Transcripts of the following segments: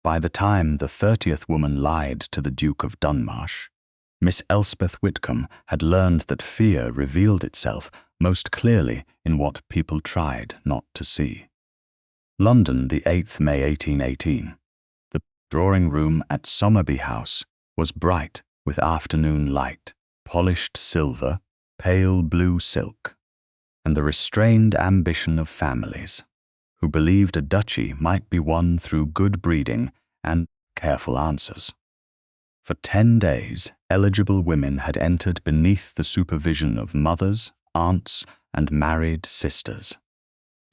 By the time the 30th woman lied to the Duke of Dunmarsh, Miss Elspeth Whitcombe had learned that fear revealed itself most clearly in what people tried not to see. London, the 8th May 1818. The drawing-room at Somerby House was bright with afternoon light, polished silver, pale blue silk, and the restrained ambition of families, who believed a duchy might be won through good breeding and careful answers. For 10 days, eligible women had entered beneath the supervision of mothers, aunts, and married sisters.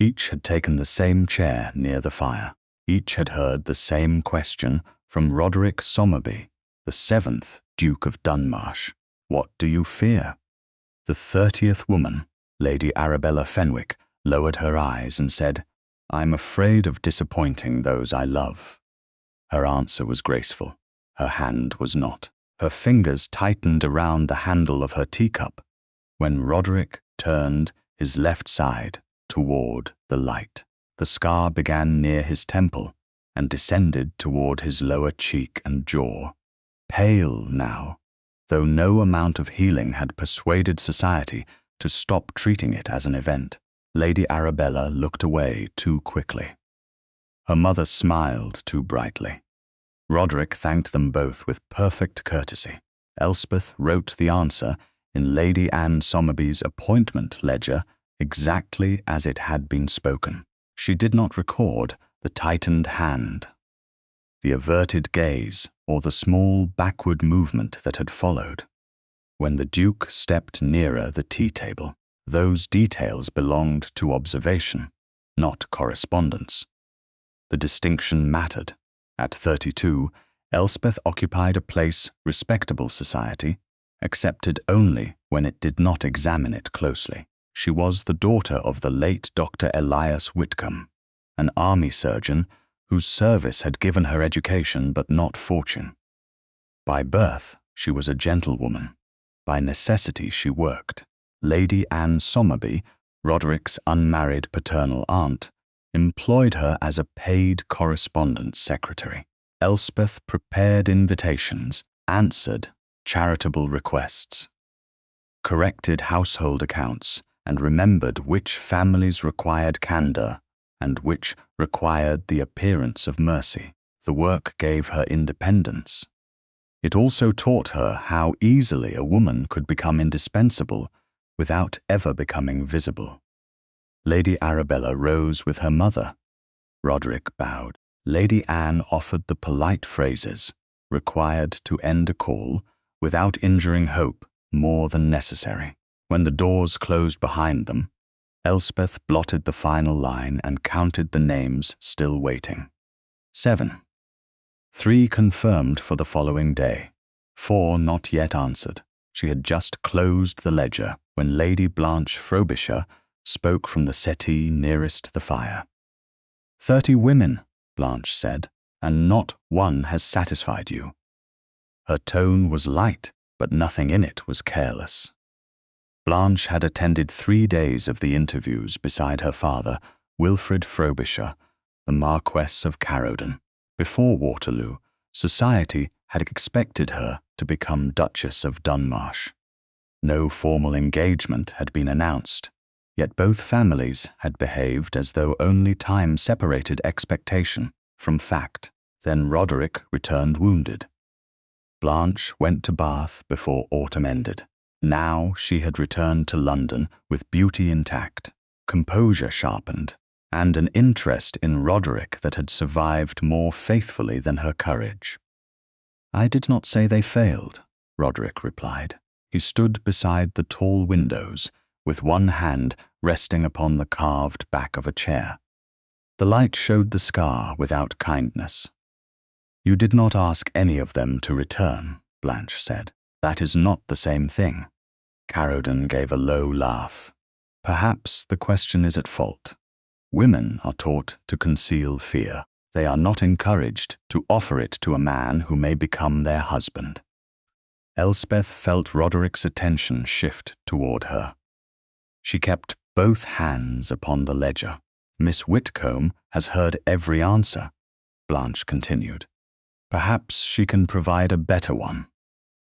Each had taken the same chair near the fire. Each had heard the same question from Roderick Somerby, the 7th Duke of Dunmarsh. What do you fear? The 30th woman, Lady Arabella Fenwick, lowered her eyes and said, I'm afraid of disappointing those I love. Her answer was graceful. Her hand was not. Her fingers tightened around the handle of her teacup when Roderick turned his left side toward the light. The scar began near his temple and descended toward his lower cheek and jaw. Pale now, though no amount of healing had persuaded society to stop treating it as an event, Lady Arabella looked away too quickly. Her mother smiled too brightly. Roderick thanked them both with perfect courtesy. Elspeth wrote the answer in Lady Anne Somerby's appointment ledger exactly as it had been spoken. She did not record the tightened hand, the averted gaze, or the small backward movement that had followed. When the Duke stepped nearer the tea table, those details belonged to observation, not correspondence. The distinction mattered. At 32, Elspeth occupied a place respectable society accepted only when it did not examine it closely. She was the daughter of the late Dr. Elias Whitcombe, an army surgeon whose service had given her education but not fortune. By birth, she was a gentlewoman. By necessity, she worked. Lady Anne Somerby, Roderick's unmarried paternal aunt, employed her as a paid correspondence secretary. Elspeth prepared invitations, answered charitable requests, corrected household accounts, and remembered which families required candor and which required the appearance of mercy. The work gave her independence. It also taught her how easily a woman could become indispensable without ever becoming visible. Lady Arabella rose with her mother. Roderick bowed. Lady Anne offered the polite phrases required to end a call without injuring hope more than necessary. When the doors closed behind them, Elspeth blotted the final line and counted the names still waiting. 7. 3 confirmed for the following day. 4 not yet answered. She had just closed the ledger when Lady Blanche Frobisher spoke from the settee nearest the fire. 30 women, Blanche said, and not one has satisfied you. Her tone was light, but nothing in it was careless. Blanche had attended 3 days of the interviews beside her father, Wilfrid Frobisher, the Marquess of Carodon. Before Waterloo, society had expected her to become Duchess of Dunmarsh. No formal engagement had been announced, yet both families had behaved as though only time separated expectation from fact. Then Roderick returned wounded. Blanche went to Bath before autumn ended. Now she had returned to London with beauty intact, composure sharpened, and an interest in Roderick that had survived more faithfully than her courage. I did not say they failed, Roderick replied. He stood beside the tall windows, with one hand resting upon the carved back of a chair. The light showed the scar without kindness. You did not ask any of them to return, Blanche said. That is not the same thing. Carodon gave a low laugh. Perhaps the question is at fault. Women are taught to conceal fear. They are not encouraged to offer it to a man who may become their husband. Elspeth felt Roderick's attention shift toward her. She kept both hands upon the ledger. Miss Whitcombe has heard every answer. Blanche continued. Perhaps she can provide a better one.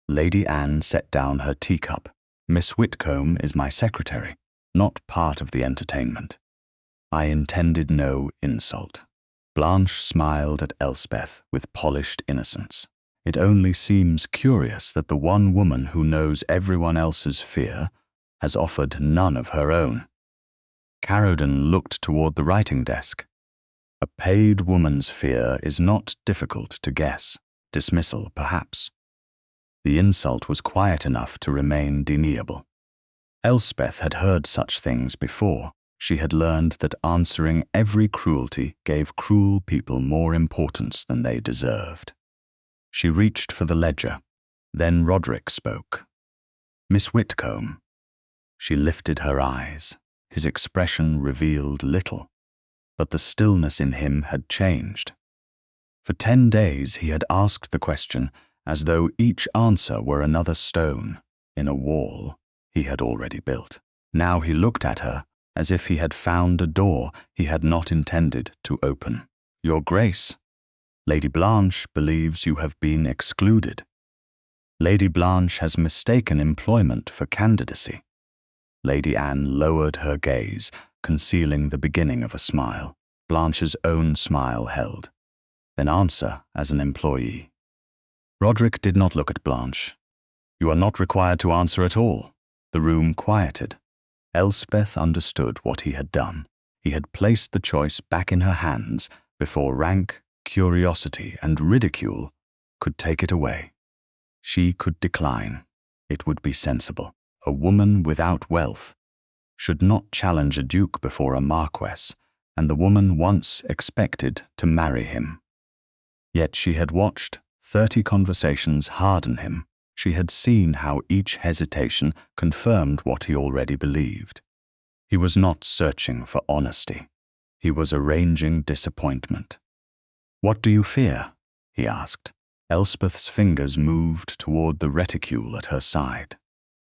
Lady Anne set down her teacup. Miss Whitcombe is my secretary, not part of the entertainment. I intended no insult. Blanche smiled at Elspeth with polished innocence. It only seems curious that the one woman who knows everyone else's fear has offered none of her own. Caroden looked toward the writing desk. A paid woman's fear is not difficult to guess. Dismissal, perhaps. The insult was quiet enough to remain deniable. Elspeth had heard such things before. She had learned that answering every cruelty gave cruel people more importance than they deserved. She reached for the ledger. Then Roderick spoke. Miss Whitcombe. She lifted her eyes. His expression revealed little, but the stillness in him had changed. For 10 days he had asked the question as though each answer were another stone in a wall he had already built. Now he looked at her as if he had found a door he had not intended to open. Your Grace, Lady Blanche believes you have been excluded. Lady Blanche has mistaken employment for candidacy. Lady Anne lowered her gaze, concealing the beginning of a smile. Blanche's own smile held. Then answer as an employee. Roderick did not look at Blanche. You are not required to answer at all. The room quieted. Elspeth understood what he had done. He had placed the choice back in her hands before rank, curiosity, and ridicule could take it away. She could decline. It would be sensible. A woman without wealth should not challenge a duke before a marquess, and the woman once expected to marry him. Yet she had watched 30 conversations harden him. She had seen how each hesitation confirmed what he already believed. He was not searching for honesty. He was arranging disappointment. What do you fear? He asked. Elspeth's fingers moved toward the reticule at her side.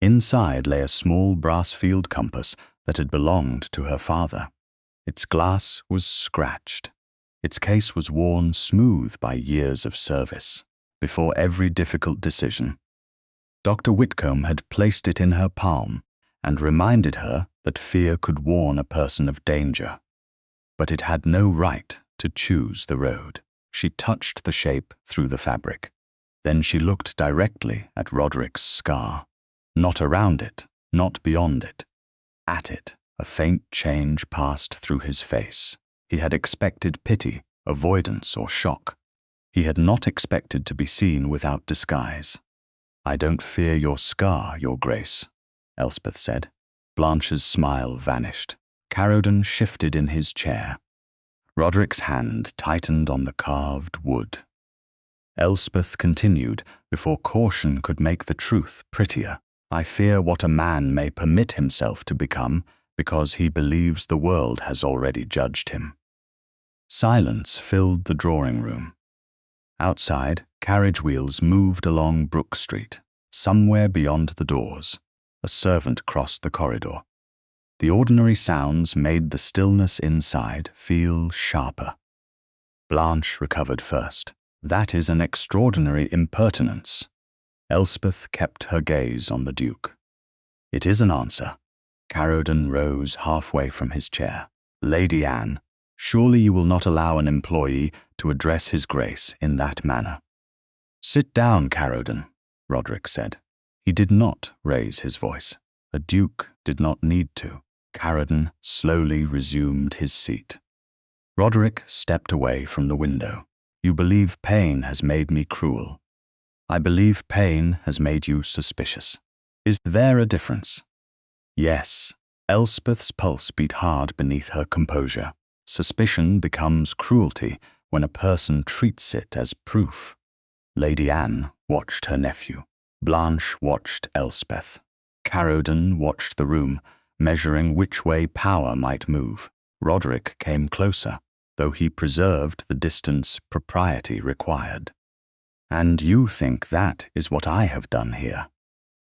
Inside lay a small brass field compass that had belonged to her father. Its glass was scratched. Its case was worn smooth by years of service. Before every difficult decision, Dr. Whitcombe had placed it in her palm and reminded her that fear could warn a person of danger. But it had no right to choose the road. She touched the shape through the fabric. Then she looked directly at Roderick's scar. Not around it, not beyond it. At it, a faint change passed through his face. He had expected pity, avoidance, or shock. He had not expected to be seen without disguise. I don't fear your scar, Your Grace, Elspeth said. Blanche's smile vanished. Caroden shifted in his chair. Roderick's hand tightened on the carved wood. Elspeth continued before caution could make the truth prettier. I fear what a man may permit himself to become because he believes the world has already judged him. Silence filled the drawing room. Outside, carriage wheels moved along Brook Street. Somewhere beyond the doors, a servant crossed the corridor. The ordinary sounds made the stillness inside feel sharper. Blanche recovered first. That is an extraordinary impertinence. Elspeth kept her gaze on the Duke. It is an answer. Caroden rose halfway from his chair. Lady Anne, surely you will not allow an employee to address his Grace in that manner. Sit down, Caroden, Roderick said. He did not raise his voice. A duke did not need to. Caroden slowly resumed his seat. Roderick stepped away from the window. You believe pain has made me cruel. I believe pain has made you suspicious. Is there a difference? Yes. Elspeth's pulse beat hard beneath her composure. Suspicion becomes cruelty when a person treats it as proof. Lady Anne watched her nephew. Blanche watched Elspeth. Caroden watched the room, measuring which way power might move. Roderick came closer, though he preserved the distance propriety required. And you think that is what I have done here.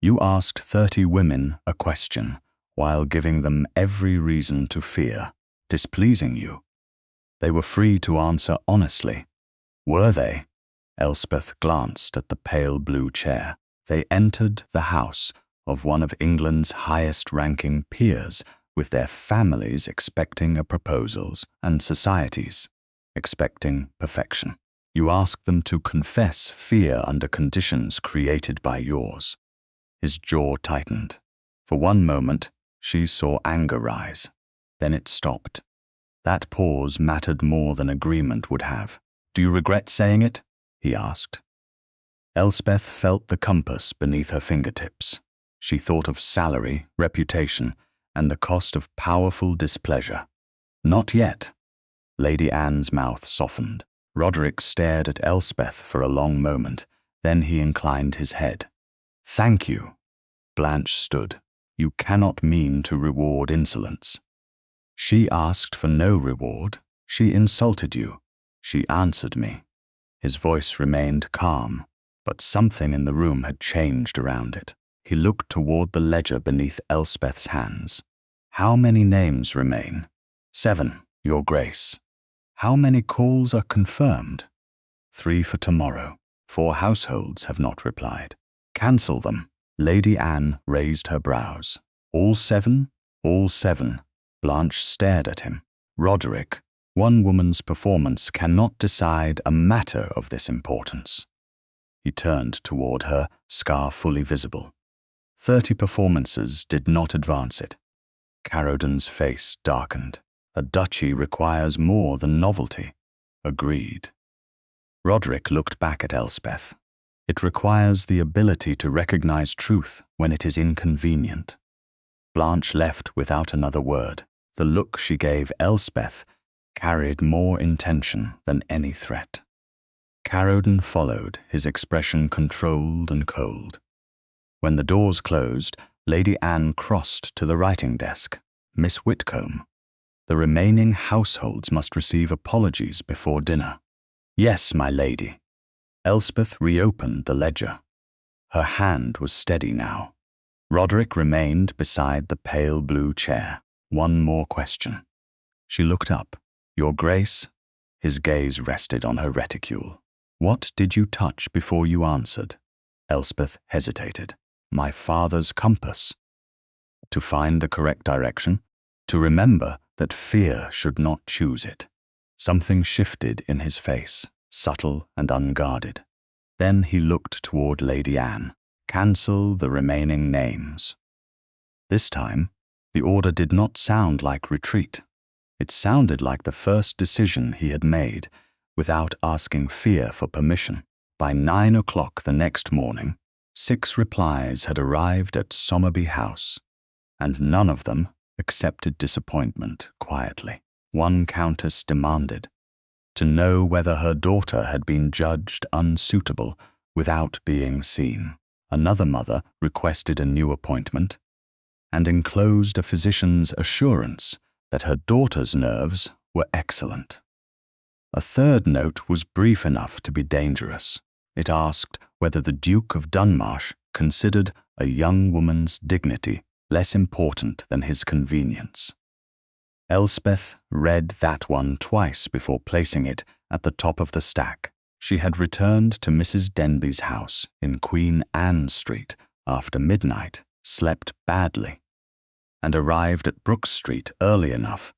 You asked 30 women a question, while giving them every reason to fear, displeasing you. They were free to answer honestly. Were they? Elspeth glanced at the pale blue chair. They entered the house of one of England's highest-ranking peers, with their families expecting a proposals and societies expecting perfection. You ask them to confess fear under conditions created by yours. His jaw tightened. For one moment, she saw anger rise. Then it stopped. That pause mattered more than agreement would have. "Do you regret saying it?" he asked. Elspeth felt the compass beneath her fingertips. She thought of salary, reputation, and the cost of powerful displeasure. "Not yet." Lady Anne's mouth softened. Roderick stared at Elspeth for a long moment. Then he inclined his head. "Thank you." Blanche stood. "You cannot mean to reward insolence." "She asked for no reward. She insulted you. She answered me." His voice remained calm, but something in the room had changed around it. He looked toward the ledger beneath Elspeth's hands. "How many names remain?" "7, Your Grace." "How many calls are confirmed?" 3 for tomorrow. 4 households have not replied. "Cancel them." Lady Anne raised her brows. "All 7? All 7. Blanche stared at him. "Roderick, one woman's performance cannot decide a matter of this importance." He turned toward her, scar fully visible. 30 performances did not advance it. Caroden's face darkened. "A duchy requires more than novelty." "Agreed." Roderick looked back at Elspeth. "It requires the ability to recognize truth when it is inconvenient." Blanche left without another word. The look she gave Elspeth carried more intention than any threat. Caroden followed, his expression controlled and cold. When the doors closed, Lady Anne crossed to the writing desk. "Miss Whitcombe, the remaining households must receive apologies before dinner." "Yes, my lady." Elspeth reopened the ledger. Her hand was steady now. Roderick remained beside the pale blue chair. "One more question." She looked up. "Your Grace?" His gaze rested on her reticule. "What did you touch before you answered?" Elspeth hesitated. "My father's compass." To find the correct direction, to remember that fear should not choose it. Something shifted in his face, subtle and unguarded. Then he looked toward Lady Anne. "Cancel the remaining names." This time, the order did not sound like retreat. It sounded like the first decision he had made, without asking fear for permission. By 9 o'clock the next morning, 6 replies had arrived at Somerby House, and none of them accepted disappointment quietly. One countess demanded to know whether her daughter had been judged unsuitable without being seen. Another mother requested a new appointment and enclosed a physician's assurance that her daughter's nerves were excellent. A third note was brief enough to be dangerous. It asked whether the Duke of Dunmarsh considered a young woman's dignity less important than his convenience. Elspeth read that one twice before placing it at the top of the stack. She had returned to Mrs. Denby's house in Queen Anne Street after midnight, slept badly, and arrived at Brook Street early enough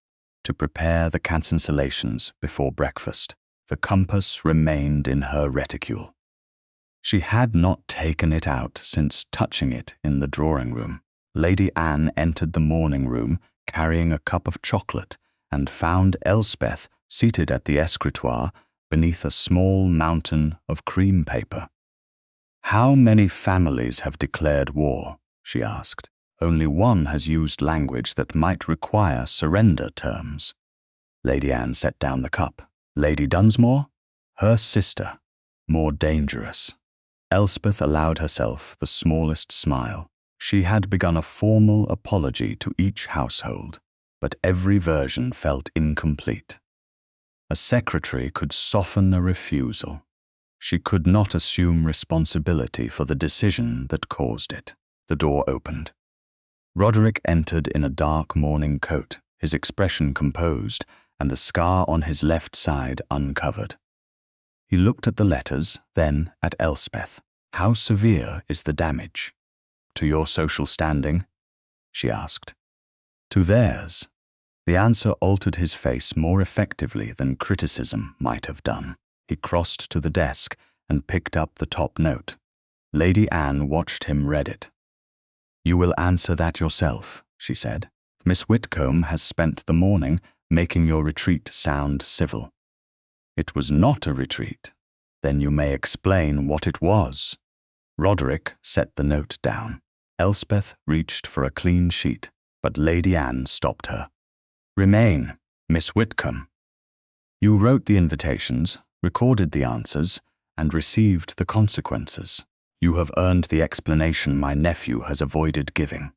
to prepare the cancellations before breakfast. The compass remained in her reticule. She had not taken it out since touching it in the drawing-room. Lady Anne entered the morning-room carrying a cup of chocolate and found Elspeth seated at the escritoire beneath a small mountain of cream paper. "How many families have declared war?" she asked. "Only one has used language that might require surrender terms." Lady Anne set down the cup. "Lady Dunsmore? Her sister. More dangerous." Elspeth allowed herself the smallest smile. She had begun a formal apology to each household, but every version felt incomplete. A secretary could soften a refusal. She could not assume responsibility for the decision that caused it. The door opened. Roderick entered in a dark morning coat, his expression composed and the scar on his left side uncovered. He looked at the letters, then at Elspeth. "How severe is the damage?" "To your social standing?" she asked. "To theirs." The answer altered his face more effectively than criticism might have done. He crossed to the desk and picked up the top note. Lady Anne watched him read it. "You will answer that yourself," she said. "Miss Whitcombe has spent the morning making your retreat sound civil." "It was not a retreat." "Then you may explain what it was." Roderick set the note down. Elspeth reached for a clean sheet, but Lady Anne stopped her. "Remain, Miss Whitcombe. You wrote the invitations, recorded the answers, and received the consequences. You have earned the explanation my nephew has avoided giving."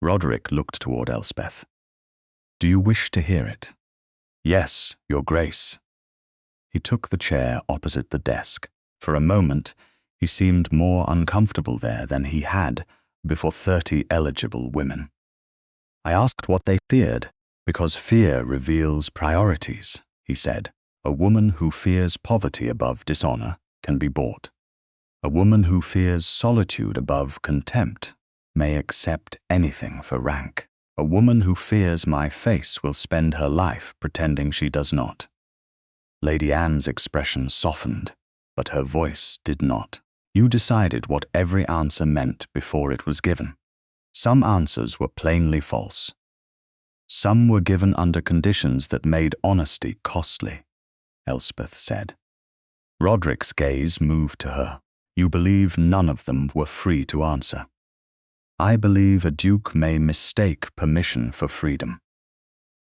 Roderick looked toward Elspeth. "Do you wish to hear it?" "Yes, Your Grace." He took the chair opposite the desk. For a moment, he seemed more uncomfortable there than he had before 30 eligible women. "I asked what they feared, because fear reveals priorities," he said. "A woman who fears poverty above dishonor can be bought. A woman who fears solitude above contempt may accept anything for rank. A woman who fears my face will spend her life pretending she does not." Lady Anne's expression softened, but her voice did not. "You decided what every answer meant before it was given. Some answers were plainly false. Some were given under conditions that made honesty costly," Elspeth said. Roderick's gaze moved to her. "You believe none of them were free to answer." "I believe a duke may mistake permission for freedom."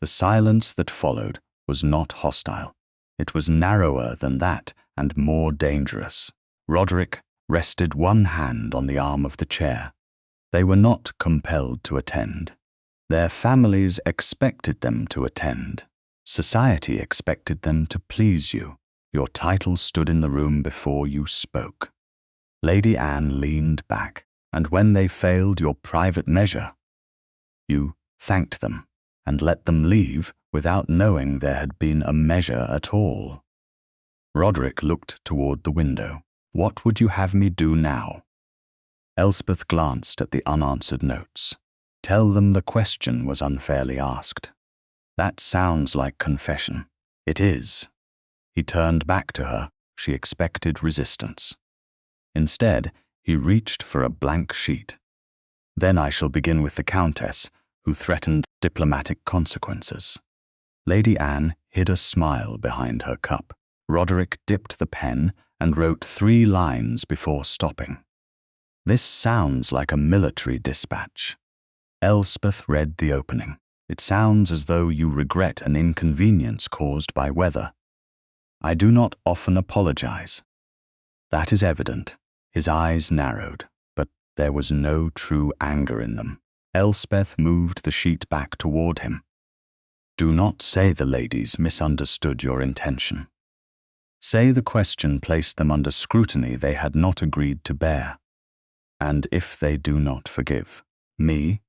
The silence that followed was not hostile. It was narrower than that and more dangerous. Roderick rested one hand on the arm of the chair. They were not compelled to attend. Their families expected them to attend. Society expected them to please you. Your title stood in the room before you spoke. Lady Anne leaned back, and when they failed your private measure, you thanked them and let them leave without knowing there had been a measure at all. Roderick looked toward the window. "What would you have me do now?" Elspeth glanced at the unanswered notes. "Tell them the question was unfairly asked." "That sounds like confession." "It is." He turned back to her. She expected resistance. Instead, he reached for a blank sheet. "Then I shall begin with the Countess, who threatened diplomatic consequences." Lady Anne hid a smile behind her cup. Roderick dipped the pen and wrote 3 lines before stopping. "This sounds like a military dispatch." Elspeth read the opening. "It sounds as though you regret an inconvenience caused by weather. I do not often apologize." "That is evident." His eyes narrowed, but there was no true anger in them. Elspeth moved the sheet back toward him. "Do not say the ladies misunderstood your intention. Say the question placed them under scrutiny they had not agreed to bear. And if they do not forgive me,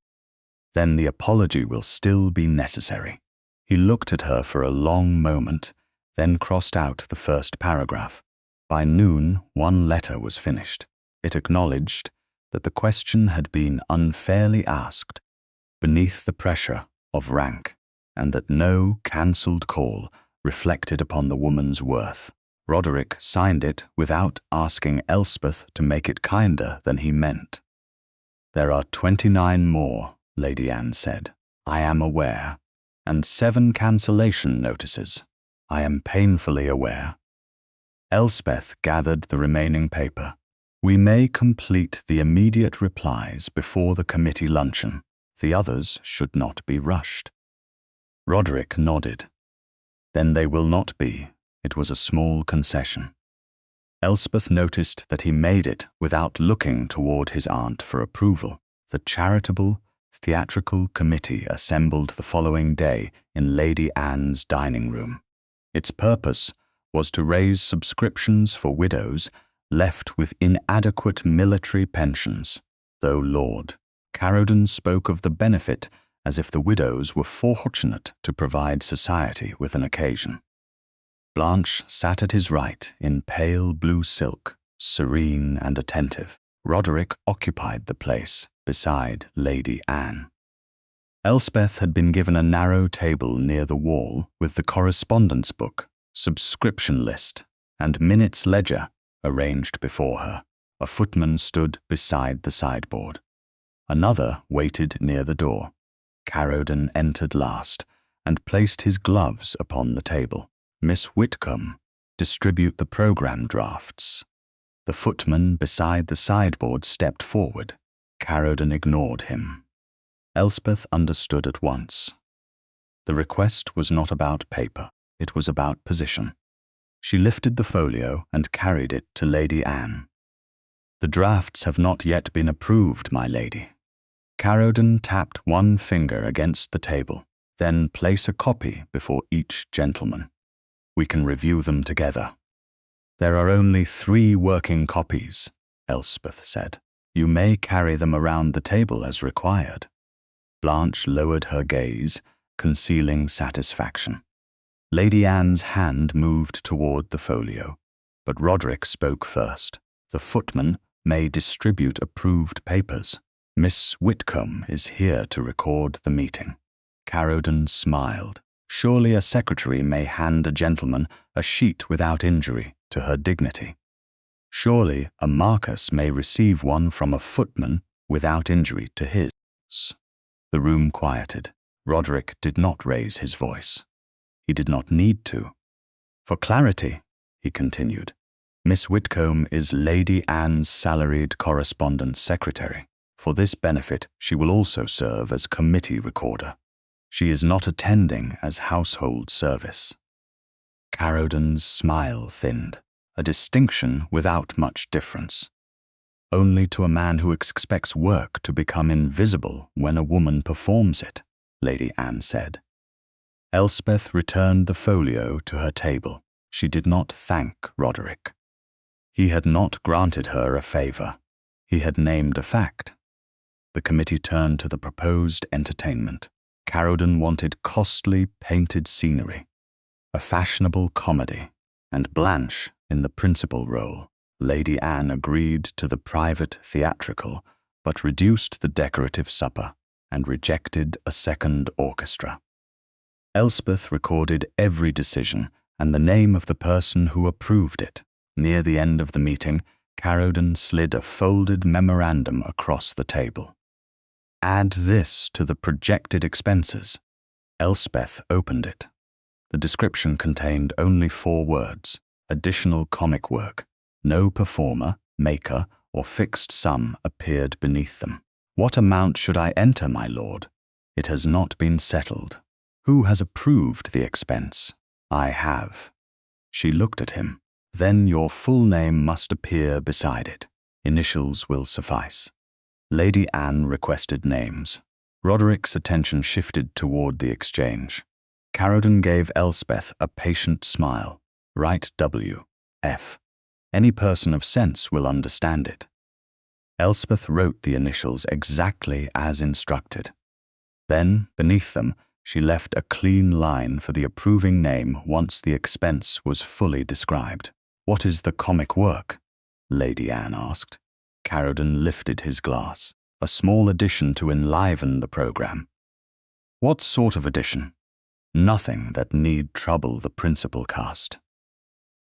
then the apology will still be necessary." He looked at her for a long moment, then crossed out the first paragraph. By noon, 1 letter was finished. It acknowledged that the question had been unfairly asked beneath the pressure of rank, and that no cancelled call reflected upon the woman's worth. Roderick signed it without asking Elspeth to make it kinder than he meant. "There are 29 more," Lady Anne said. "I am aware. And 7 cancellation notices. I am painfully aware." Elspeth gathered the remaining paper. "We may complete the immediate replies before the committee luncheon. The others should not be rushed." Roderick nodded. "Then they will not be." It was a small concession. Elspeth noticed that he made it without looking toward his aunt for approval. The charitable, theatrical committee assembled the following day in Lady Anne's dining room. Its purpose was to raise subscriptions for widows left with inadequate military pensions, though Lord Caroden spoke of the benefit as if the widows were fortunate to provide society with an occasion. Blanche sat at his right in pale blue silk, serene and attentive. Roderick occupied the place beside Lady Anne. Elspeth had been given a narrow table near the wall with the correspondence book, subscription list, and minutes ledger arranged before her. A footman stood beside the sideboard. Another waited near the door. Caroden entered last and placed his gloves upon the table. Miss Whitcombe, distribute the programme drafts. The footman beside the sideboard stepped forward. Caroden ignored him. Elspeth understood at once. The request was not about paper, it was about position. She lifted the folio and carried it to Lady Anne. The drafts have not yet been approved, my lady. Caroden tapped one finger against the table, then place a copy before each gentleman. We can review them together. There are only 3 working copies, Elspeth said. You may carry them around the table as required. Blanche lowered her gaze, concealing satisfaction. Lady Anne's hand moved toward the folio, but Roderick spoke first. The footman may distribute approved papers. Miss Whitcombe is here to record the meeting. Caroden smiled. Surely a secretary may hand a gentleman a sheet without injury to her dignity. Surely a marquess may receive one from a footman without injury to his. The room quieted. Roderick did not raise his voice. He did not need to. For clarity, he continued, Miss Whitcombe is Lady Anne's salaried correspondence secretary. For this benefit, she will also serve as committee recorder. She is not attending as household service. Caroden's smile thinned, a distinction without much difference. Only to a man who expects work to become invisible when a woman performs it, Lady Anne said. Elspeth returned the folio to her table. She did not thank Roderick. He had not granted her a favour. He had named a fact. The committee turned to the proposed entertainment. Caroden wanted costly painted scenery, a fashionable comedy, and Blanche in the principal role. Lady Anne agreed to the private theatrical, but reduced the decorative supper and rejected a second orchestra. Elspeth recorded every decision and the name of the person who approved it. Near the end of the meeting, Caroden slid a folded memorandum across the table. Add this to the projected expenses. Elspeth opened it. The description contained only 4 words: additional comic work. No performer, maker, or fixed sum appeared beneath them. What amount should I enter, my lord? It has not been settled. Who has approved the expense? I have. She looked at him. Then your full name must appear beside it. Initials will suffice. Lady Anne requested names. Roderick's attention shifted toward the exchange. Caroden gave Elspeth a patient smile. Write W. F. Any person of sense will understand it. Elspeth wrote the initials exactly as instructed. Then, beneath them, she left a clean line for the approving name once the expense was fully described. What is the comic work? Lady Anne asked. Caroden lifted his glass. A small addition to enliven the programme. What sort of addition? Nothing that need trouble the principal cast.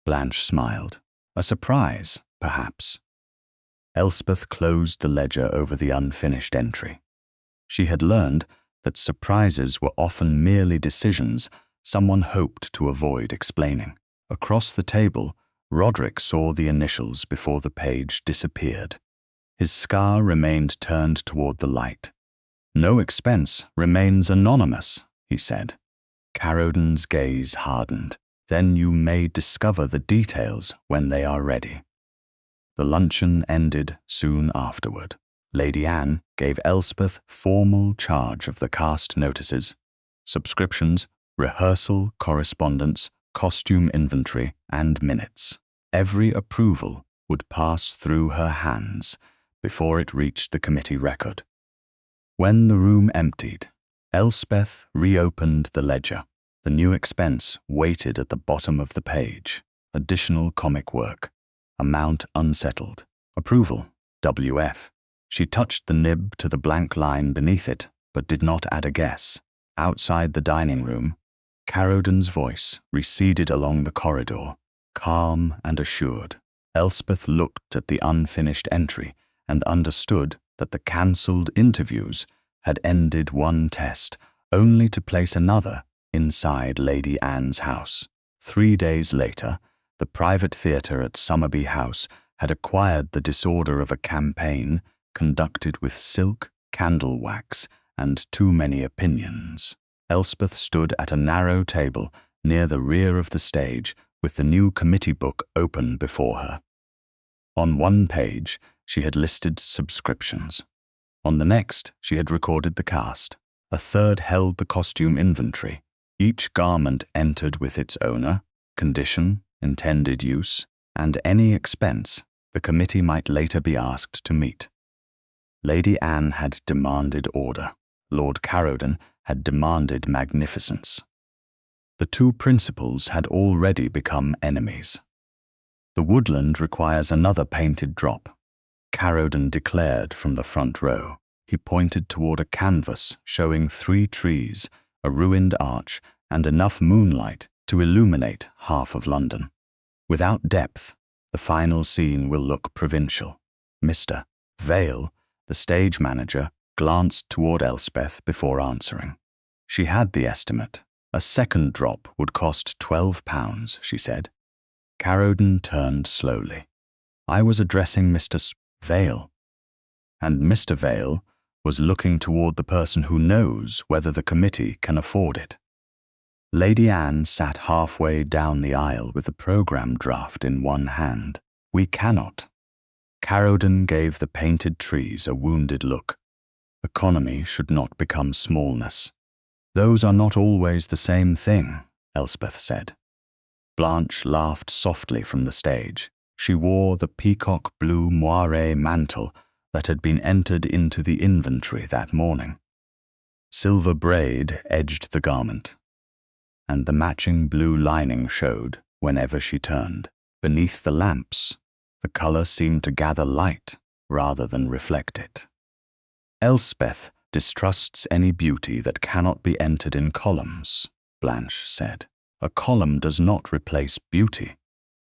Blanche smiled. A surprise, perhaps. Elspeth closed the ledger over the unfinished entry. She had learned that surprises were often merely decisions someone hoped to avoid explaining. Across the table, Roderick saw the initials before the page disappeared. His scar remained turned toward the light. No expense remains anonymous, he said. Caroden's gaze hardened. Then you may discover the details when they are ready. The luncheon ended soon afterward. Lady Anne gave Elspeth formal charge of the cast notices, subscriptions, rehearsal, correspondence, costume inventory, and minutes. Every approval would pass through her hands before it reached the committee record. When the room emptied, Elspeth reopened the ledger. The new expense waited at the bottom of the page. Additional comic work. Amount unsettled. Approval. WF. She touched the nib to the blank line beneath it, but did not add a guess. Outside the dining room, Caroden's voice receded along the corridor, calm and assured. Elspeth looked at the unfinished entry and understood that the cancelled interviews had ended one test, only to place another inside Lady Anne's house. 3 days later, the private theatre at Somerby House had acquired the disorder of a campaign conducted with silk, candle wax, and too many opinions. Elspeth stood at a narrow table near the rear of the stage with the new committee book open before her. On one page, she had listed subscriptions. On the next, she had recorded the cast. A third held the costume inventory. Each garment entered with its owner, condition, intended use, and any expense the committee might later be asked to meet. Lady Anne had demanded order. Lord Caroden had demanded magnificence. The two principals had already become enemies. The woodland requires another painted drop, Caroden declared from the front row. He pointed toward a canvas showing 3 trees, a ruined arch, and enough moonlight to illuminate half of London. Without depth, the final scene will look provincial. Mr. Vale, the stage manager, glanced toward Elspeth before answering. She had the estimate. A second drop would cost £12, she said. Caroden turned slowly. I was addressing Mr. Vale, and Mr. Vale was looking toward the person who knows whether the committee can afford it. Lady Anne sat halfway down the aisle with the programme draft in one hand. We cannot. Caroden gave the painted trees a wounded look. Economy should not become smallness. Those are not always the same thing, Elspeth said. Blanche laughed softly from the stage. She wore the peacock blue moiré mantle that had been entered into the inventory that morning. Silver braid edged the garment, and the matching blue lining showed whenever she turned. Beneath the lamps, the colour seemed to gather light rather than reflect it. Elspeth distrusts any beauty that cannot be entered in columns, Blanche said. A column does not replace beauty,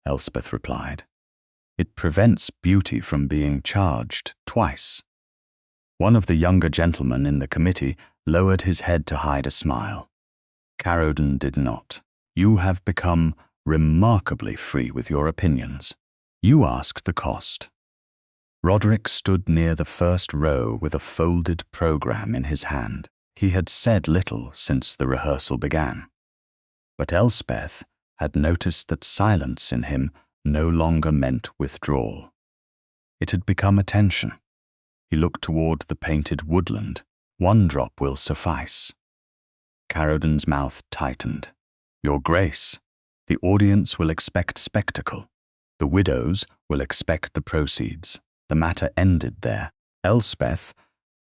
Elspeth replied. It prevents beauty from being charged twice. One of the younger gentlemen in the committee lowered his head to hide a smile. Caroden did not. You have become remarkably free with your opinions. You asked the cost. Roderick stood near the first row with a folded programme in his hand. He had said little since the rehearsal began. But Elspeth had noticed that silence in him no longer meant withdrawal. It had become attention. He looked toward the painted woodland. 1 drop will suffice. Caroden's mouth tightened. Your Grace, the audience will expect spectacle. The widows will expect the proceeds. The matter ended there. Elspeth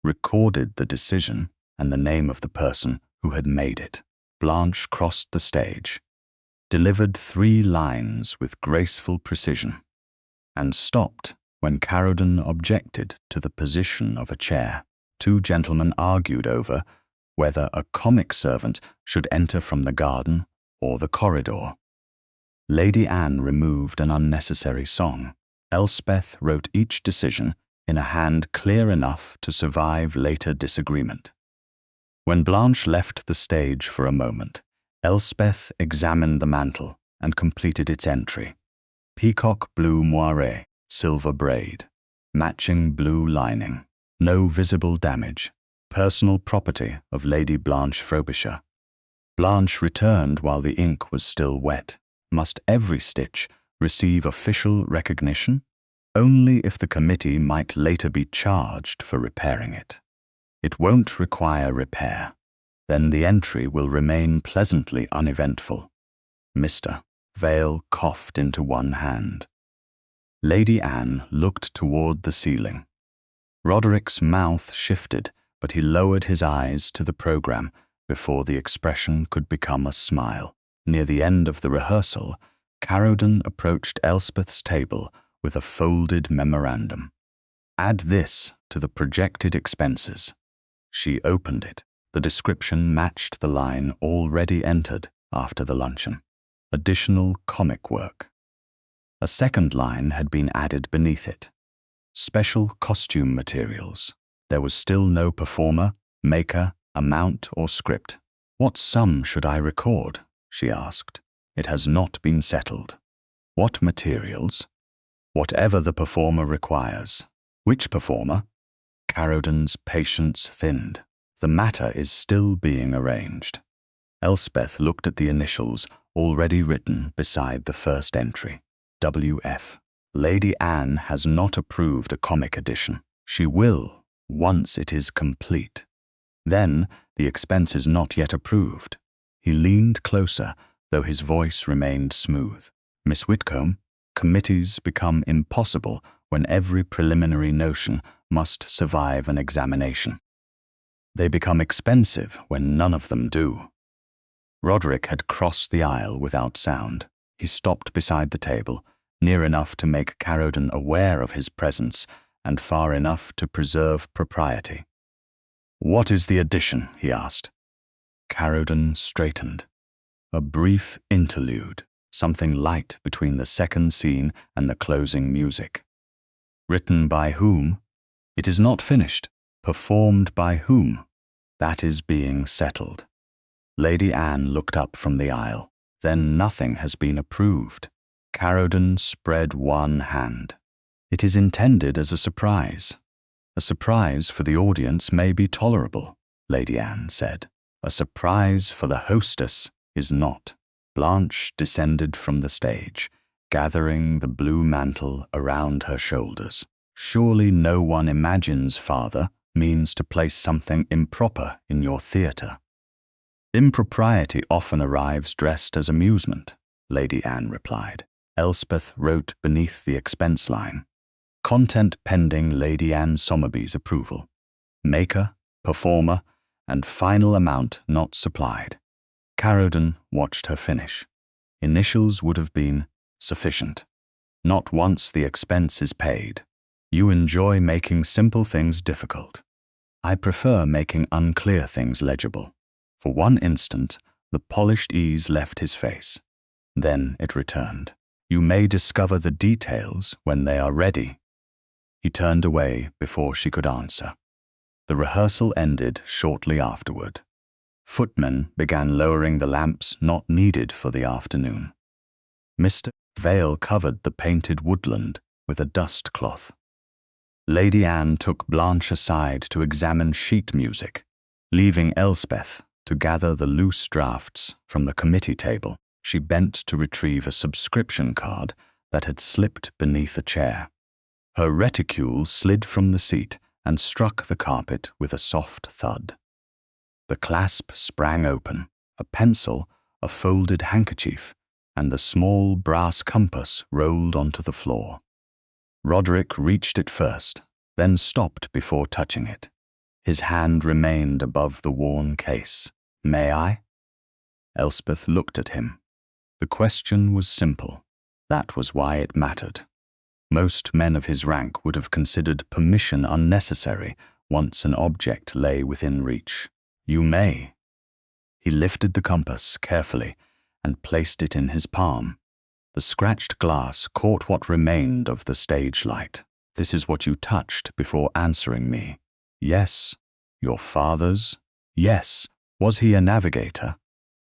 recorded the decision and the name of the person who had made it. Blanche crossed the stage, delivered 3 lines with graceful precision, and stopped when Caroden objected to the position of a chair. 2 gentlemen argued over whether a comic servant should enter from the garden or the corridor. Lady Anne removed an unnecessary song. Elspeth wrote each decision in a hand clear enough to survive later disagreement. When Blanche left the stage for a moment, Elspeth examined the mantle and completed its entry. Peacock blue moiré, silver braid, matching blue lining, no visible damage, personal property of Lady Blanche Frobisher. Blanche returned while the ink was still wet. Must every stitch receive official recognition? Only if the committee might later be charged for repairing it. It won't require repair. Then the entry will remain pleasantly uneventful. Mr. Vale coughed into one hand. Lady Anne looked toward the ceiling. Roderick's mouth shifted, but he lowered his eyes to the programme before the expression could become a smile. Near the end of the rehearsal, Caroden approached Elspeth's table with a folded memorandum. Add this to the projected expenses. She opened it. The description matched the line already entered after the luncheon. Additional comic work. A second line had been added beneath it. Special costume materials. There was still no performer, maker, amount, or script. What sum should I record? She asked. It has not been settled. What materials? Whatever the performer requires. Which performer? Caroden's patience thinned. The matter is still being arranged. Elspeth looked at the initials already written beside the first entry. W.F. Lady Anne has not approved a comic edition. She will, once it is complete. Then, the expense is not yet approved. He leaned closer, though his voice remained smooth. Miss Whitcombe, committees become impossible when every preliminary notion must survive an examination. They become expensive when none of them do. Roderick had crossed the aisle without sound. He stopped beside the table, near enough to make Caroden aware of his presence and far enough to preserve propriety. "What is the addition?" he asked. Caroden straightened. A brief interlude, something light between the second scene and the closing music. Written by whom? It is not finished. Performed by whom? That is being settled. Lady Anne looked up from the aisle. Then nothing has been approved. Caroden spread one hand. It is intended as a surprise. A surprise for the audience may be tolerable, Lady Anne said. A surprise for the hostess is not. Blanche descended from the stage, gathering the blue mantle around her shoulders. Surely no one imagines father means to place something improper in your theatre. Impropriety often arrives dressed as amusement, Lady Anne replied. Elspeth wrote beneath the expense line. Content pending Lady Anne Somerby's approval. Maker, performer, and final amount not supplied. Caroden watched her finish. Initials would have been sufficient. Not once the expense is paid. You enjoy making simple things difficult. I prefer making unclear things legible. For one instant, the polished ease left his face. Then it returned. You may discover the details when they are ready. He turned away before she could answer. The rehearsal ended shortly afterward. Footmen began lowering the lamps not needed for the afternoon. Mr. Vale covered the painted woodland with a dust cloth. Lady Anne took Blanche aside to examine sheet music, leaving Elspeth to gather the loose drafts from the committee table. She bent to retrieve a subscription card that had slipped beneath a chair. Her reticule slid from the seat and struck the carpet with a soft thud. The clasp sprang open, a pencil, a folded handkerchief, and the small brass compass rolled onto the floor. Roderick reached it first, then stopped before touching it. His hand remained above the worn case. "May I?" Elspeth looked at him. The question was simple. That was why it mattered. Most men of his rank would have considered permission unnecessary once an object lay within reach. "You may." He lifted the compass carefully and placed it in his palm. The scratched glass caught what remained of the stage light. "This is what you touched before answering me." "Yes." "Your father's?" "Yes." "Was he a navigator?"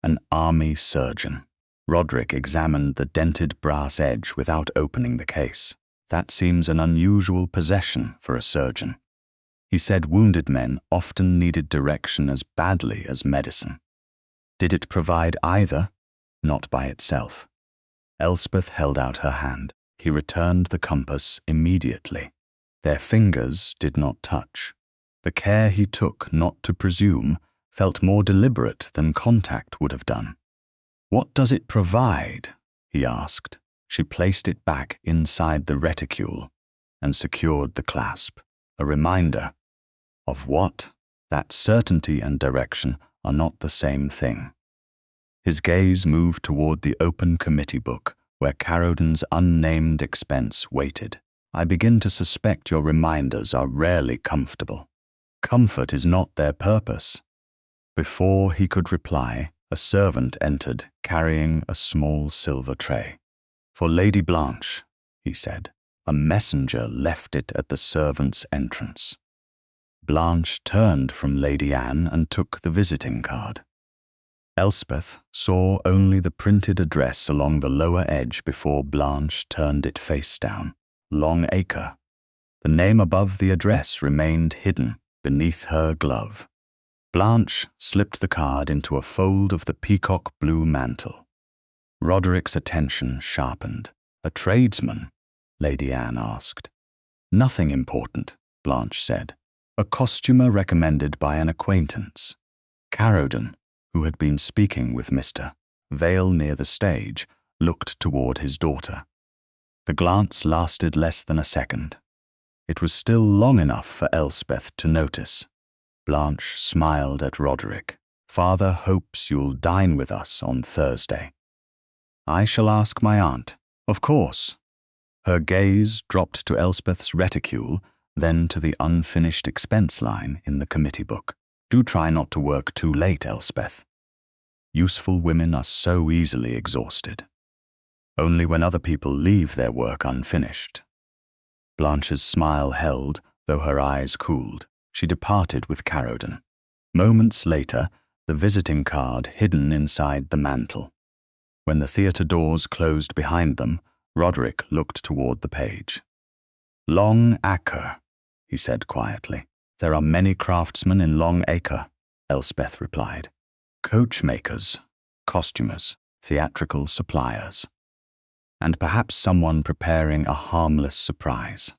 "An army surgeon." Roderick examined the dented brass edge without opening the case. That seems an unusual possession for a surgeon. He said wounded men often needed direction as badly as medicine. Did it provide either? Not by itself. Elspeth held out her hand. He returned the compass immediately. Their fingers did not touch. The care he took not to presume felt more deliberate than contact would have done. "What does it provide?" he asked. She placed it back inside the reticule and secured the clasp. A reminder. Of what? That certainty and direction are not the same thing. His gaze moved toward the open committee book where Caroden's unnamed expense waited. I begin to suspect your reminders are rarely comfortable. Comfort is not their purpose. Before he could reply, a servant entered carrying a small silver tray. For Lady Blanche, he said. A messenger left it at the servant's entrance. Blanche turned from Lady Anne and took the visiting card. Elspeth saw only the printed address along the lower edge before Blanche turned it face down. Long Acre. The name above the address remained hidden beneath her glove. Blanche slipped the card into a fold of the peacock blue mantle. Roderick's attention sharpened. A tradesman? Lady Anne asked. Nothing important, Blanche said. A costumer recommended by an acquaintance. Caroden, who had been speaking with Mr. Vale near the stage, looked toward his daughter. The glance lasted less than a second. It was still long enough for Elspeth to notice. Blanche smiled at Roderick. Father hopes you'll dine with us on Thursday. I shall ask my aunt. Of course. Her gaze dropped to Elspeth's reticule, then to the unfinished expense line in the committee book. Do try not to work too late, Elspeth. Useful women are so easily exhausted. Only when other people leave their work unfinished. Blanche's smile held, though her eyes cooled. She departed with Caroden. Moments later, the visiting card hidden inside the mantle. When the theatre doors closed behind them, Roderick looked toward the page. Long Acre, he said quietly. There are many craftsmen in Long Acre, Elspeth replied. Coachmakers, costumers, theatrical suppliers, and perhaps someone preparing a harmless surprise.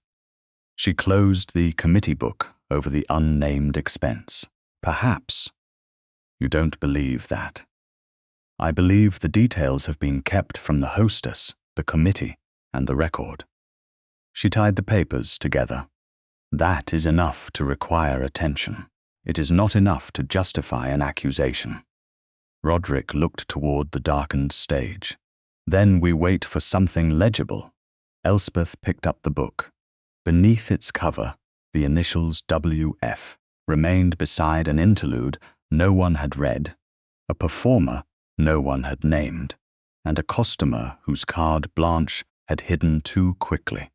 She closed the committee book over the unnamed expense. Perhaps. You don't believe that. I believe the details have been kept from the hostess, the committee, and the record. She tied the papers together. That is enough to require attention. It is not enough to justify an accusation. Roderick looked toward the darkened stage. Then we wait for something legible. Elspeth picked up the book. Beneath its cover, the initials W.F. remained beside an interlude no one had read, a performer no one had named, and a costumer whose card Blanche had hidden too quickly.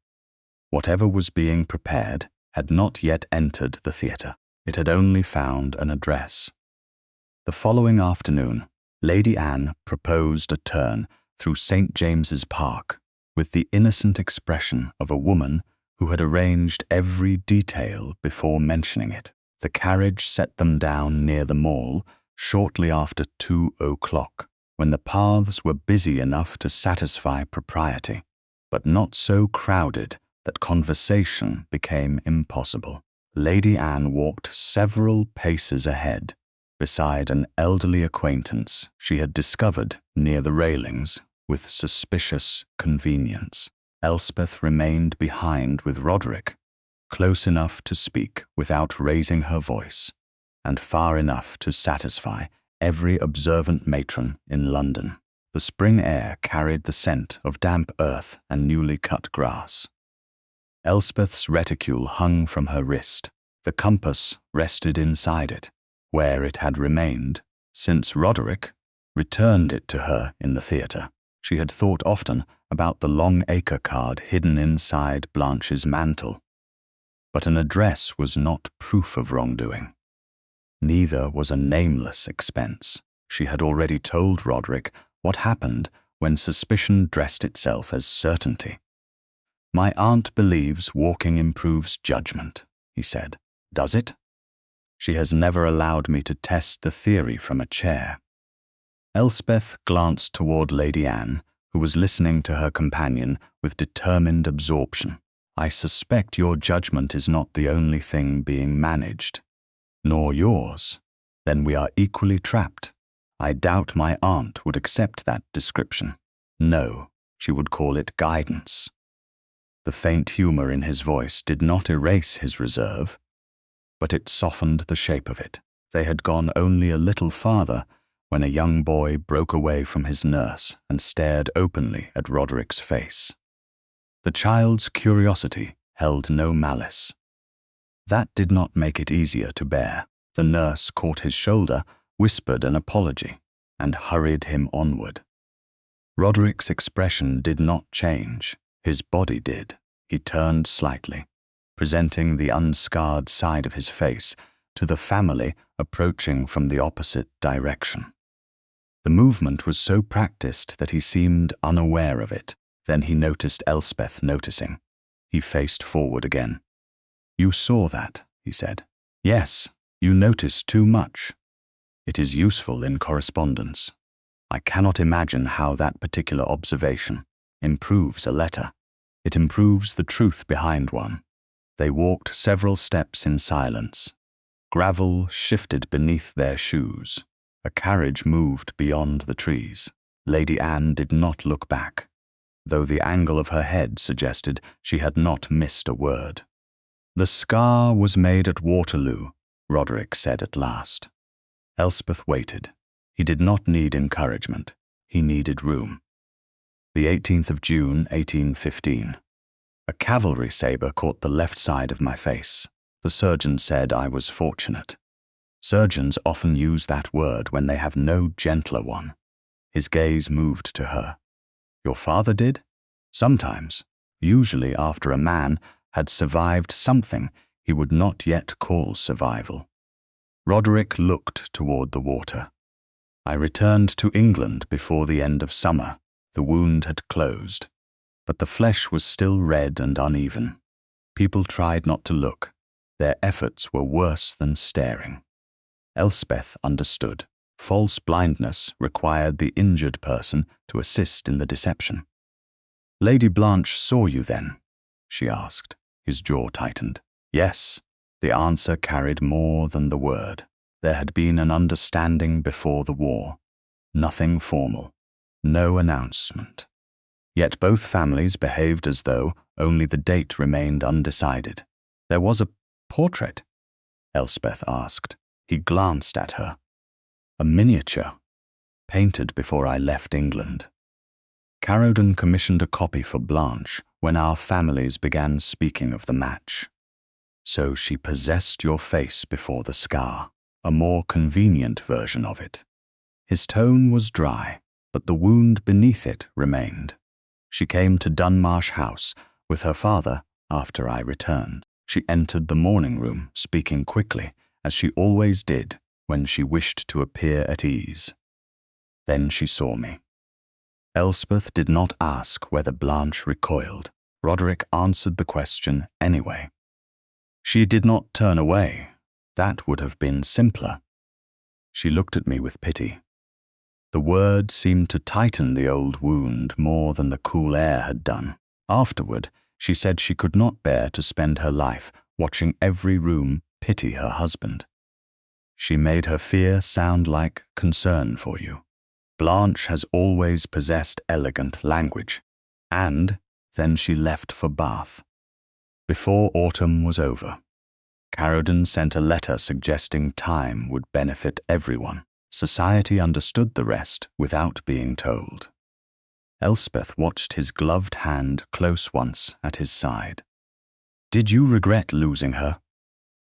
Whatever was being prepared had not yet entered the theatre. It had only found an address. The following afternoon, Lady Anne proposed a turn through St. James's Park with the innocent expression of a woman who had arranged every detail before mentioning it. The carriage set them down near the mall shortly after 2:00, when the paths were busy enough to satisfy propriety, but not so crowded that conversation became impossible. Lady Anne walked several paces ahead, beside an elderly acquaintance she had discovered near the railings with suspicious convenience. Elspeth remained behind with Roderick, close enough to speak without raising her voice, and far enough to satisfy every observant matron in London. The spring air carried the scent of damp earth and newly cut grass. Elspeth's reticule hung from her wrist. The compass rested inside it, where it had remained since Roderick returned it to her in the theatre. She had thought often about the Long Acre card hidden inside Blanche's mantle. But an address was not proof of wrongdoing. Neither was a nameless expense. She had already told Roderick what happened when suspicion dressed itself as certainty. My aunt believes walking improves judgment, he said. Does it? She has never allowed me to test the theory from a chair. Elspeth glanced toward Lady Anne, who was listening to her companion with determined absorption. I suspect your judgment is not the only thing being managed. Nor yours. Then we are equally trapped. I doubt my aunt would accept that description. No, she would call it guidance. The faint humor in his voice did not erase his reserve, but it softened the shape of it. They had gone only a little farther when a young boy broke away from his nurse and stared openly at Roderick's face. The child's curiosity held no malice. That did not make it easier to bear. The nurse caught his shoulder, whispered an apology, and hurried him onward. Roderick's expression did not change. His body did. He turned slightly, presenting the unscarred side of his face to the family approaching from the opposite direction. The movement was so practiced that he seemed unaware of it. Then he noticed Elspeth noticing. He faced forward again. "You saw that," he said. "Yes, you noticed too much. It is useful in correspondence. I cannot imagine how that particular observation improves a letter. It improves the truth behind one." They walked several steps in silence. Gravel shifted beneath their shoes. A carriage moved beyond the trees. Lady Anne did not look back, though the angle of her head suggested she had not missed a word. "The scar was made at Waterloo," Roderick said at last. Elspeth waited. He did not need encouragement. He needed room. The 18th of June, 1815. A cavalry sabre caught the left side of my face. The surgeon said I was fortunate. Surgeons often use that word when they have no gentler one. His gaze moved to her. "Your father did?" "Sometimes, usually after a man had survived something he would not yet call survival." Roderick looked toward the water. "I returned to England before the end of summer. The wound had closed, but the flesh was still red and uneven. People tried not to look. Their efforts were worse than staring." Elspeth understood. False blindness required the injured person to assist in the deception. "Lady Blanche saw you then?" she asked. His jaw tightened. "Yes." The answer carried more than the word. There had been an understanding before the war. Nothing formal. No announcement. Yet both families behaved as though only the date remained undecided. "There was a portrait?" Elspeth asked. He glanced at her. "A miniature, painted before I left England. Caroden commissioned a copy for Blanche when our families began speaking of the match. So she possessed your face before the scar, a more convenient version of it." His tone was dry, but the wound beneath it remained. "She came to Dunmarsh House with her father after I returned. She entered the morning room, speaking quickly, as she always did when she wished to appear at ease. Then she saw me." Elspeth did not ask whether Blanche recoiled. Roderick answered the question anyway. "She did not turn away. That would have been simpler." She looked at me with pity. The word seemed to tighten the old wound more than the cool air had done. Afterward, she said she could not bear to spend her life watching every room pity her husband. She made her fear sound like concern for you. "Blanche has always possessed elegant language." And then she left for Bath. Before autumn was over, Caroden sent a letter suggesting time would benefit everyone. Society understood the rest without being told. Elspeth watched his gloved hand close once at his side. "Did you regret losing her?"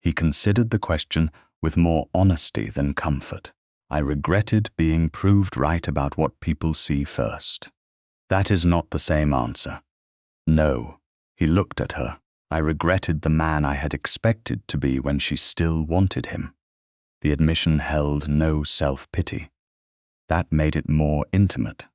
He considered the question with more honesty than comfort. "I regretted being proved right about what people see first." "That is not the same answer." "No." He looked at her. "I regretted the man I had expected to be when she still wanted him." The admission held no self-pity. That made it more intimate.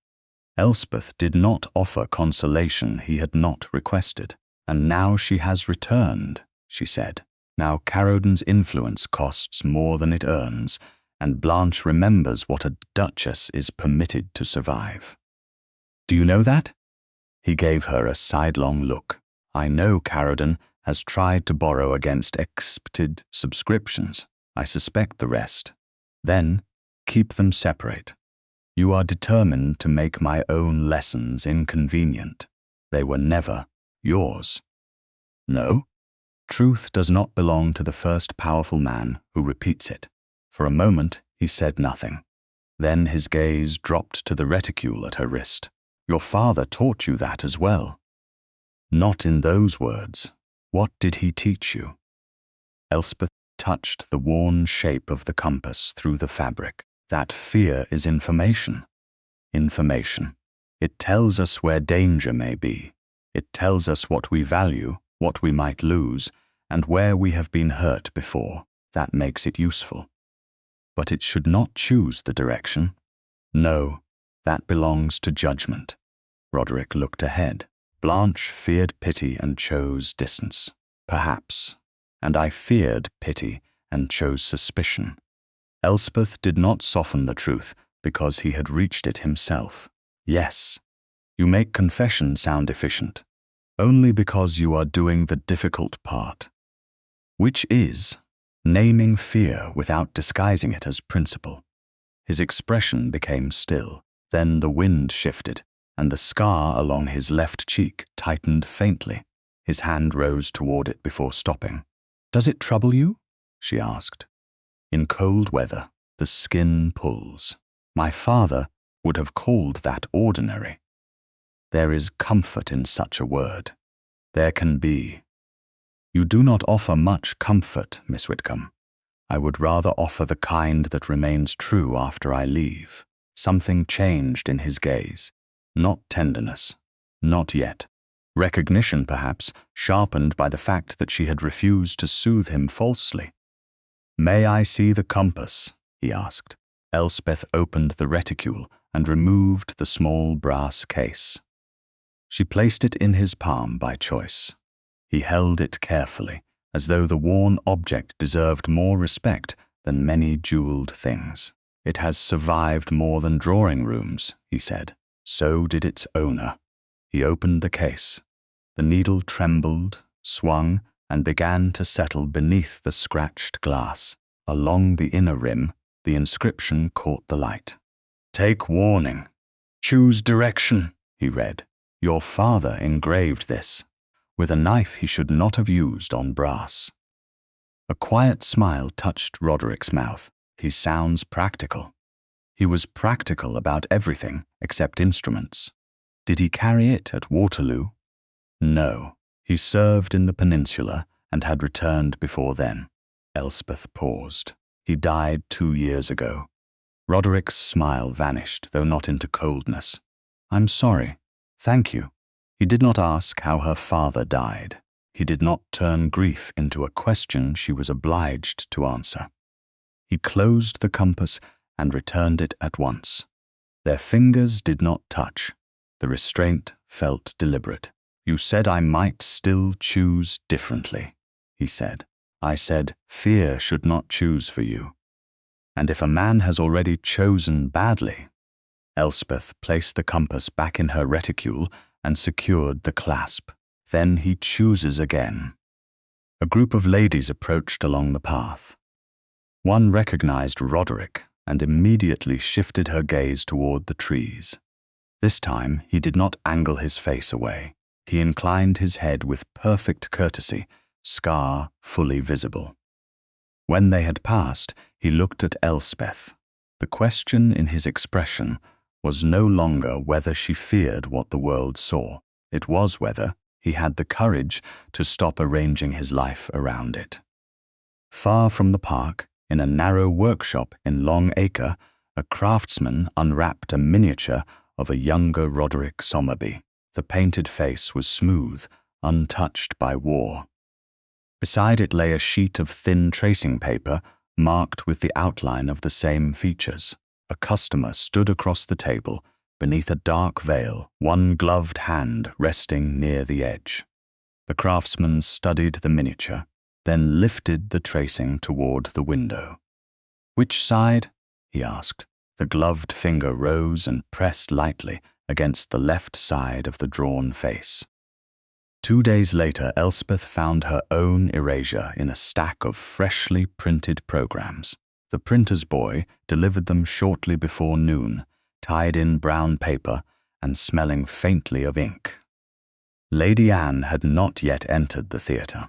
Elspeth did not offer consolation he had not requested. "And now she has returned," she said. "Now Caroden's influence costs more than it earns, and Blanche remembers what a duchess is permitted to survive." "Do you know that?" He gave her a sidelong look. "I know Caroden has tried to borrow against expected subscriptions. I suspect the rest. Then, keep them separate. You are determined to make my own lessons inconvenient. They were never yours." "No? Truth does not belong to the first powerful man who repeats it. For a moment, he said nothing. Then his gaze dropped to the reticule at her wrist. "Your father taught you that as well." "Not in those words. What did he teach you?" Elspeth touched the worn shape of the compass through the fabric. "That fear is information." "Information. It tells us where danger may be. It tells us what we value, what we might lose, and where we have been hurt before. That makes it useful. But it should not choose the direction. No, that belongs to judgment." Roderick looked ahead. "Blanche feared pity and chose distance. Perhaps. And I feared pity and chose suspicion." Elspeth did not soften the truth because he had reached it himself. "Yes, you make confession sound efficient, only because you are doing the difficult part, which is naming fear without disguising it as principle." His expression became still. Then the wind shifted, and the scar along his left cheek tightened faintly. His hand rose toward it before stopping. "Does it trouble you?" she asked. "In cold weather, the skin pulls. My father would have called that ordinary. There is comfort in such a word. There can be. You do not offer much comfort, Miss Whitcombe. I would rather offer the kind that remains true after I leave." Something changed in his gaze. Not tenderness. Not yet. Recognition, perhaps, sharpened by the fact that she had refused to soothe him falsely. "May I see the compass?" he asked. Elspeth opened the reticule and removed the small brass case. She placed it in his palm by choice. He held it carefully, as though the worn object deserved more respect than many jeweled things. "It has survived more than drawing rooms," he said. "So did its owner." He opened the case. The needle trembled, swung, and began to settle beneath the scratched glass. Along the inner rim, the inscription caught the light. "Take warning. Choose direction," he read. "Your father engraved this, with a knife he should not have used on brass." A quiet smile touched Roderick's mouth. "He sounds practical." He was practical about everything except instruments. Did he carry it at Waterloo? No. He served in the Peninsula and had returned before then. Elspeth paused. "He died 2 years ago." Roderick's smile vanished, though not into coldness. "I'm sorry. Thank you." He did not ask how her father died. He did not turn grief into a question she was obliged to answer. He closed the compass and returned it at once. Their fingers did not touch. The restraint felt deliberate. "You said I might still choose differently," he said. "I said fear should not choose for you. And if a man has already chosen badly..." Elspeth placed the compass back in her reticule and secured the clasp. "Then he chooses again." A group of ladies approached along the path. One recognized Roderick and immediately shifted her gaze toward the trees. This time he did not angle his face away. He inclined his head with perfect courtesy, scar fully visible. When they had passed, he looked at Elspeth. The question in his expression was no longer whether she feared what the world saw. It was whether he had the courage to stop arranging his life around it. Far from the park, in a narrow workshop in Long Acre, a craftsman unwrapped a miniature of a younger Roderick Somerby. The painted face was smooth, untouched by war. Beside it lay a sheet of thin tracing paper marked with the outline of the same features. A customer stood across the table, beneath a dark veil, one gloved hand resting near the edge. The craftsman studied the miniature, then lifted the tracing toward the window. "Which side?" he asked. The gloved finger rose and pressed lightly against the left side of the drawn face. 2 days later, Elspeth found her own erasure in a stack of freshly printed programs. The printer's boy delivered them shortly before noon, tied in brown paper and smelling faintly of ink. Lady Anne had not yet entered the theatre.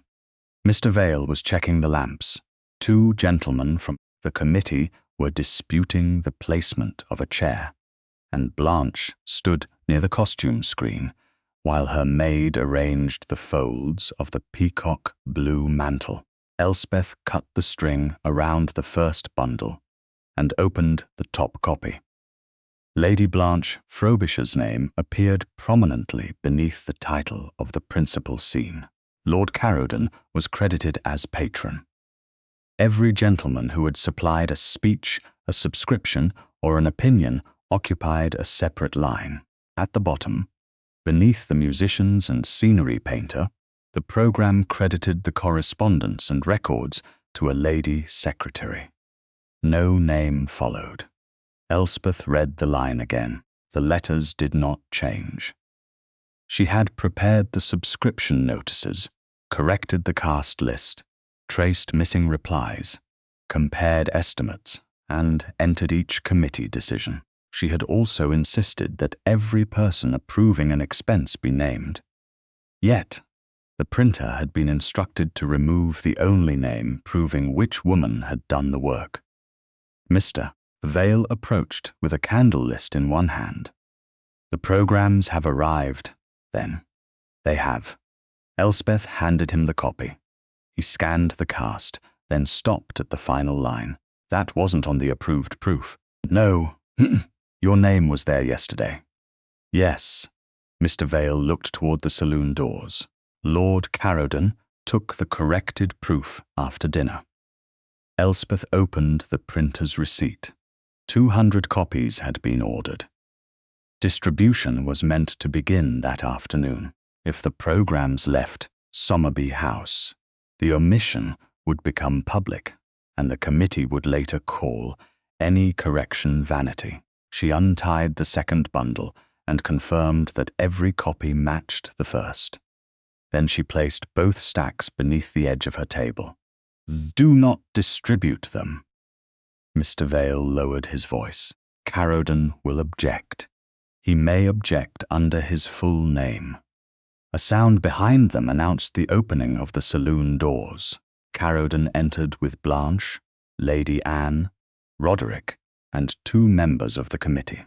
Mr. Vale was checking the lamps. 2 gentlemen from The committee were disputing the placement of a chair, and Blanche stood near the costume screen while her maid arranged the folds of the peacock blue mantle. Elspeth cut the string around the first bundle and opened the top copy. Lady Blanche Frobisher's name appeared prominently beneath the title of the principal scene. Lord Carodon was credited as patron. Every gentleman who had supplied a speech, a subscription, or an opinion occupied a separate line. At the bottom, beneath the musicians and scenery painter, the program credited the correspondence and records to a lady secretary. No name followed. Elspeth read the line again. The letters did not change. She had prepared the subscription notices, corrected the cast list, traced missing replies, compared estimates, and entered each committee decision. She had also insisted that every person approving an expense be named. Yet, the printer had been instructed to remove the only name proving which woman had done the work. Mr. Vale approached with a candle list in one hand. "The programs have arrived, then." "They have." Elspeth handed him the copy. He scanned the cast, then stopped at the final line. "That wasn't on the approved proof." "No, your name was there yesterday." "Yes." Mr. Vale looked toward the saloon doors. Lord Carodon took the corrected proof after dinner. Elspeth opened the printer's receipt. 200 copies had been ordered. Distribution was meant to begin that afternoon. If the programs left Somerby House, the omission would become public, and the committee would later call any correction vanity. She untied the second bundle and confirmed that every copy matched the first. Then she placed both stacks beneath the edge of her table. "Do not distribute them." Mr. Vale lowered his voice. "Carodon will object. He may object under his full name." A sound behind them announced the opening of the saloon doors. Carodon entered with Blanche, Lady Anne, Roderick, and 2 members of the committee.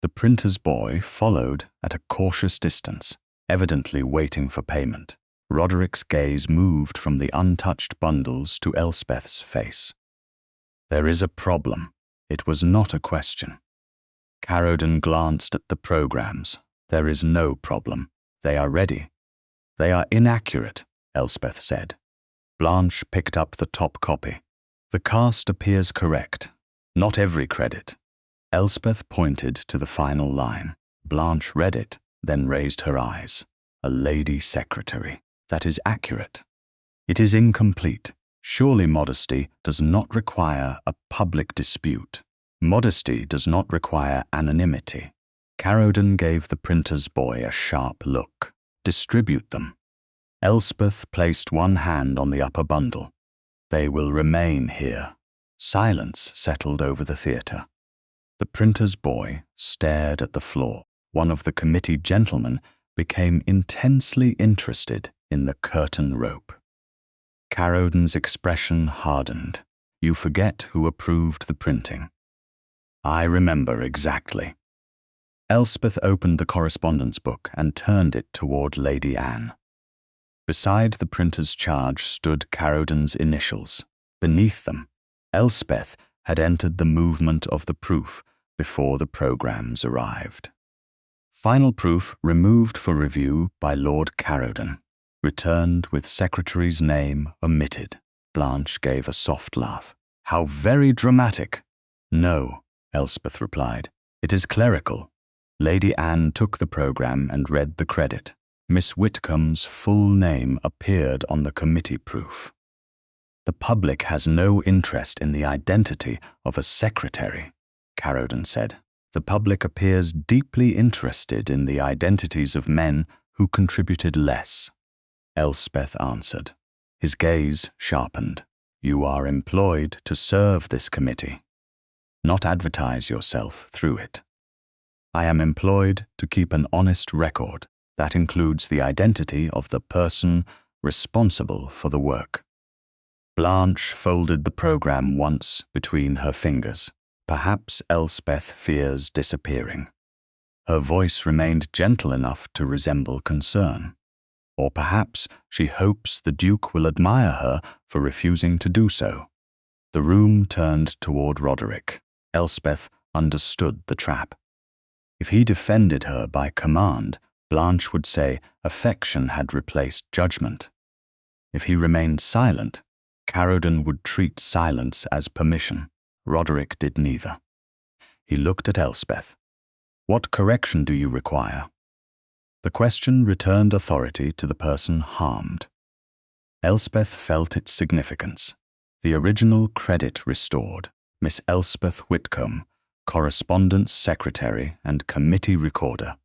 The printer's boy followed at a cautious distance, evidently waiting for payment. Roderick's gaze moved from the untouched bundles to Elspeth's face. "There is a problem." It was not a question. Carodon glanced at the programs. "There is no problem. They are ready." "They are inaccurate," Elspeth said. Blanche picked up the top copy. "The cast appears correct. Not every credit." Elspeth pointed to the final line. Blanche read it, then raised her eyes. "A lady secretary. That is accurate." "It is incomplete. Surely modesty does not require a public dispute. Modesty does not require anonymity." Carodon gave the printer's boy a sharp look. "Distribute them." Elspeth placed one hand on the upper bundle. "They will remain here." Silence settled over the theatre. The printer's boy stared at the floor. One of the committee gentlemen became intensely interested in the curtain rope. Carodon's expression hardened. "You forget who approved the printing." "I remember exactly." Elspeth opened the correspondence book and turned it toward Lady Anne. Beside the printer's charge stood Carodon's initials. Beneath them, Elspeth had entered the movement of the proof before the programs arrived. Final proof removed for review by Lord Carodon. Returned with secretary's name omitted. Blanche gave a soft laugh. "How very dramatic." "No," Elspeth replied. "It is clerical." Lady Anne took the program and read the credit. Miss Whitcomb's full name appeared on the committee proof. "The public has no interest in the identity of a secretary," Carodon said. "The public appears deeply interested in the identities of men who contributed less." Elspeth answered. His gaze sharpened. "You are employed to serve this committee, not advertise yourself through it." "I am employed to keep an honest record. That includes the identity of the person responsible for the work." Blanche folded the program once between her fingers. Perhaps Elspeth fears disappearing. Her voice remained gentle enough to resemble concern. Or perhaps she hopes the Duke will admire her for refusing to do so. The room turned toward Roderick. Elspeth understood the trap. If he defended her by command, Blanche would say affection had replaced judgment. If he remained silent, Caroden would treat silence as permission. Roderick did neither. He looked at Elspeth. "What correction do you require?" The question returned authority to the person harmed. Elspeth felt its significance. The original credit restored. Miss Elspeth Whitcombe, Correspondence Secretary and Committee Recorder.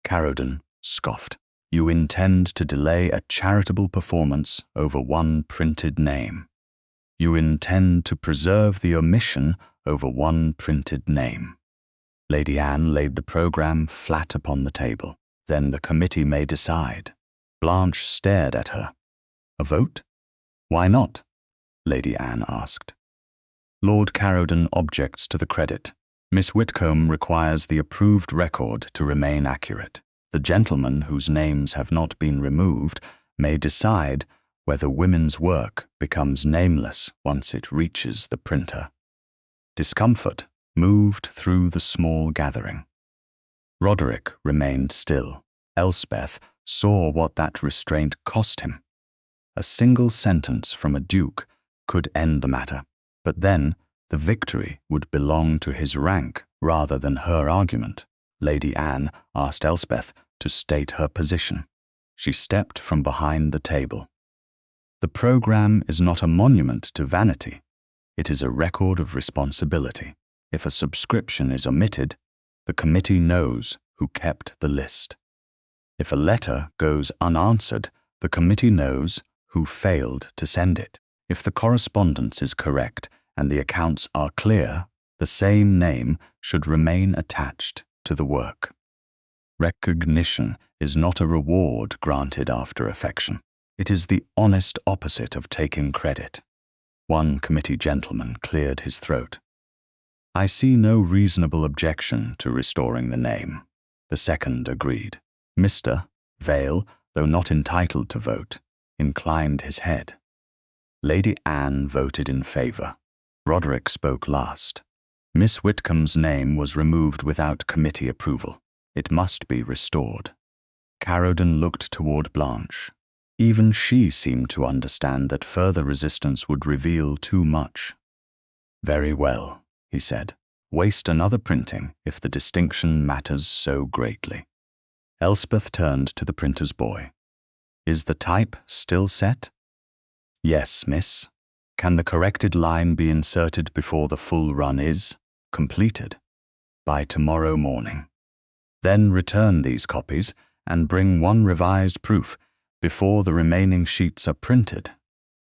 Caroden scoffed. "You intend to delay a charitable performance over one printed name. You intend to preserve the omission over one printed name." Lady Anne laid the program flat upon the table. "Then the committee may decide." Blanche stared at her. "A vote? Why not?" Lady Anne asked. "Lord Caroden objects to the credit. Miss Whitcombe requires the approved record to remain accurate. The gentlemen whose names have not been removed may decide whether women's work becomes nameless once it reaches the printer." Discomfort moved through the small gathering. Roderick remained still. Elspeth saw what that restraint cost him. A single sentence from a duke could end the matter, but then the victory would belong to his rank rather than her argument. Lady Anne asked Elspeth to state her position. She stepped from behind the table. "The program is not a monument to vanity. It is a record of responsibility. If a subscription is omitted, the committee knows who kept the list. If a letter goes unanswered, the committee knows who failed to send it. If the correspondence is correct and the accounts are clear, the same name should remain attached to the work. Recognition is not a reward granted after affection. It is the honest opposite of taking credit." One committee gentleman cleared his throat. "I see no reasonable objection to restoring the name." The second agreed. Mr. Vale, though not entitled to vote, inclined his head. Lady Anne voted in favour. Roderick spoke last. "Miss Whitcombe's name was removed without committee approval. It must be restored." Caroden looked toward Blanche. Even she seemed to understand that further resistance would reveal too much. "Very well," he said. "Waste another printing if the distinction matters so greatly." Elspeth turned to the printer's boy. "Is the type still set?" "Yes, miss." "Can the corrected line be inserted before the full run is completed?" "By tomorrow morning." "Then return these copies and bring one revised proof before the remaining sheets are printed."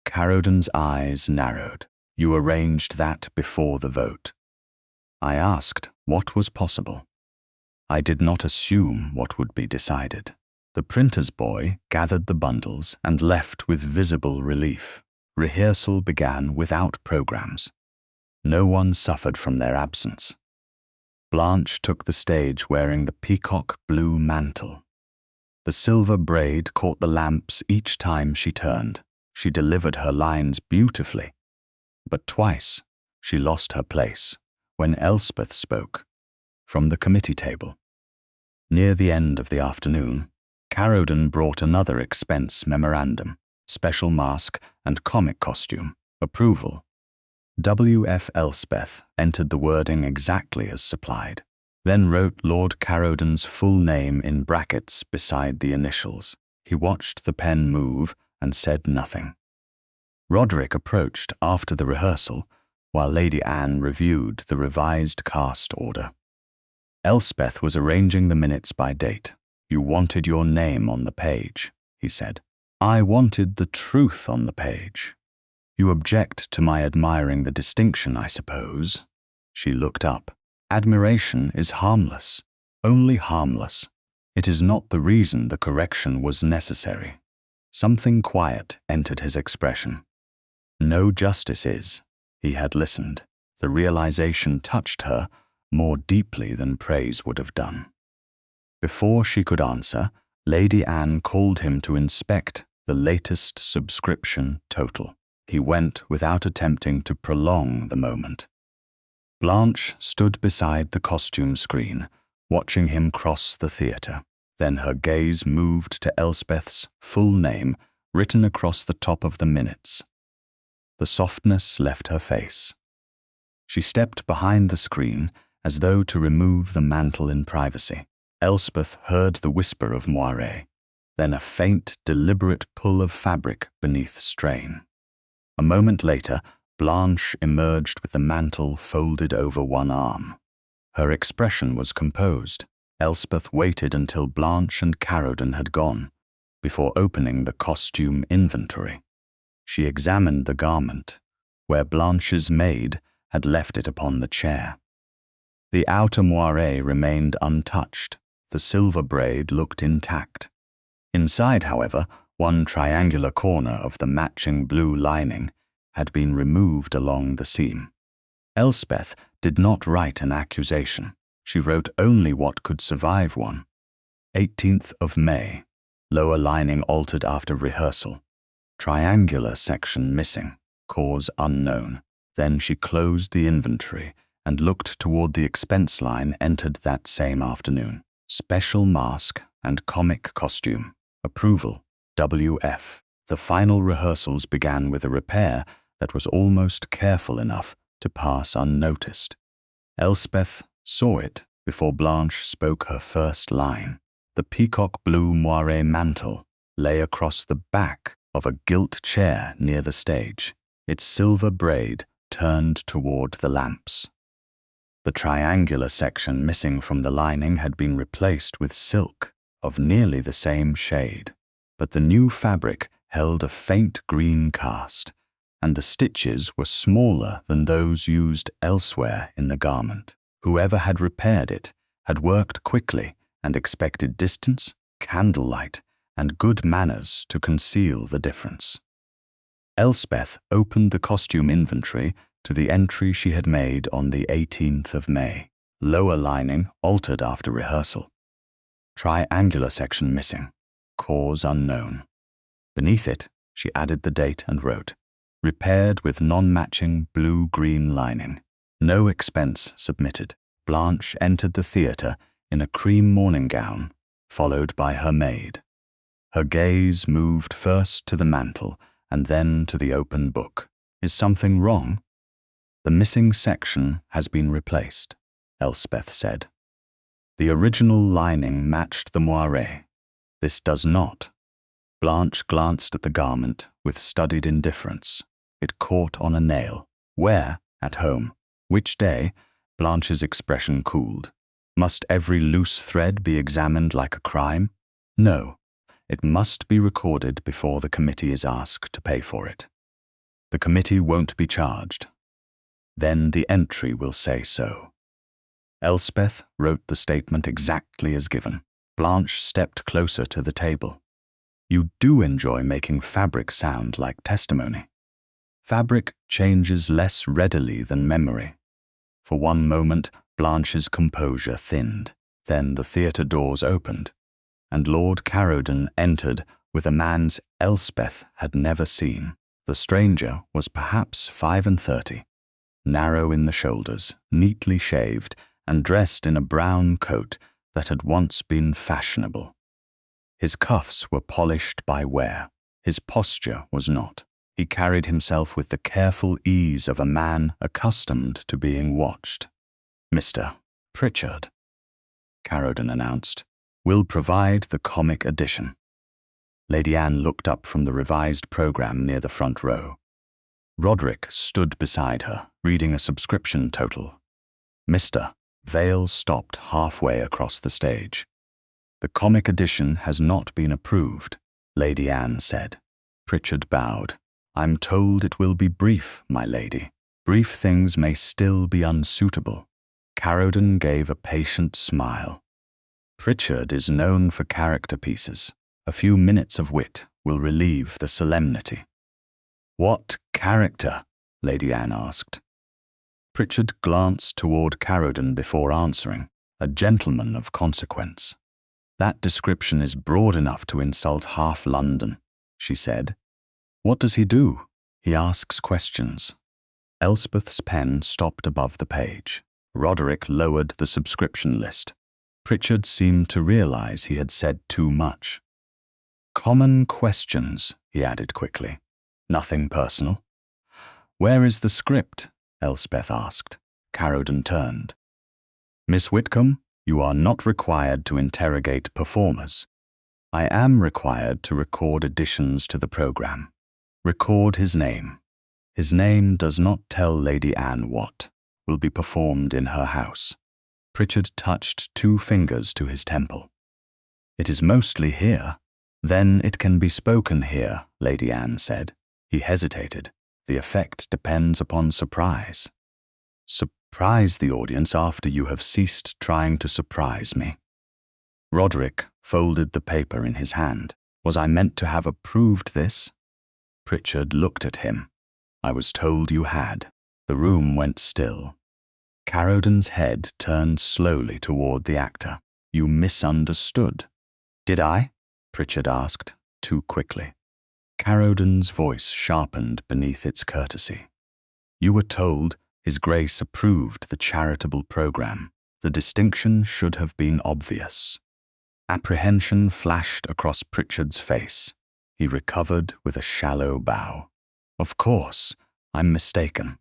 Caroden's eyes narrowed. "You arranged that before the vote." "I asked what was possible. I did not assume what would be decided." The printer's boy gathered the bundles and left with visible relief. Rehearsal began without programs. No one suffered from their absence. Blanche took the stage wearing the peacock blue mantle. The silver braid caught the lamps each time she turned. She delivered her lines beautifully. But twice she lost her place when Elspeth spoke from the committee table. Near the end of the afternoon, Caroden brought another expense memorandum, special mask and comic costume, approval. W.F. Elspeth entered the wording exactly as supplied, then wrote Lord Caroden's full name in brackets beside the initials. He watched the pen move and said nothing. Roderick approached after the rehearsal, while Lady Anne reviewed the revised cast order. Elspeth was arranging the minutes by date. "You wanted your name on the page," he said. "I wanted the truth on the page. You object to my admiring the distinction, I suppose?" She looked up. "Admiration is harmless, only harmless. It is not the reason the correction was necessary." Something quiet entered his expression. No justice is. He had listened. The realization touched her more deeply than praise would have done. Before she could answer, Lady Anne called him to inspect the latest subscription total. He went without attempting to prolong the moment. Blanche stood beside the costume screen, watching him cross the theatre. Then her gaze moved to Elspeth's full name, written across the top of the minutes. The softness left her face. She stepped behind the screen as though to remove the mantle in privacy. Elspeth heard the whisper of moire, then a faint, deliberate pull of fabric beneath strain. A moment later, Blanche emerged with the mantle folded over one arm. Her expression was composed. Elspeth waited until Blanche and Caroden had gone, before opening the costume inventory. She examined the garment, where Blanche's maid had left it upon the chair. The outer moire remained untouched. The silver braid looked intact. Inside, however, one triangular corner of the matching blue lining had been removed along the seam. Elspeth did not write an accusation. She wrote only what could survive one. 18th of May. Lower lining altered after rehearsal. Triangular section missing. Cause unknown. Then she closed the inventory and looked toward the expense line entered that same afternoon. Special mask and comic costume. Approval. WF. The final rehearsals began with a repair that was almost careful enough to pass unnoticed. Elspeth saw it before Blanche spoke her first line. The peacock blue moire mantle lay across the back of a gilt chair near the stage, its silver braid turned toward the lamps. The triangular section missing from the lining had been replaced with silk of nearly the same shade, but the new fabric held a faint green cast, and the stitches were smaller than those used elsewhere in the garment. Whoever had repaired it had worked quickly and expected distance, candlelight, and good manners to conceal the difference. Elspeth opened the costume inventory to the entry she had made on the 18th of May. Lower lining altered after rehearsal. Triangular section missing. Cause unknown. Beneath it, she added the date and wrote, repaired with non-matching blue-green lining. No expense submitted. Blanche entered the theatre in a cream morning gown, followed by her maid. Her gaze moved first to the mantle and then to the open book. Is something wrong? The missing section has been replaced, Elspeth said. The original lining matched the moire. This does not. Blanche glanced at the garment with studied indifference. It caught on a nail. Where? At home. Which day? Blanche's expression cooled. Must every loose thread be examined like a crime? No. It must be recorded before the committee is asked to pay for it. The committee won't be charged. Then the entry will say so. Elspeth wrote the statement exactly as given. Blanche stepped closer to the table. You do enjoy making fabric sound like testimony. Fabric changes less readily than memory. For one moment, Blanche's composure thinned. Then the theatre doors opened, and Lord Caroden entered with a man Elspeth had never seen. The stranger was perhaps 35, narrow in the shoulders, neatly shaved, and dressed in a brown coat that had once been fashionable. His cuffs were polished by wear. His posture was not. He carried himself with the careful ease of a man accustomed to being watched. Mr. Pritchard, Caroden announced, will provide the comic edition. Lady Anne looked up from the revised programme near the front row. Roderick stood beside her, reading a subscription total. Mr. Vale stopped halfway across the stage. The comic edition has not been approved, Lady Anne said. Pritchard bowed. I'm told it will be brief, my lady. Brief things may still be unsuitable. Caroden gave a patient smile. Pritchard is known for character pieces. A few minutes of wit will relieve the solemnity. What character? Lady Anne asked. Pritchard glanced toward Caroden before answering. A gentleman of consequence. That description is broad enough to insult half London, she said. What does he do? He asks questions. Elspeth's pen stopped above the page. Roderick lowered the subscription list. Pritchard seemed to realize he had said too much. Common questions, he added quickly. Nothing personal. Where is the script? Elspeth asked. Caroden turned. Miss Whitcombe, you are not required to interrogate performers. I am required to record additions to the program. Record his name. His name does not tell Lady Anne what will be performed in her house. Pritchard touched 2 fingers to his temple. It is mostly here. Then it can be spoken here, Lady Anne said. He hesitated. The effect depends upon surprise. Surprise the audience after you have ceased trying to surprise me. Roderick folded the paper in his hand. Was I meant to have approved this? Pritchard looked at him. I was told you had. The room went still. Caroden's head turned slowly toward the actor. You misunderstood. Did I? Pritchard asked, too quickly. Caroden's voice sharpened beneath its courtesy. You were told His Grace approved the charitable program. The distinction should have been obvious. Apprehension flashed across Pritchard's face. He recovered with a shallow bow. Of course, I'm mistaken.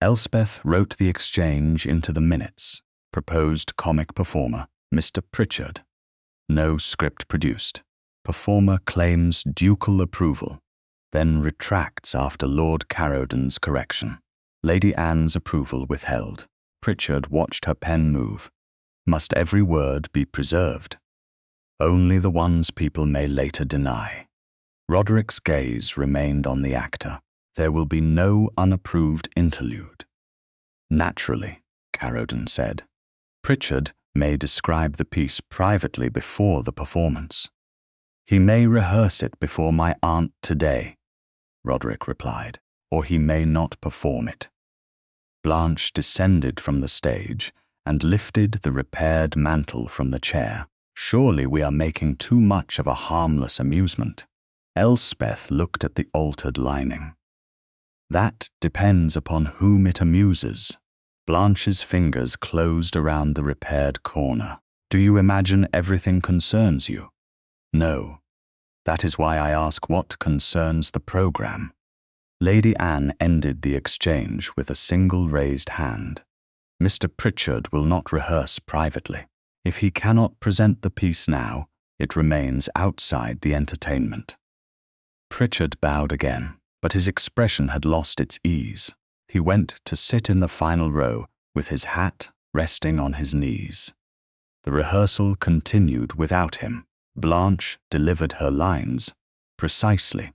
Elspeth wrote the exchange into the minutes. Proposed comic performer, Mr. Pritchard. No script produced. Performer claims ducal approval, then retracts after Lord Caroden's correction. Lady Anne's approval withheld. Pritchard watched her pen move. Must every word be preserved? Only the ones people may later deny. Roderick's gaze remained on the actor. There will be no unapproved interlude. Naturally, Caroden said. Pritchard may describe the piece privately before the performance. He may rehearse it before my aunt today, Roderick replied, or he may not perform it. Blanche descended from the stage and lifted the repaired mantle from the chair. Surely we are making too much of a harmless amusement. Elspeth looked at the altered lining. That depends upon whom it amuses. Blanche's fingers closed around the repaired corner. Do you imagine everything concerns you? No. That is why I ask what concerns the program. Lady Anne ended the exchange with a single raised hand. Mr. Pritchard will not rehearse privately. If he cannot present the piece now, it remains outside the entertainment. Pritchard bowed again, but his expression had lost its ease. He went to sit in the final row with his hat resting on his knees. The rehearsal continued without him. Blanche delivered her lines precisely,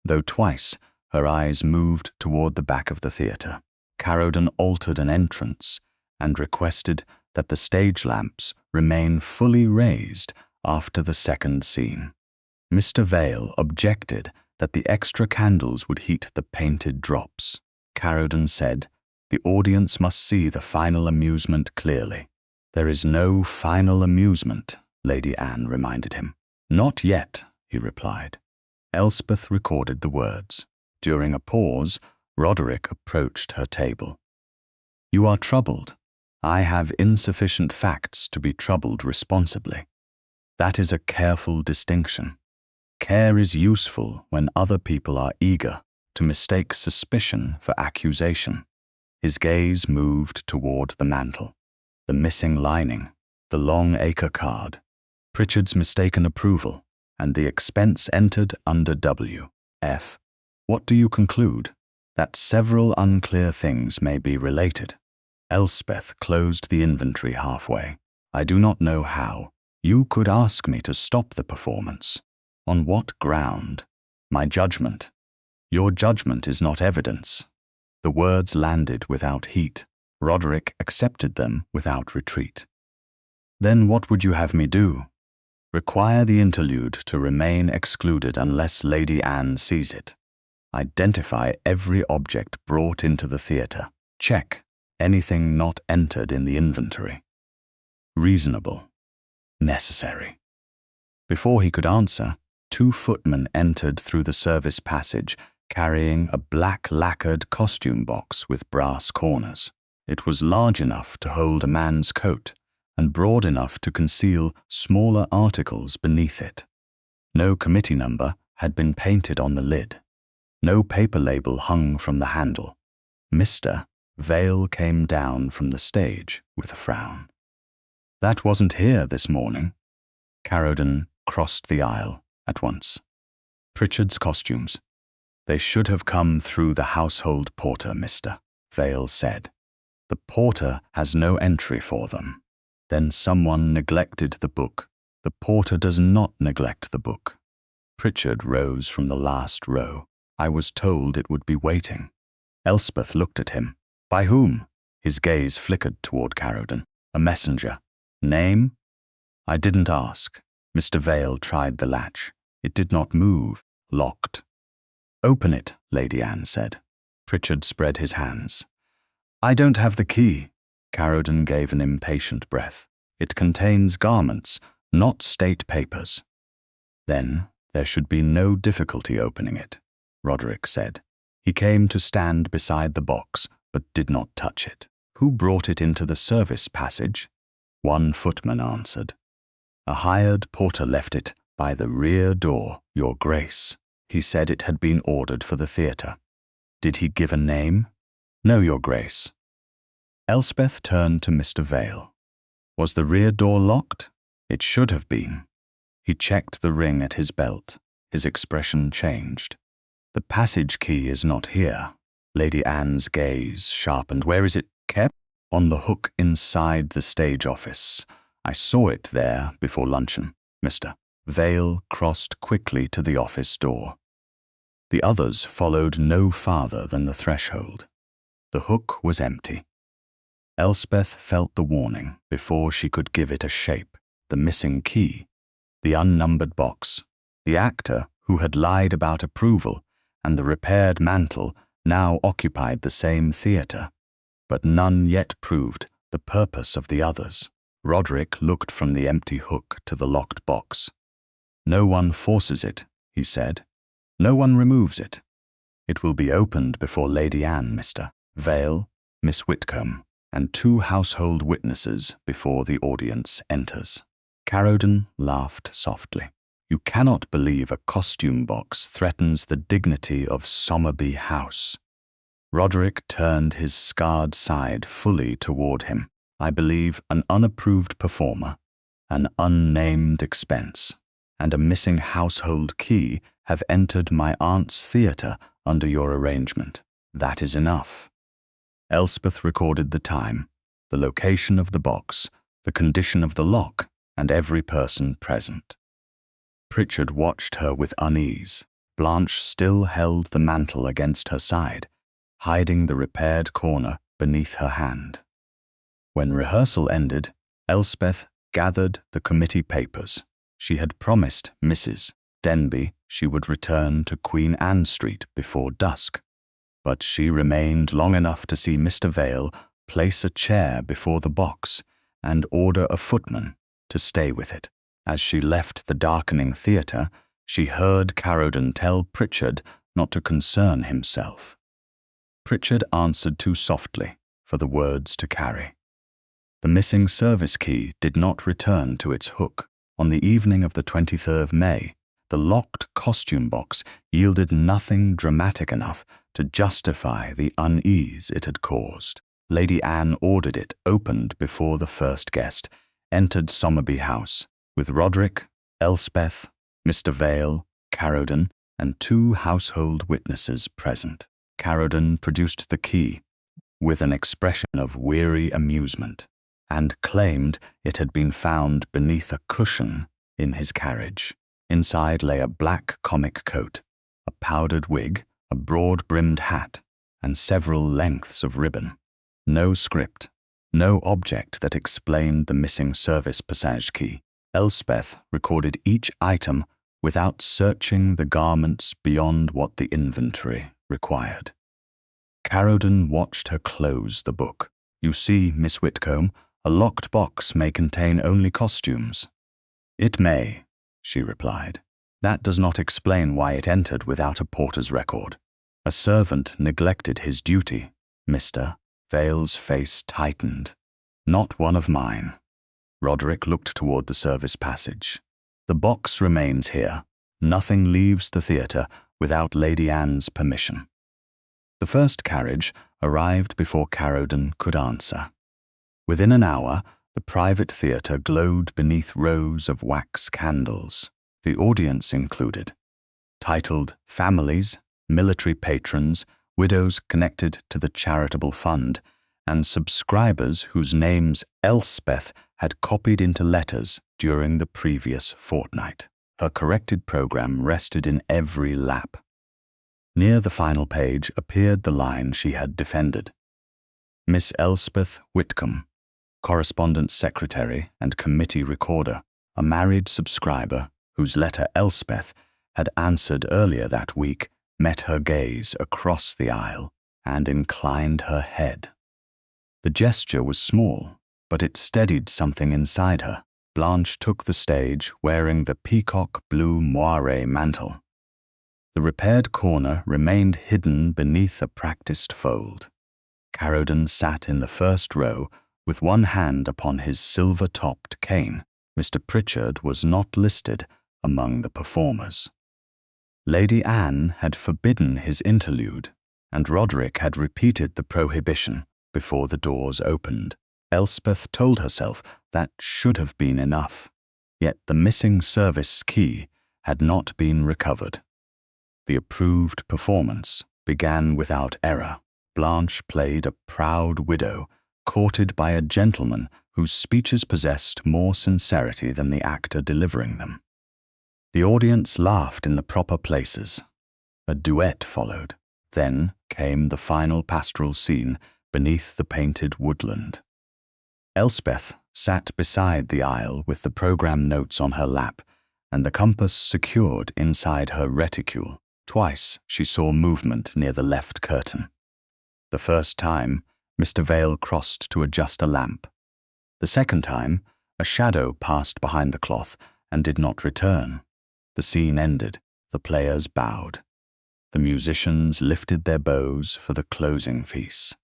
though twice her eyes moved toward the back of the theatre. Caroden altered an entrance and requested that the stage lamps remain fully raised after the second scene. Mr. Vale objected that the extra candles would heat the painted drops. Caroden said, the audience must see the final amusement clearly. There is no final amusement, Lady Anne reminded him. Not yet, he replied. Elspeth recorded the words. During a pause, Roderick approached her table. You are troubled. I have insufficient facts to be troubled responsibly. That is a careful distinction. Care is useful when other people are eager to mistake suspicion for accusation. His gaze moved toward the mantle, the missing lining, the long acre card, Pritchard's mistaken approval, and the expense entered under W. F. What do you conclude? That several unclear things may be related. Elspeth closed the inventory halfway. I do not know how. You could ask me to stop the performance. On what ground? My judgment. Your judgment is not evidence. The words landed without heat. Roderick accepted them without retreat. Then what would you have me do? Require the interlude to remain excluded unless Lady Anne sees it. Identify every object brought into the theatre. Check anything not entered in the inventory. Reasonable. Necessary. Before he could answer, 2 footmen entered through the service passage, carrying a black lacquered costume box with brass corners. It was large enough to hold a man's coat and broad enough to conceal smaller articles beneath it. No committee number had been painted on the lid. No paper label hung from the handle. Mr. Vale came down from the stage with a frown. That wasn't here this morning. Caroden crossed the aisle at once. Pritchard's costumes. They should have come through the household porter, Mr. Vale said. The porter has no entry for them. Then someone neglected the book. The porter does not neglect the book. Pritchard rose from the last row. I was told it would be waiting. Elspeth looked at him. By whom? His gaze flickered toward Caroden. A messenger. Name? I didn't ask. Mr. Vale tried the latch. It did not move. Locked. Open it, Lady Anne said. Pritchard spread his hands. I don't have the key. Caroden gave an impatient breath. It contains garments, not state papers. Then there should be no difficulty opening it, Roderick said. He came to stand beside the box, but did not touch it. Who brought it into the service passage? 1 footman answered. A hired porter left it by the rear door, Your Grace. He said it had been ordered for the theatre. Did he give a name? No, Your Grace. Elspeth turned to Mr. Vale. Was the rear door locked? It should have been. He checked the ring at his belt. His expression changed. The passage key is not here. Lady Anne's gaze sharpened. Where is it kept? On the hook inside the stage office. I saw it there before luncheon. Mr. Vale crossed quickly to the office door. The others followed no farther than the threshold. The hook was empty. Elspeth felt the warning before she could give it a shape. The missing key, the unnumbered box, the actor who had lied about approval, and the repaired mantle now occupied the same theatre, but none yet proved the purpose of the others. Roderick looked from the empty hook to the locked box. No one forces it, he said. No one removes it. It will be opened before Lady Anne, Mr. Vale, Miss Whitcombe, and 2 household witnesses before the audience enters. Caroden laughed softly. You cannot believe a costume box threatens the dignity of Somerby House. Roderick turned his scarred side fully toward him. I believe an unapproved performer, an unnamed expense, and a missing household key have entered my aunt's theatre under your arrangement. That is enough. Elspeth recorded the time, the location of the box, the condition of the lock, and every person present. Pritchard watched her with unease. Blanche still held the mantle against her side, hiding the repaired corner beneath her hand. When rehearsal ended, Elspeth gathered the committee papers. She had promised Mrs. Denby she would return to Queen Anne Street before dusk, but she remained long enough to see Mr. Vale place a chair before the box and order a footman to stay with it. As she left the darkening theatre, she heard Caroden tell Pritchard not to concern himself. Pritchard answered too softly for the words to carry. The missing service key did not return to its hook. On the evening of the 23rd of May, the locked costume box yielded nothing dramatic enough to justify the unease it had caused. Lady Anne ordered it opened before the first guest entered Somerby House, with Roderick, Elspeth, Mr. Vale, Caroden, and 2 household witnesses present. Caroden produced the key with an expression of weary amusement and claimed it had been found beneath a cushion in his carriage. Inside lay a black comic coat, a powdered wig, a broad-brimmed hat, and several lengths of ribbon. No script, no object that explained the missing service passage key. Elspeth recorded each item without searching the garments beyond what the inventory required. Caroden watched her close the book. "You see, Miss Whitcombe, a locked box may contain only costumes." "It may," she replied. "That does not explain why it entered without a porter's record. A servant neglected his duty." Mr. Vale's face tightened. "Not one of mine." Roderick looked toward the service passage. "The box remains here. Nothing leaves the theatre without Lady Anne's permission." The first carriage arrived before Caroden could answer. Within an hour, the private theatre glowed beneath rows of wax candles. The audience included, titled Families, Military Patrons, Widows Connected to the Charitable Fund, and subscribers whose names Elspeth had copied into letters during the previous fortnight. Her corrected program rested in every lap. Near the final page appeared the line she had defended. Miss Elspeth Whitcombe, correspondence secretary and committee recorder, a married subscriber whose letter Elspeth had answered earlier that week, met her gaze across the aisle and inclined her head. The gesture was small, but it steadied something inside her. Blanche took the stage wearing the peacock blue moire mantle. The repaired corner remained hidden beneath a practiced fold. Caroden sat in the first row with one hand upon his silver-topped cane. Mr. Pritchard was not listed among the performers. Lady Anne had forbidden his interlude, and Roderick had repeated the prohibition before the doors opened. Elspeth told herself that should have been enough, yet the missing service key had not been recovered. The approved performance began without error. Blanche played a proud widow, courted by a gentleman whose speeches possessed more sincerity than the actor delivering them. The audience laughed in the proper places. A duet followed. Then came the final pastoral scene beneath the painted woodland. Elspeth sat beside the aisle with the program notes on her lap and the compass secured inside her reticule. Twice she saw movement near the left curtain. The first time, Mr. Vale crossed to adjust a lamp. The second time, a shadow passed behind the cloth and did not return. The scene ended. The players bowed. The musicians lifted their bows for the closing piece.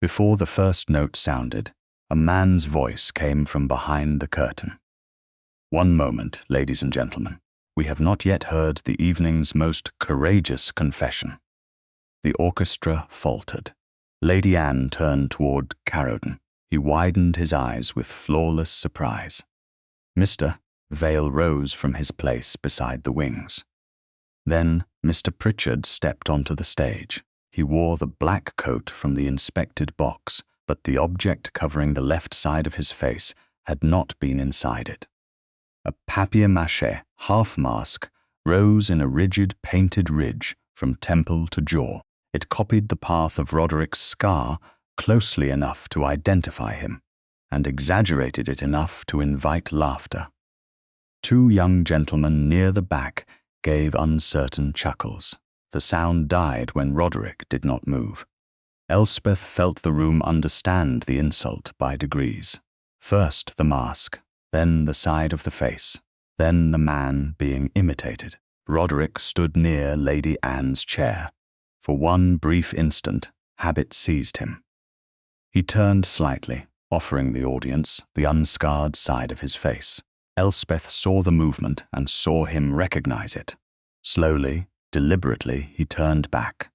Before the first note sounded, a man's voice came from behind the curtain. "One moment, ladies and gentlemen. We have not yet heard the evening's most courageous confession." The orchestra faltered. Lady Anne turned toward Caroden. He widened his eyes with flawless surprise. Mr. Vale rose from his place beside the wings. Then Mr. Pritchard stepped onto the stage. He wore the black coat from the inspected box, but the object covering the left side of his face had not been inside it. A papier-mâché half-mask rose in a rigid painted ridge from temple to jaw. It copied the path of Roderick's scar closely enough to identify him, and exaggerated it enough to invite laughter. Two young gentlemen near the back gave uncertain chuckles. The sound died when Roderick did not move. Elspeth felt the room understand the insult by degrees. First the mask, then the side of the face, then the man being imitated. Roderick stood near Lady Anne's chair. For one brief instant, habit seized him. He turned slightly, offering the audience the unscarred side of his face. Elspeth saw the movement and saw him recognize it. Slowly, deliberately, he turned back.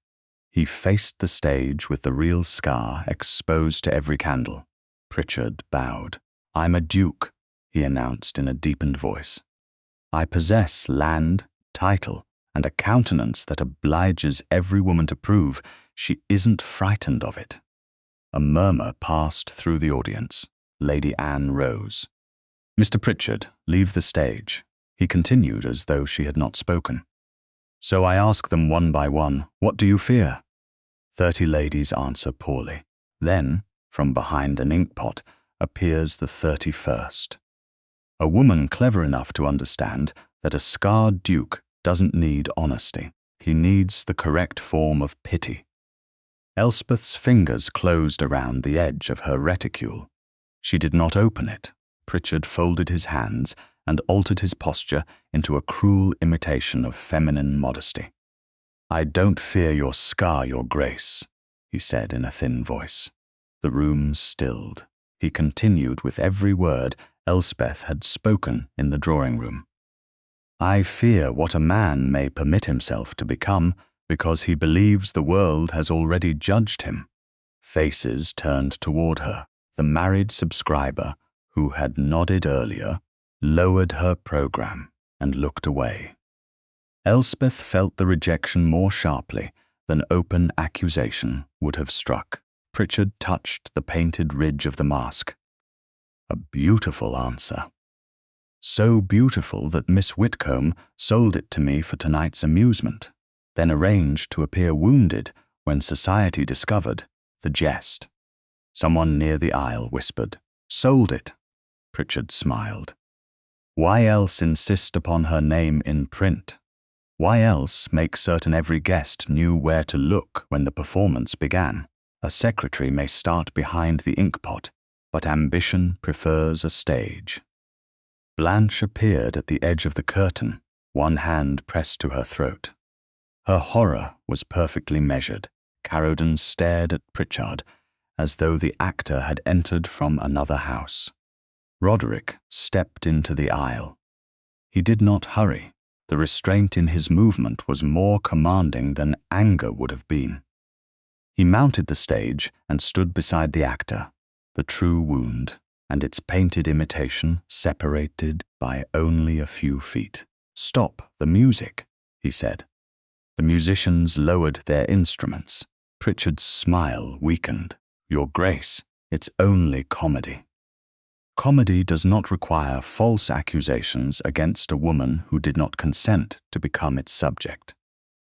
He faced the stage with the real scar exposed to every candle. Pritchard bowed. "I'm a duke," he announced in a deepened voice. "I possess land, title, and a countenance that obliges every woman to prove she isn't frightened of it." A murmur passed through the audience. Lady Anne rose. "Mr. Pritchard, leave the stage," he continued as though she had not spoken. "So I ask them one by one, what do you fear?" 30 ladies answer poorly. Then, from behind an inkpot, appears the 31st. A woman clever enough to understand that a scarred duke doesn't need honesty. He needs the correct form of pity. Elspeth's fingers closed around the edge of her reticule. She did not open it. Pritchard folded his hands and altered his posture into a cruel imitation of feminine modesty. "I don't fear your scar, your grace," he said in a thin voice. The room stilled. He continued with every word Elspeth had spoken in the drawing-room. "I fear what a man may permit himself to become because he believes the world has already judged him." Faces turned toward her. The married subscriber, who had nodded earlier, lowered her program and looked away. Elspeth felt the rejection more sharply than open accusation would have struck. Pritchard touched the painted ridge of the mask. "A beautiful answer. So beautiful that Miss Whitcombe sold it to me for tonight's amusement, then arranged to appear wounded when society discovered the jest." Someone near the aisle whispered, "Sold it." Pritchard smiled. Why else insist upon her name in print? Why else make certain every guest knew where to look when the performance began? A secretary may start behind the inkpot, but ambition prefers a stage. Blanche appeared at the edge of the curtain, one hand pressed to her throat. Her horror was perfectly measured. Caroden stared at Pritchard as though the actor had entered from another house. Roderick stepped into the aisle. He did not hurry. The restraint in his movement was more commanding than anger would have been. He mounted the stage and stood beside the actor, the true wound and its painted imitation separated by only a few feet. "Stop the music," he said. The musicians lowered their instruments. Pritchard's smile weakened. "Your Grace, it's only comedy." Comedy does not require false accusations against a woman who did not consent to become its subject.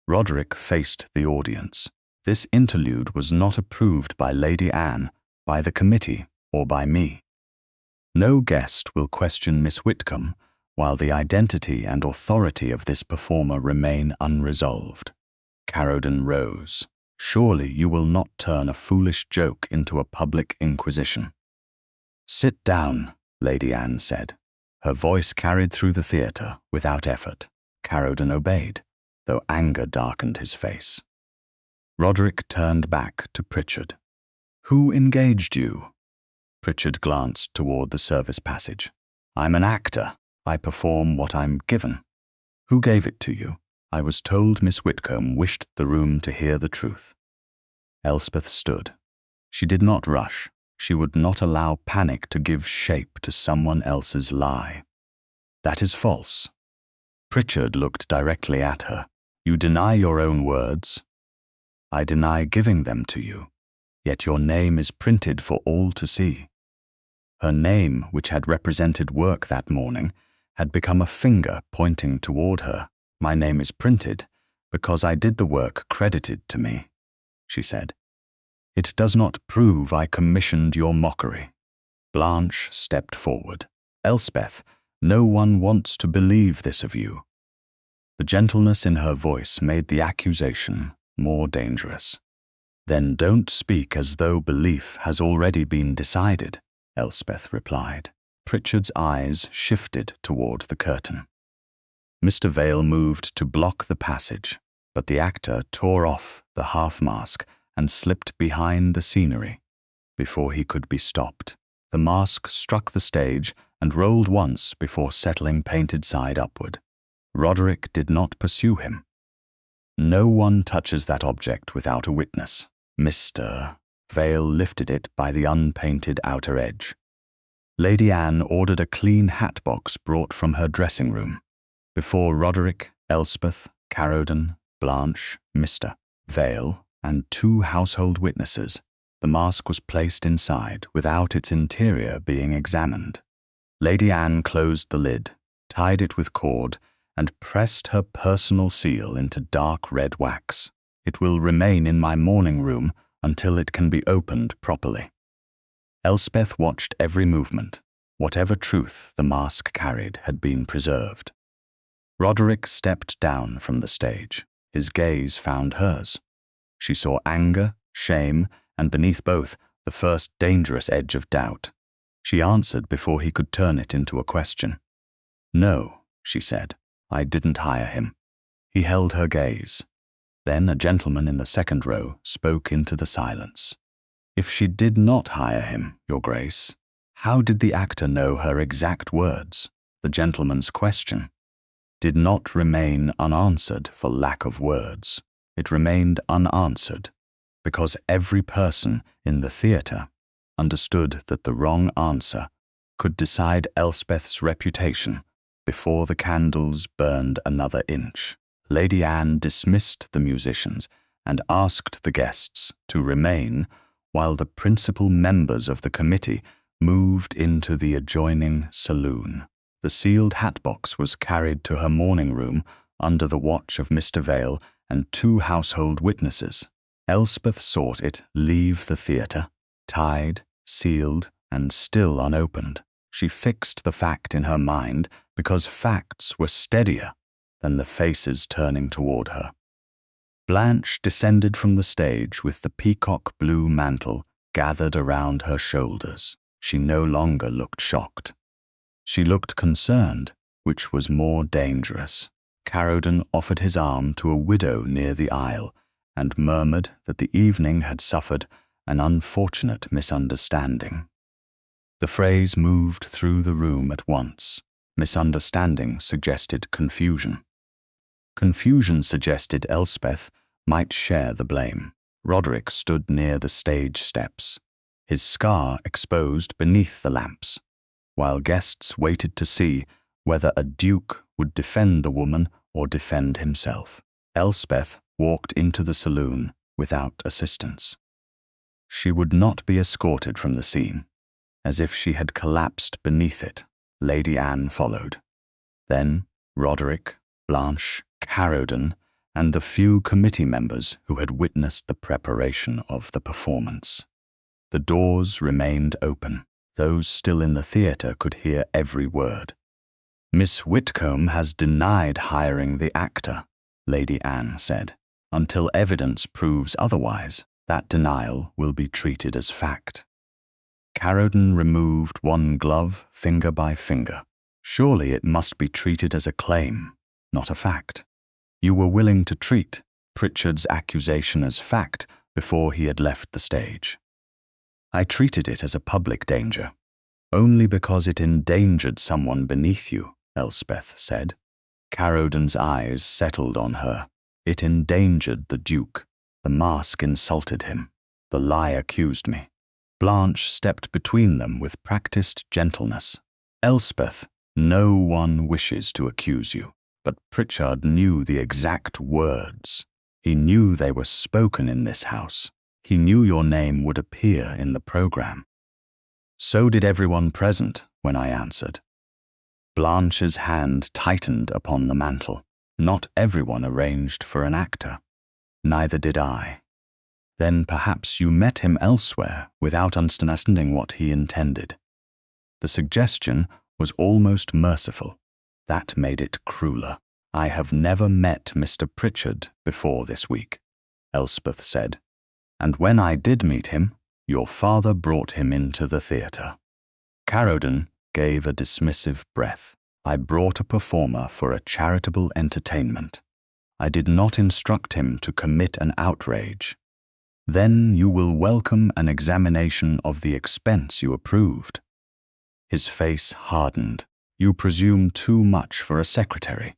Roderick faced the audience. This interlude was not approved by Lady Anne, by the committee, or by me. No guest will question Miss Whitcombe while the identity and authority of this performer remain unresolved. Caroden rose. "Surely you will not turn a foolish joke into a public inquisition." "Sit down," Lady Anne said. Her voice carried through the theatre without effort. Caroden obeyed, though anger darkened his face. Roderick turned back to Pritchard. "Who engaged you?" Pritchard glanced toward the service passage. "I'm an actor. I perform what I'm given." "Who gave it to you?" "I was told Miss Whitcombe wished the room to hear the truth." Elspeth stood. She did not rush. She would not allow panic to give shape to someone else's lie. "That is false." Pritchard looked directly at her. "You deny your own words." "I deny giving them to you. Yet your name is printed for all to see." Her name, which had represented work that morning, had become a finger pointing toward her. "My name is printed because I did the work credited to me," she said. "It does not prove I commissioned your mockery." Blanche stepped forward. "Elspeth, no one wants to believe this of you." The gentleness in her voice made the accusation more dangerous. "Then don't speak as though belief has already been decided," Elspeth replied. Pritchard's eyes shifted toward the curtain. Mr. Vale moved to block the passage, but the actor tore off the half-mask and slipped behind the scenery. Before he could be stopped, the mask struck the stage and rolled once before settling painted side upward. Roderick did not pursue him. "No one touches that object without a witness." Mr. Vale lifted it by the unpainted outer edge. Lady Anne ordered a clean hat-box brought from her dressing-room. Before Roderick, Elspeth, Caroden, Blanche, Mr. Vale, and 2 household witnesses, the mask was placed inside without its interior being examined. Lady Anne closed the lid, tied it with cord, and pressed her personal seal into dark red wax. "It will remain in my morning room until it can be opened properly." Elspeth watched every movement. Whatever truth the mask carried had been preserved. Roderick stepped down from the stage. His gaze found hers. She saw anger, shame, and beneath both, the first dangerous edge of doubt. She answered before he could turn it into a question. "No," she said, "I didn't hire him." He held her gaze. Then a gentleman in the second row spoke into the silence. "If she did not hire him, Your Grace, how did the actor know her exact words?" The gentleman's question did not remain unanswered for lack of words. It remained unanswered because every person in the theatre understood that the wrong answer could decide Elspeth's reputation before the candles burned another inch. Lady Anne dismissed the musicians and asked the guests to remain while the principal members of the committee moved into the adjoining saloon. The sealed hatbox was carried to her morning room under the watch of Mr. Vale and 2 household witnesses. Elspeth sought it leave the theatre, tied, sealed, and still unopened. She fixed the fact in her mind because facts were steadier than the faces turning toward her. Blanche descended from the stage with the peacock blue mantle gathered around her shoulders. She no longer looked shocked. She looked concerned, which was more dangerous. Caroden offered his arm to a widow near the aisle and murmured that the evening had suffered an unfortunate misunderstanding. The phrase moved through the room at once. Misunderstanding suggested confusion. Confusion suggested Elspeth might share the blame. Roderick stood near the stage steps, his scar exposed beneath the lamps, while guests waited to see whether a duke would defend the woman or defend himself. Elspeth walked into the saloon without assistance. She would not be escorted from the scene, as if she had collapsed beneath it. Lady Anne followed. Then Roderick, Blanche, Caroden, and the few committee members who had witnessed the preparation of the performance. The doors remained open. Those still in the theatre could hear every word. "Miss Whitcombe has denied hiring the actor," Lady Anne said. "Until evidence proves otherwise, that denial will be treated as fact." Caroden removed one glove finger by finger. "Surely it must be treated as a claim, not a fact. You were willing to treat Pritchard's accusation as fact before he had left the stage." "I treated it as a public danger, only because it endangered someone beneath you," Elspeth said. Caroden's eyes settled on her. "It endangered the Duke. The mask insulted him. The lie accused me." Blanche stepped between them with practiced gentleness. "Elspeth, no one wishes to accuse you, but Pritchard knew the exact words. He knew they were spoken in this house. He knew your name would appear in the program. So did everyone present when I answered." Blanche's hand tightened upon the mantle. "Not everyone arranged for an actor. Neither did I." "Then perhaps you met him elsewhere without understanding what he intended." The suggestion was almost merciful. That made it crueler. "I have never met Mr. Pritchard before this week," Elspeth said. "And when I did meet him, your father brought him into the theatre." Caroden gave a dismissive breath. "I brought a performer for a charitable entertainment. I did not instruct him to commit an outrage." "Then you will welcome an examination of the expense you approved." His face hardened. "You presume too much for a secretary."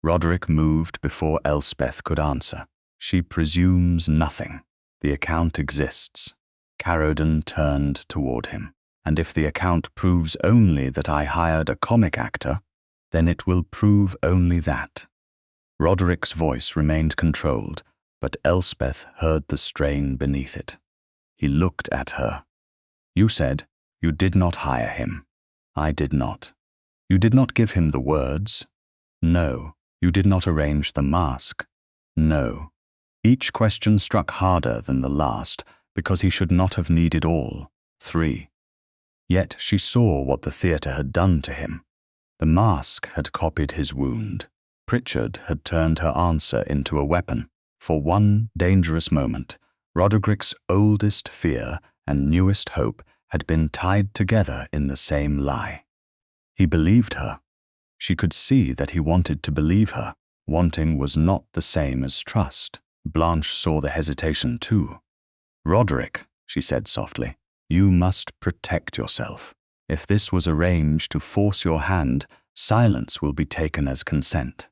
Roderick moved before Elspeth could answer. "She presumes nothing. The account exists." Caroden turned toward him. "And if the account proves only that I hired a comic actor, then it will prove only that." Roderick's voice remained controlled, but Elspeth heard the strain beneath it. He looked at her. "You said you did not hire him." "I did not." "You did not give him the words?" "No." "You did not arrange the mask?" "No." Each question struck harder than the last because he should not have needed all 3. Yet she saw what the theatre had done to him. The mask had copied his wound. Pritchard had turned her answer into a weapon. For one dangerous moment, Roderick's oldest fear and newest hope had been tied together in the same lie. He believed her. She could see that he wanted to believe her. Wanting was not the same as trust. Blanche saw the hesitation too. "Roderick," she said softly, "you must protect yourself. If this was arranged to force your hand, silence will be taken as consent."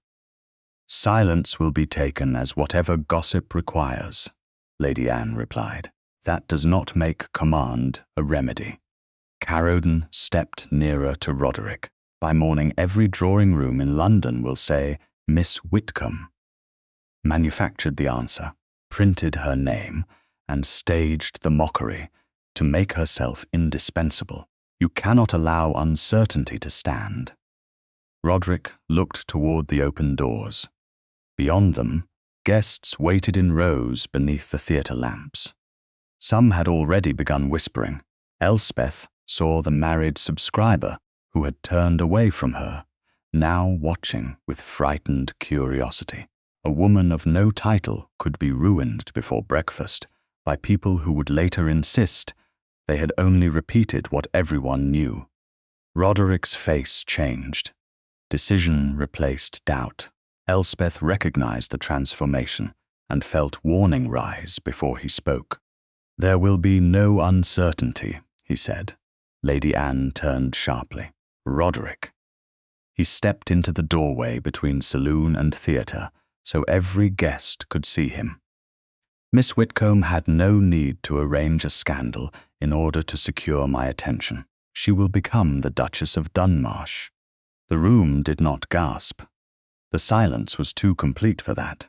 "Silence will be taken as whatever gossip requires," Lady Anne replied. "That does not make command a remedy." Caroden stepped nearer to Roderick. "By morning every drawing-room in London will say, 'Miss Whitcombe.'" Manufactured the answer, printed her name, and staged the mockery to make herself indispensable. You cannot allow uncertainty to stand. Roderick looked toward the open doors. Beyond them, guests waited in rows beneath the theatre lamps. Some had already begun whispering. Elspeth saw the married subscriber, who had turned away from her, now watching with frightened curiosity. A woman of no title could be ruined before breakfast by people who would later insist they had only repeated what everyone knew. Roderick's face changed. Decision replaced doubt. Elspeth recognized the transformation and felt warning rise before he spoke. "There will be no uncertainty," he said. Lady Anne turned sharply. "Roderick." He stepped into the doorway between saloon and theatre, so every guest could see him. Miss Whitcombe had no need to arrange a scandal in order to secure my attention. She will become the Duchess of Dunmarsh. The room did not gasp. The silence was too complete for that.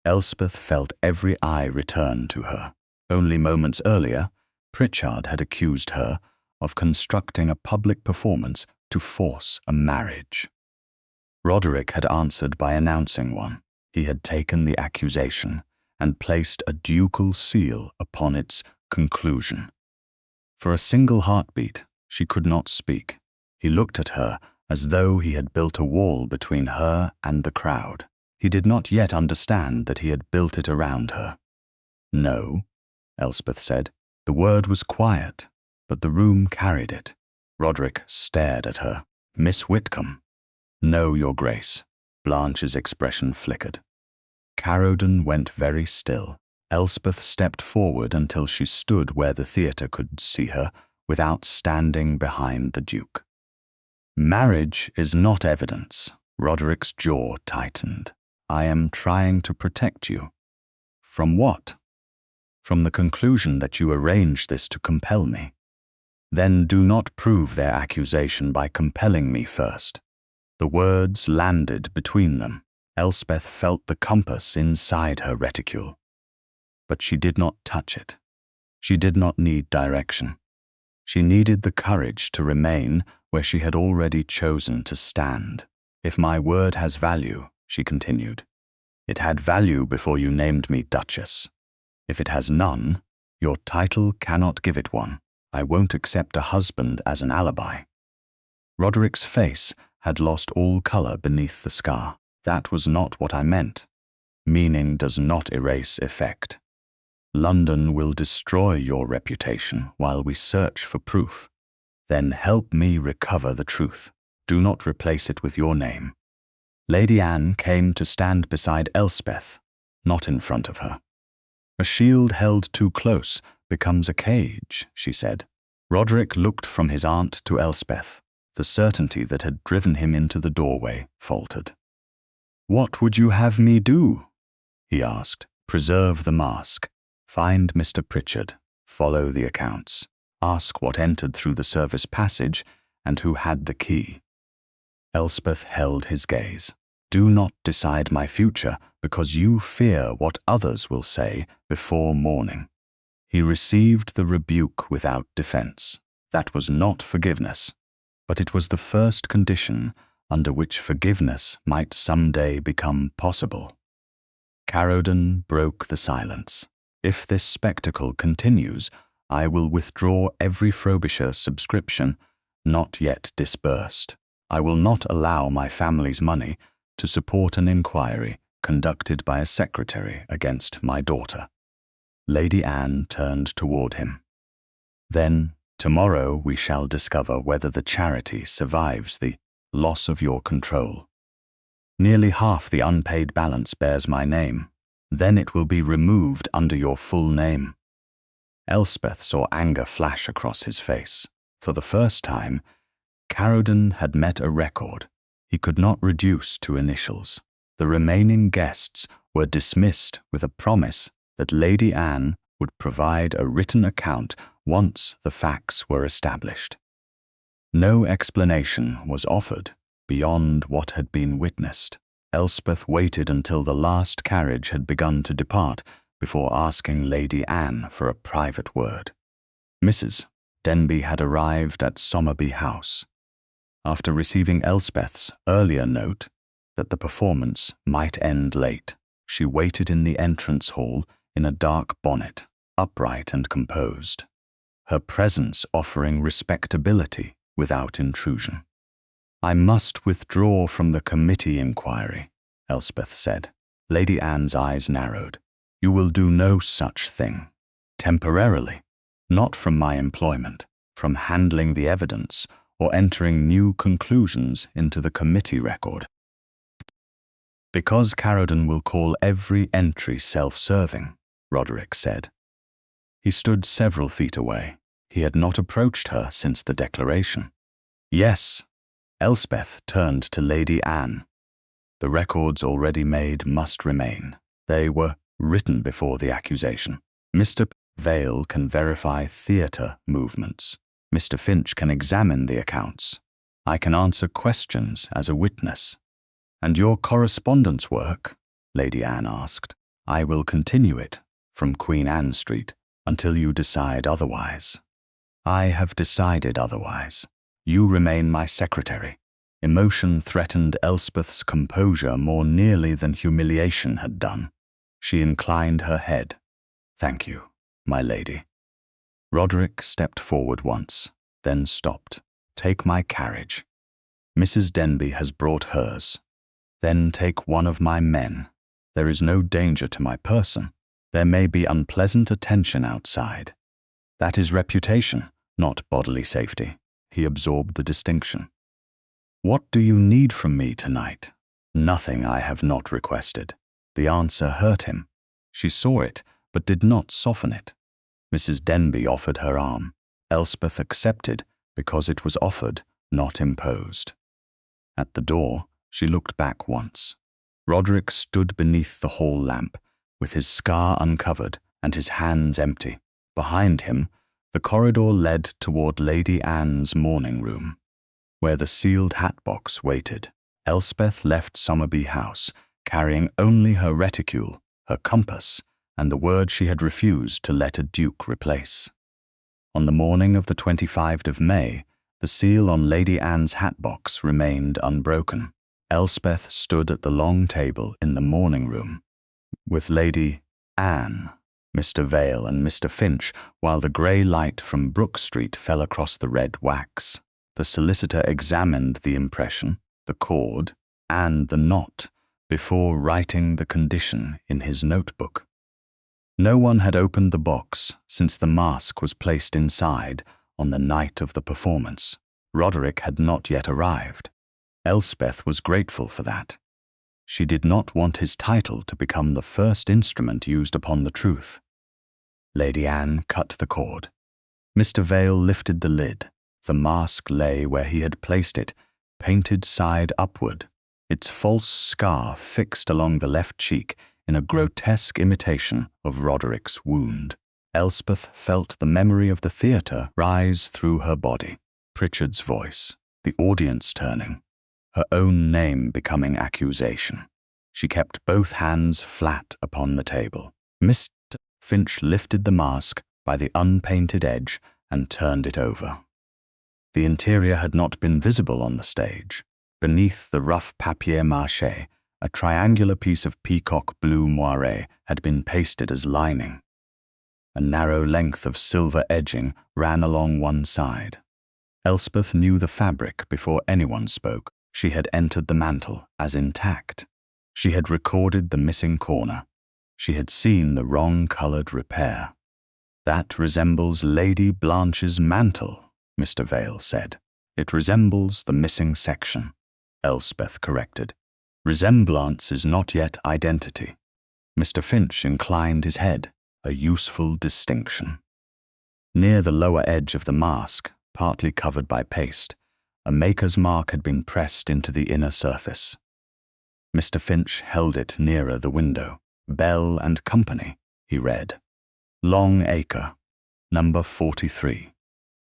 Elspeth felt every eye return to her. Only moments earlier, Pritchard had accused her of constructing a public performance to force a marriage. Roderick had answered by announcing one. He had taken the accusation and placed a ducal seal upon its conclusion. For a single heartbeat, she could not speak. He looked at her as though he had built a wall between her and the crowd. He did not yet understand that he had built it around her. "No," Elspeth said. The word was quiet, but the room carried it. Roderick stared at her. "Miss Whitcombe." "No, Your Grace." Blanche's expression flickered. Caroden went very still. Elspeth stepped forward until she stood where the theatre could see her, without standing behind the Duke. "Marriage is not evidence." Roderick's jaw tightened. "I am trying to protect you." "From what?" "From the conclusion that you arranged this to compel me." "Then do not prove their accusation by compelling me first." The words landed between them. Elspeth felt the compass inside her reticule. But she did not touch it. She did not need direction. She needed the courage to remain where she had already chosen to stand. "If my word has value," she continued, "it had value before you named me Duchess. If it has none, your title cannot give it one. I won't accept a husband as an alibi." Roderick's face had lost all color beneath the scar. "That was not what I meant. Meaning does not erase effect. London will destroy your reputation while we search for proof. Then help me recover the truth. Do not replace it with your name." Lady Anne came to stand beside Elspeth, not in front of her. "A shield held too close becomes a cage," she said. Roderick looked from his aunt to Elspeth. The certainty that had driven him into the doorway faltered. "What would you have me do?" he asked. "Preserve the mask. Find Mr. Pritchard. Follow the accounts. Ask what entered through the service passage and who had the key." Elspeth held his gaze. "Do not decide my future because you fear what others will say before morning." He received the rebuke without defense. That was not forgiveness, but it was the first condition under which forgiveness might someday become possible. Caroden broke the silence. "If this spectacle continues, I will withdraw every Frobisher subscription not yet disbursed. I will not allow my family's money to support an inquiry conducted by a secretary against my daughter. Lady Anne turned toward him. Then, tomorrow we shall discover whether the charity survives the loss of your control. Nearly half the unpaid balance bears my name. Then it will be removed under your full name. Elspeth saw anger flash across his face. For the first time, Caroden had met a record he could not reduce to initials. The remaining guests were dismissed with a promise that Lady Anne would provide a written account once the facts were established. No explanation was offered beyond what had been witnessed. Elspeth waited until the last carriage had begun to depart before asking Lady Anne for a private word. Mrs. Denby had arrived at Somerby House. After receiving Elspeth's earlier note that the performance might end late, she waited in the entrance hall in a dark bonnet, upright and composed, her presence offering respectability without intrusion. "I must withdraw from the committee inquiry," Elspeth said. Lady Anne's eyes narrowed. "You will do no such thing. Temporarily, not from my employment, from handling the evidence, or entering new conclusions into the committee record. Because Caroden will call every entry self-serving," Roderick said. He stood several feet away. He had not approached her since the declaration. "Yes." Elspeth turned to Lady Anne. "The records already made must remain. They were written before the accusation. Mr. Vale can verify theatre movements. Mr. Finch can examine the accounts. I can answer questions as a witness." "And your correspondence work?" Lady Anne asked. "I will continue it from Queen Anne Street until you decide otherwise." "I have decided otherwise. You remain my secretary." Emotion threatened Elspeth's composure more nearly than humiliation had done. She inclined her head. "Thank you, my lady." Roderick stepped forward once, then stopped. "Take my carriage. Mrs. Denby has brought hers. Then take one of my men. There is no danger to my person. There may be unpleasant attention outside. That is reputation, not bodily safety." He absorbed the distinction. "What do you need from me tonight?" "Nothing I have not requested." The answer hurt him. She saw it, but did not soften it. Mrs. Denby offered her arm. Elspeth accepted because it was offered, not imposed. At the door, she looked back once. Roderick stood beneath the hall lamp, with his scar uncovered and his hands empty. Behind him, the corridor led toward Lady Anne's morning room, where the sealed hat-box waited. Elspeth left Somerby House, carrying only her reticule, her compass, and the word she had refused to let a duke replace. On the morning of the 25th of May, the seal on Lady Anne's hat-box remained unbroken. Elspeth stood at the long table in the morning room, with Lady Anne, Mr. Vale and Mr. Finch, while the grey light from Brook Street fell across the red wax. The solicitor examined the impression, the cord, and the knot before writing the condition in his notebook. No one had opened the box since the mask was placed inside on the night of the performance. Roderick had not yet arrived. Elspeth was grateful for that. She did not want his title to become the first instrument used upon the truth. Lady Anne cut the cord. Mr. Vale lifted the lid. The mask lay where he had placed it, painted side upward, its false scar fixed along the left cheek in a grotesque imitation of Roderick's wound. Elspeth felt the memory of the theatre rise through her body. Pritchard's voice, the audience turning, her own name becoming accusation. She kept both hands flat upon the table. Mr. Finch lifted the mask by the unpainted edge and turned it over. The interior had not been visible on the stage. Beneath the rough papier-mâché, a triangular piece of peacock blue moiré had been pasted as lining. A narrow length of silver edging ran along one side. Elspeth knew the fabric before anyone spoke. She had entered the mantle as intact. She had recorded the missing corner. She had seen the wrong-coloured repair. "That resembles Lady Blanche's mantle," Mr. Vale said. "It resembles the missing section," Elspeth corrected. "Resemblance is not yet identity." Mr. Finch inclined his head, a useful distinction. Near the lower edge of the mask, partly covered by paste, a maker's mark had been pressed into the inner surface. Mr. Finch held it nearer the window. "Bell and Company," he read. "Long Acre, number 43.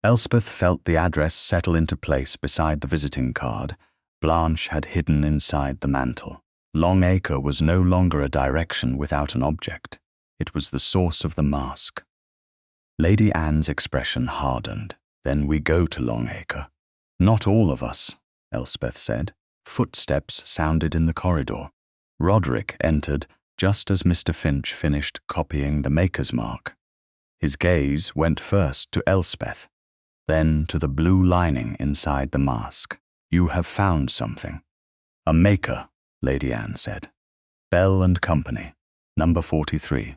Elspeth felt the address settle into place beside the visiting card Blanche had hidden inside the mantle. Long Acre was no longer a direction without an object. It was the source of the mask. Lady Anne's expression hardened. "Then we go to Long Acre." "Not all of us," Elspeth said. Footsteps sounded in the corridor. Roderick entered just as Mr. Finch finished copying the maker's mark. His gaze went first to Elspeth, then to the blue lining inside the mask. "You have found something." "A maker," Lady Anne said. "Bell and Company, number 43.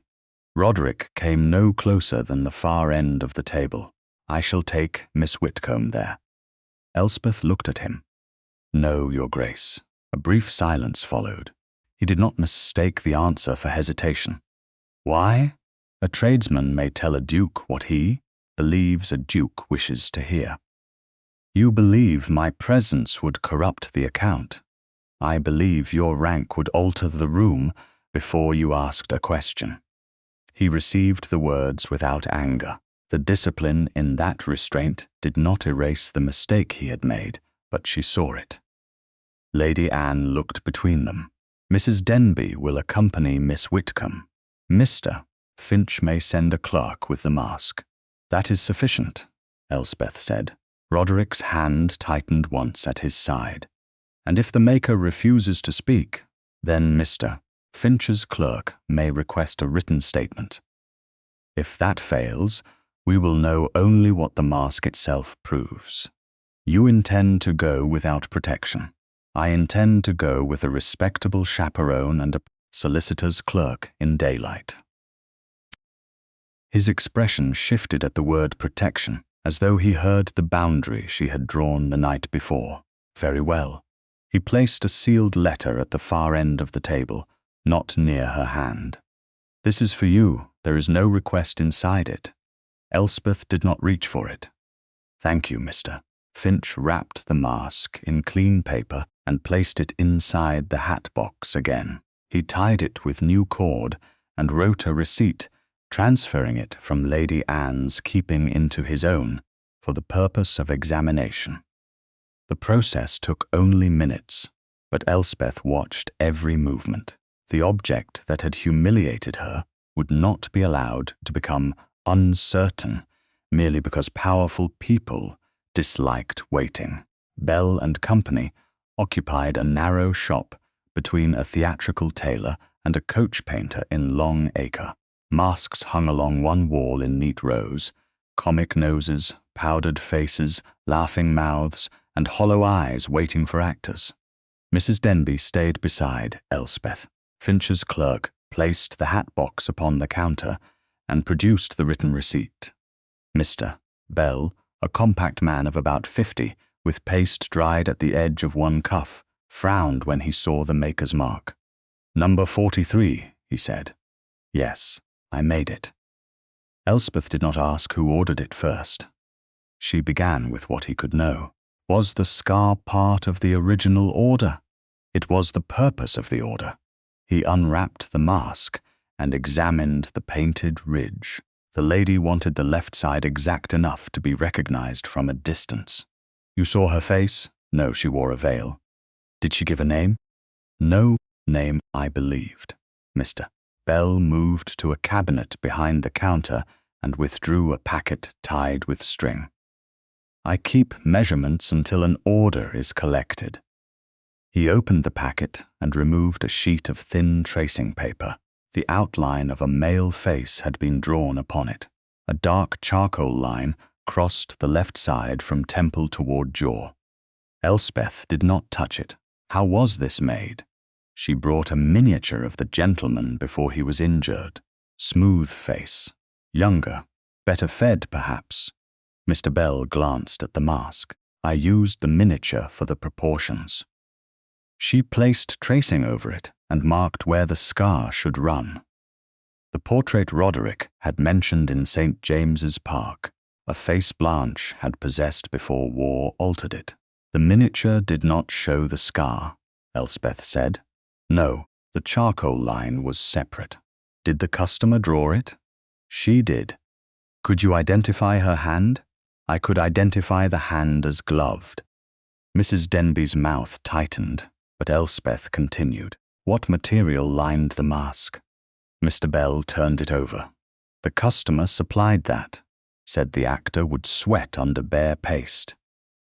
Roderick came no closer than the far end of the table. "I shall take Miss Whitcombe there." Elspeth looked at him. "No, Your Grace." A brief silence followed. He did not mistake the answer for hesitation. "Why?" "A tradesman may tell a duke what he believes a duke wishes to hear." "You believe my presence would corrupt the account. I believe your rank would alter the room before you asked a question." He received the words without anger. The discipline in that restraint did not erase the mistake he had made, but she saw it. Lady Anne looked between them. "Mrs. Denby will accompany Miss Whitcombe. Mr. Finch may send a clerk with the mask." "That is sufficient," Elspeth said. Roderick's hand tightened once at his side. "And if the maker refuses to speak, then Mr. Finch's clerk may request a written statement. If that fails, we will know only what the mask itself proves. You intend to go without protection. I intend to go with a respectable chaperone and a solicitor's clerk in daylight." His expression shifted at the word protection, as though he heard the boundary she had drawn the night before. "Very well." He placed a sealed letter at the far end of the table, not near her hand. "This is for you. There is no request inside it." Elspeth did not reach for it. "Thank you, Mr." Finch wrapped the mask in clean paper and placed it inside the hat box again. He tied it with new cord and wrote a receipt, transferring it from Lady Anne's keeping into his own for the purpose of examination. The process took only minutes, but Elspeth watched every movement. The object that had humiliated her would not be allowed to become uncertain merely because powerful people disliked waiting. Bell and Company occupied a narrow shop between a theatrical tailor and a coach painter in Long Acre. Masks hung along one wall in neat rows, comic noses, powdered faces, laughing mouths, and hollow eyes waiting for actors. Mrs. Denby stayed beside Elspeth. Finch's clerk placed the hat box upon the counter and produced the written receipt. Mr. Bell, a compact man of about 50, with paste dried at the edge of one cuff, frowned when he saw the maker's mark. "Number 43, he said. "Yes, I made it." Elspeth did not ask who ordered it first. She began with what he could know. Was the scar part of the original order? It was the purpose of the order. He unwrapped the mask and examined the painted ridge. The lady wanted the left side exact enough to be recognized from a distance. "You saw her face?" "No, she wore a veil." "Did she give a name?" "No name, I believed." Mr. Bell moved to a cabinet behind the counter and withdrew a packet tied with string. "I keep measurements until an order is collected." He opened the packet and removed a sheet of thin tracing paper. The outline of a male face had been drawn upon it. A dark charcoal line crossed the left side from temple toward jaw. Elspeth did not touch it. How was this made? She brought a miniature of the gentleman before he was injured. Smooth face. Younger. Better fed, perhaps. Mr. Bell glanced at the mask. I used the miniature for the proportions. She placed tracing over it and marked where the scar should run. The portrait Roderick had mentioned in St. James's Park. A face Blanche had possessed before war altered it. The miniature did not show the scar, Elspeth said. No, the charcoal line was separate. Did the customer draw it? She did. Could you identify her hand? I could identify the hand as gloved. Mrs. Denby's mouth tightened, but Elspeth continued. What material lined the mask? Mr. Bell turned it over. The customer supplied that. Said the actor would sweat under bare paste.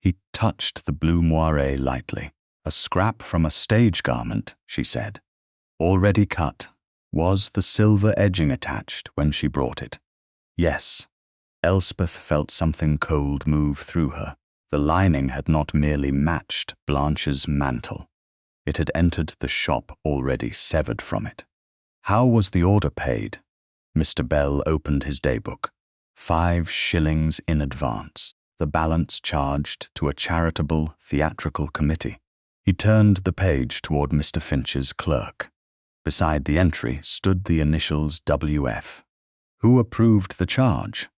He touched the blue moiré lightly. A scrap from a stage garment, she said. Already cut. Was the silver edging attached when she brought it? Yes. Elspeth felt something cold move through her. The lining had not merely matched Blanche's mantle. It had entered the shop already severed from it. How was the order paid? Mr. Bell opened his daybook. 5 shillings in advance, the balance charged to a charitable theatrical committee. He turned the page toward Mr. Finch's clerk. Beside the entry stood the initials W.F. Who approved the charge?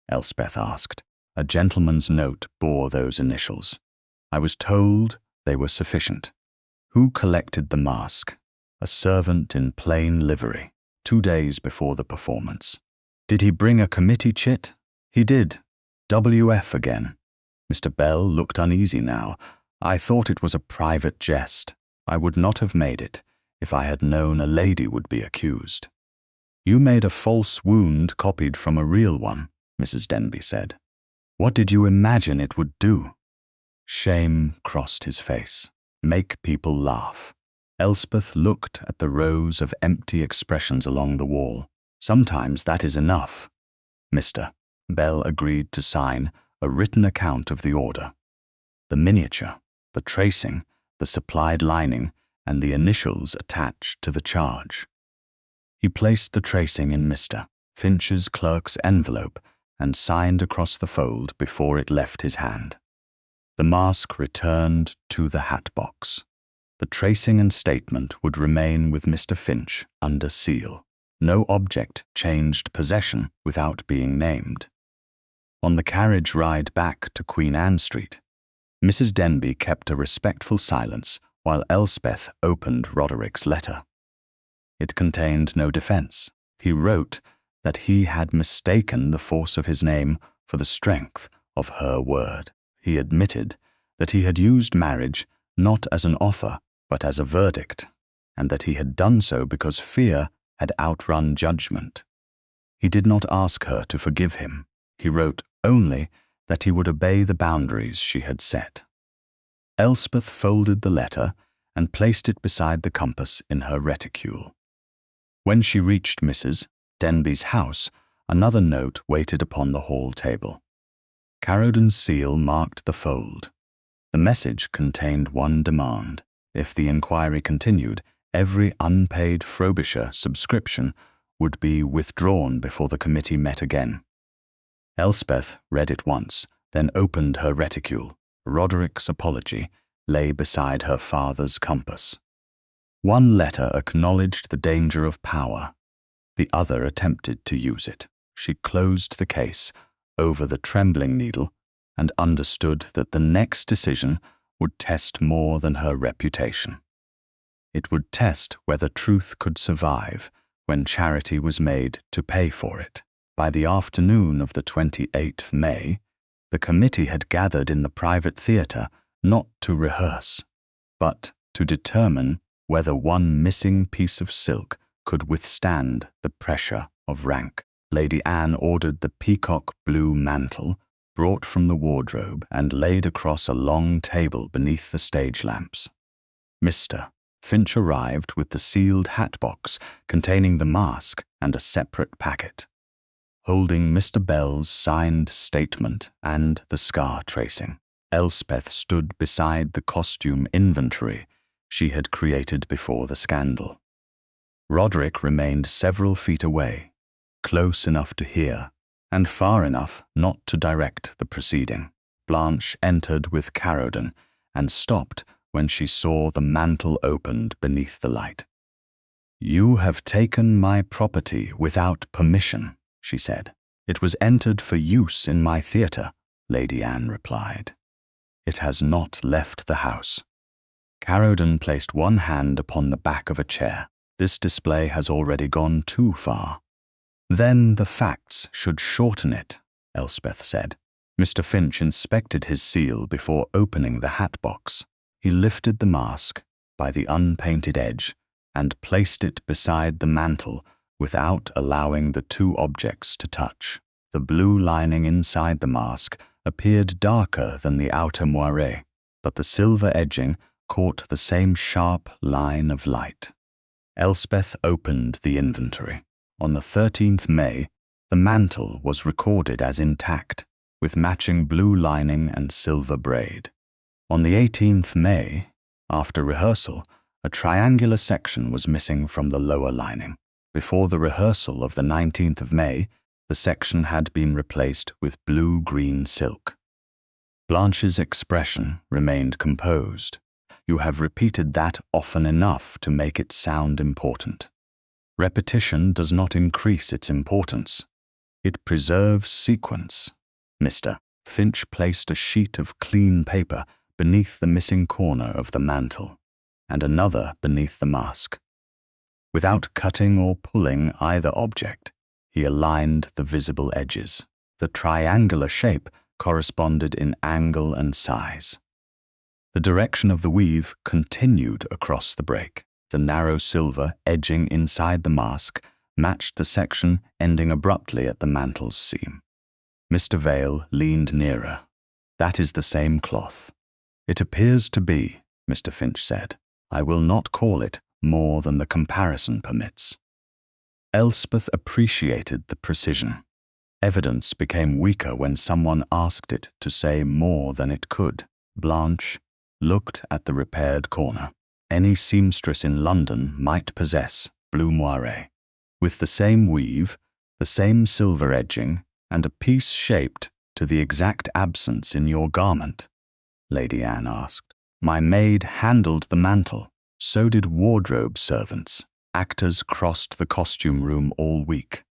Elspeth asked. A gentleman's note bore those initials. I was told they were sufficient. Who collected the mask? A servant in plain livery, 2 days before the performance. Did he bring a committee chit? He did. W.F. again. Mr. Bell looked uneasy now. I thought it was a private jest. I would not have made it if I had known a lady would be accused. You made a false wound copied from a real one, Mrs. Denby said. What did you imagine it would do? Shame crossed his face. Make people laugh. Elspeth looked at the rows of empty expressions along the wall. Sometimes that is enough. Mr. Bell agreed to sign a written account of the order. The miniature, the tracing, the supplied lining, and the initials attached to the charge. He placed the tracing in Mr. Finch's clerk's envelope and signed across the fold before it left his hand. The mask returned to the hat box. The tracing and statement would remain with Mr. Finch under seal. No object changed possession without being named. On the carriage ride back to Queen Anne Street, Mrs. Denby kept a respectful silence while Elspeth opened Roderick's letter. It contained no defense. He wrote that he had mistaken the force of his name for the strength of her word. He admitted that he had used marriage not as an offer but as a verdict, and that he had done so because fear had outrun judgment. He did not ask her to forgive him. He wrote only that he would obey the boundaries she had set. Elspeth folded the letter and placed it beside the compass in her reticule. When she reached Mrs. Denby's house, another note waited upon the hall table. Caroden's seal marked the fold. The message contained one demand. If the inquiry continued, every unpaid Frobisher subscription would be withdrawn before the committee met again. Elspeth read it once, then opened her reticule. Roderick's apology lay beside her father's compass. One letter acknowledged the danger of power. The other attempted to use it. She closed the case over the trembling needle and understood that the next decision would test more than her reputation. It would test whether truth could survive when charity was made to pay for it. By the afternoon of the 28th May, the committee had gathered in the private theatre not to rehearse, but to determine whether one missing piece of silk could withstand the pressure of rank. Lady Anne ordered the peacock blue mantle brought from the wardrobe and laid across a long table beneath the stage lamps. Mr. Finch arrived with the sealed hat box containing the mask and a separate packet, holding Mr. Bell's signed statement and the scar tracing. Elspeth stood beside the costume inventory she had created before the scandal. Roderick remained several feet away, close enough to hear, and far enough not to direct the proceeding. Blanche entered with Caroden and stopped when she saw the mantle opened beneath the light. "You have taken my property without permission," she said. "It was entered for use in my theatre," Lady Anne replied. "It has not left the house." Caroden placed one hand upon the back of a chair. "This display has already gone too far." "Then the facts should shorten it," Elspeth said. Mr. Finch inspected his seal before opening the hat box. He lifted the mask by the unpainted edge and placed it beside the mantle without allowing the two objects to touch. The blue lining inside the mask appeared darker than the outer moire, but the silver edging caught the same sharp line of light. Elspeth opened the inventory. On the 13th May, the mantle was recorded as intact, with matching blue lining and silver braid. On the 18th May, after rehearsal, a triangular section was missing from the lower lining. Before the rehearsal of the 19th of May, the section had been replaced with blue-green silk. Blanche's expression remained composed. "You have repeated that often enough to make it sound important. Repetition does not increase its importance. It preserves sequence." Mr. Finch placed a sheet of clean paper beneath the missing corner of the mantle, and another beneath the mask. Without cutting or pulling either object, he aligned the visible edges. The triangular shape corresponded in angle and size. The direction of the weave continued across the break. The narrow silver edging inside the mask matched the section ending abruptly at the mantle's seam. Mr. Vale leaned nearer. "That is the same cloth." "It appears to be," Mr. Finch said. "I will not call it more than the comparison permits." Elspeth appreciated the precision. Evidence became weaker when someone asked it to say more than it could. Blanche looked at the repaired corner. Any seamstress in London might possess blue moire, with the same weave, the same silver edging, and a piece shaped to the exact absence in your garment, Lady Anne asked. "My maid handled the mantle. So did wardrobe servants. Actors crossed the costume room all week."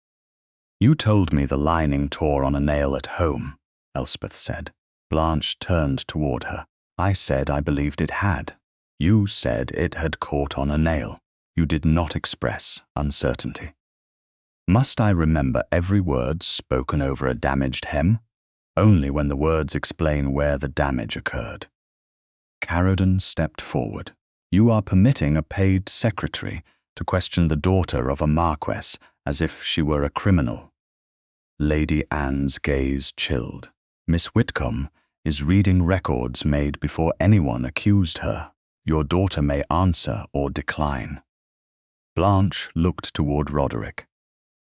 "You told me the lining tore on a nail at home," Elspeth said. Blanche turned toward her. "I said I believed it had. You said it had caught on a nail. You did not express uncertainty." "Must I remember every word spoken over a damaged hem?" "Only when the words explain where the damage occurred." Caroden stepped forward. "You are permitting a paid secretary to question the daughter of a marquess as if she were a criminal." Lady Anne's gaze chilled. "Miss Whitcombe is reading records made before anyone accused her. Your daughter may answer or decline." Blanche looked toward Roderick.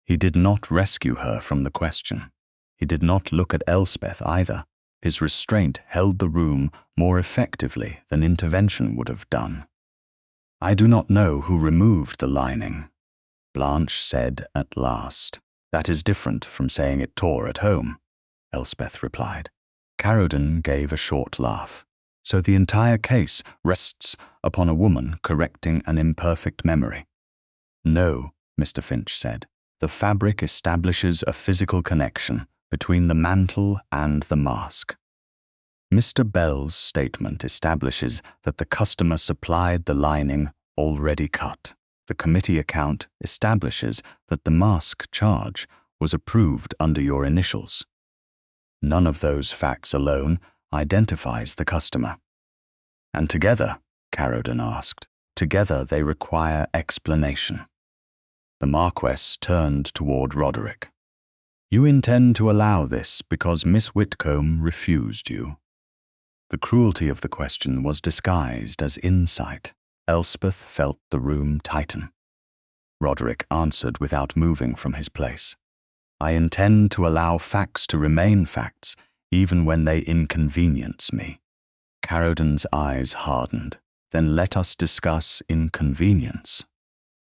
He did not rescue her from the question. He did not look at Elspeth either. His restraint held the room more effectively than intervention would have done. "I do not know who removed the lining," Blanche said at last. "That is different from saying it tore at home," Elspeth replied. Caroden gave a short laugh. "So the entire case rests upon a woman correcting an imperfect memory." "No," Mr. Finch said. "The fabric establishes a physical connection between the mantle and the mask. Mr. Bell's statement establishes that the customer supplied the lining already cut. The committee account establishes that the mask charge was approved under your initials. None of those facts alone identifies the customer." "And together," Caroden asked, "together they require explanation." The Marquess turned toward Roderick. "You intend to allow this because Miss Whitcombe refused you." The cruelty of the question was disguised as insight. Elspeth felt the room tighten. Roderick answered without moving from his place. "I intend to allow facts to remain facts, even when they inconvenience me." Caroden's eyes hardened. Then let us discuss inconvenience.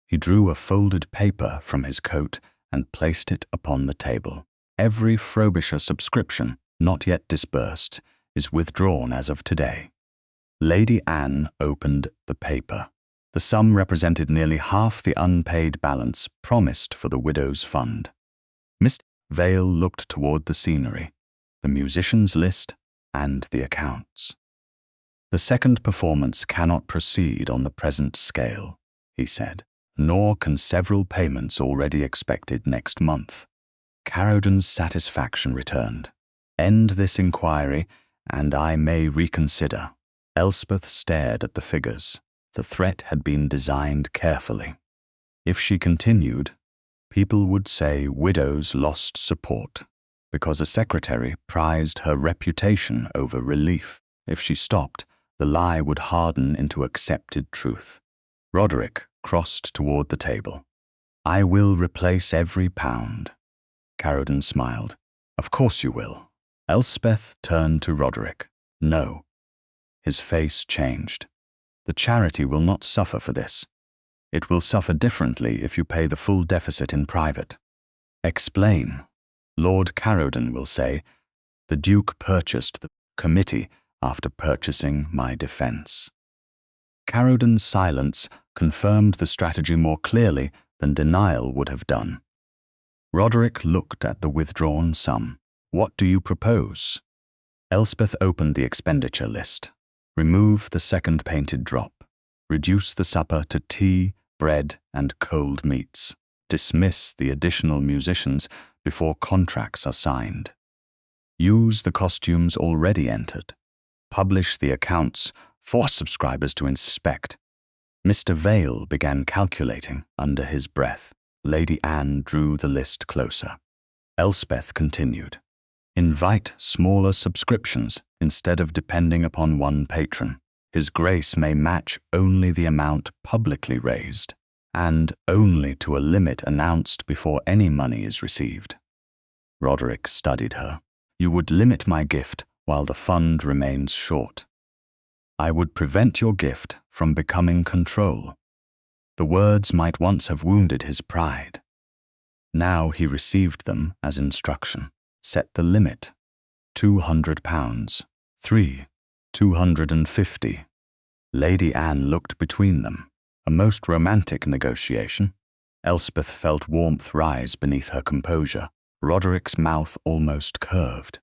He drew a folded paper from his coat and placed it upon the table. Every Frobisher subscription, not yet disbursed, is withdrawn as of today. Lady Anne opened the paper. The sum represented nearly half the unpaid balance promised for the widow's fund. Mr. Vale looked toward the scenery, the musicians' list, and the accounts. The second performance cannot proceed on the present scale, he said, nor can several payments already expected next month. Caroden's satisfaction returned. End this inquiry, and I may reconsider. Elspeth stared at the figures. The threat had been designed carefully. If she continued, people would say widows lost support, because a secretary prized her reputation over relief. If she stopped, the lie would harden into accepted truth. Roderick crossed toward the table. I will replace every pound. Caroden smiled. Of course you will. Elspeth turned to Roderick. No. His face changed. The charity will not suffer for this. It will suffer differently if you pay the full deficit in private. Explain. Lord Caroden will say, the Duke purchased the committee after purchasing my defence. Caroden's silence confirmed the strategy more clearly than denial would have done. Roderick looked at the withdrawn sum. What do you propose? Elspeth opened the expenditure list. Remove the second painted drop. Reduce the supper to tea, bread, and cold meats. Dismiss the additional musicians before contracts are signed. Use the costumes already entered. Publish the accounts for subscribers to inspect. Mr. Vale began calculating under his breath. Lady Anne drew the list closer. Elspeth continued. Invite smaller subscriptions instead of depending upon one patron. His Grace may match only the amount publicly raised, and only to a limit announced before any money is received. Roderick studied her. You would limit my gift while the fund remains short. I would prevent your gift from becoming control. The words might once have wounded his pride. Now he received them as instruction. Set the limit. £200. 250. Lady Anne looked between them. A most romantic negotiation. Elspeth felt warmth rise beneath her composure. Roderick's mouth almost curved.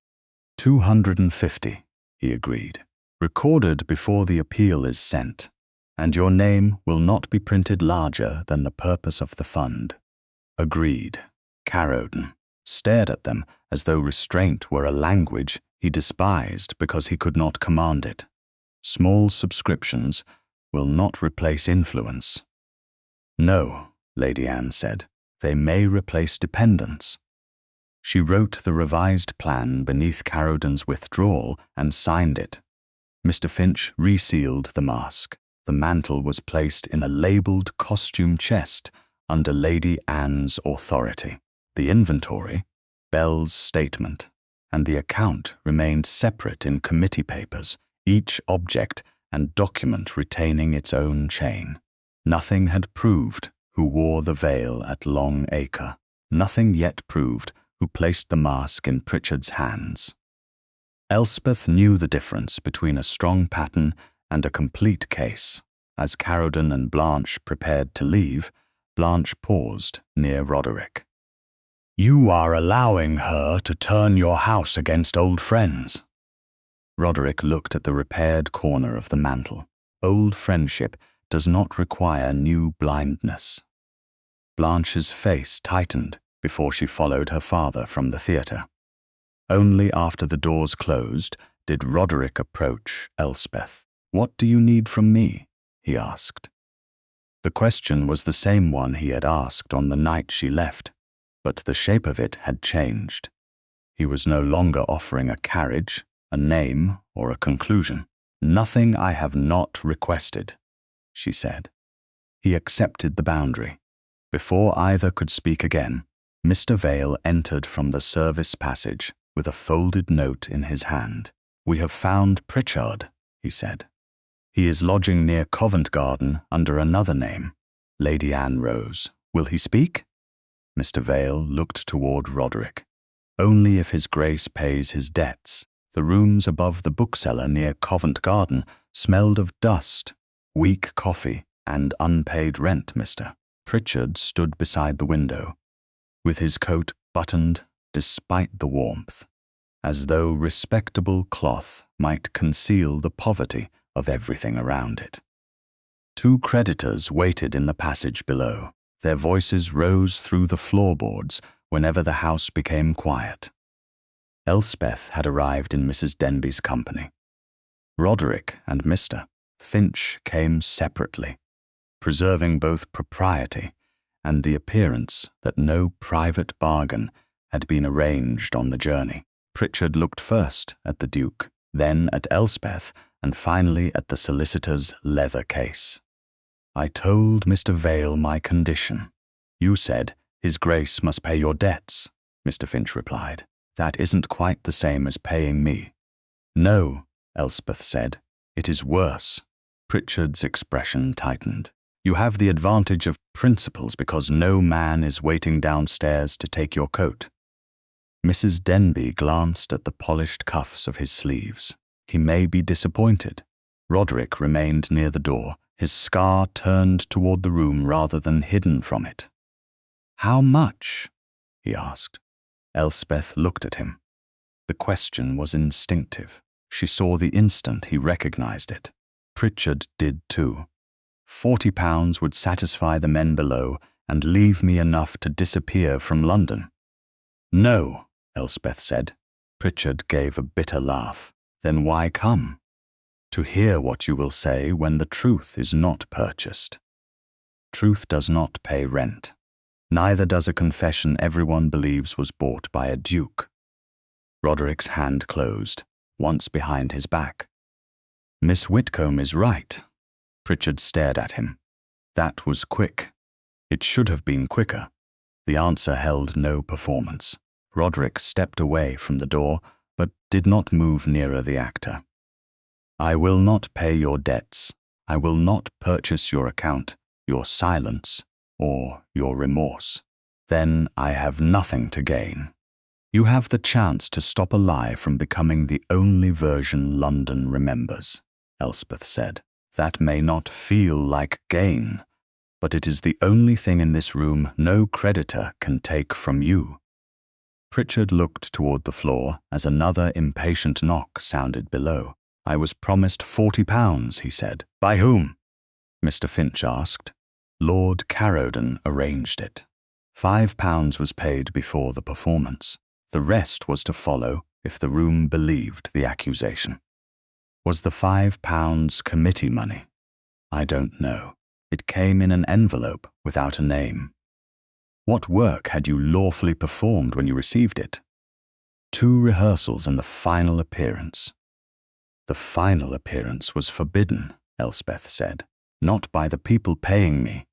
250, he agreed. Recorded before the appeal is sent, and your name will not be printed larger than the purpose of the fund. Agreed. Caroden stared at them as though restraint were a language he despised because he could not command it. Small subscriptions will not replace influence. No, Lady Anne said, they may replace dependence. She wrote the revised plan beneath Caroden's withdrawal and signed it. Mr. Finch resealed the mask. The mantle was placed in a labelled costume chest under Lady Anne's authority. The inventory, Bell's statement, and the account remained separate in committee papers, each object and document retaining its own chain. Nothing had proved who wore the veil at Long Acre. Nothing yet proved who placed the mask in Pritchard's hands. Elspeth knew the difference between a strong pattern and a complete case. As Caroden and Blanche prepared to leave, Blanche paused near Roderick. You are allowing her to turn your house against old friends. Roderick looked at the repaired corner of the mantle. Old friendship does not require new blindness. Blanche's face tightened before she followed her father from the theatre. Only after the doors closed did Roderick approach Elspeth. What do you need from me? He asked. The question was the same one he had asked on the night she left, but the shape of it had changed. He was no longer offering a carriage, a name, or a conclusion. Nothing I have not requested, she said. He accepted the boundary. Before either could speak again, Mr. Vale entered from the service passage with a folded note in his hand. We have found Pritchard, he said. He is lodging near Covent Garden under another name. Lady Anne rose. Will he speak? Mr. Vale looked toward Roderick. Only if his Grace pays his debts. The rooms above the bookseller near Covent Garden smelled of dust, weak coffee, and unpaid rent, Mr. Pritchard stood beside the window, with his coat buttoned despite the warmth, as though respectable cloth might conceal the poverty of everything around it. Two creditors waited in the passage below. Their voices rose through the floorboards whenever the house became quiet. Elspeth had arrived in Mrs. Denby's company. Roderick and Mr. Finch came separately, preserving both propriety and the appearance that no private bargain had been arranged on the journey. Pritchard looked first at the Duke, then at Elspeth, and finally at the solicitor's leather case. I told Mr. Vale my condition. You said His Grace must pay your debts, Mr. Finch replied. That isn't quite the same as paying me. No, Elspeth said. It is worse. Pritchard's expression tightened. You have the advantage of principles because no man is waiting downstairs to take your coat. Mrs. Denby glanced at the polished cuffs of his sleeves. He may be disappointed. Roderick remained near the door, his scar turned toward the room rather than hidden from it. How much? He asked. Elspeth looked at him. The question was instinctive. She saw the instant he recognized it. Pritchard did too. £40 would satisfy the men below and leave me enough to disappear from London. No, Elspeth said. Pritchard gave a bitter laugh. Then why come? To hear what you will say when the truth is not purchased. Truth does not pay rent. Neither does a confession everyone believes was bought by a duke. Roderick's hand closed, once behind his back. Miss Whitcombe is right. Pritchard stared at him. That was quick. It should have been quicker. The answer held no performance. Roderick stepped away from the door, but did not move nearer the actor. I will not pay your debts. I will not purchase your account, your silence, or your remorse. Then I have nothing to gain. You have the chance to stop a lie from becoming the only version London remembers, Elspeth said. That may not feel like gain, but it is the only thing in this room no creditor can take from you. Pritchard looked toward the floor as another impatient knock sounded below. I was promised £40, he said. By whom? Mr. Finch asked. Lord Caroden arranged it. £5 was paid before the performance. The rest was to follow if the room believed the accusation. Was the £5 committee money? I don't know. It came in an envelope without a name. What work had you lawfully performed when you received it? 2 rehearsals and the final appearance. The final appearance was forbidden, Elspeth said. Not by the people paying me.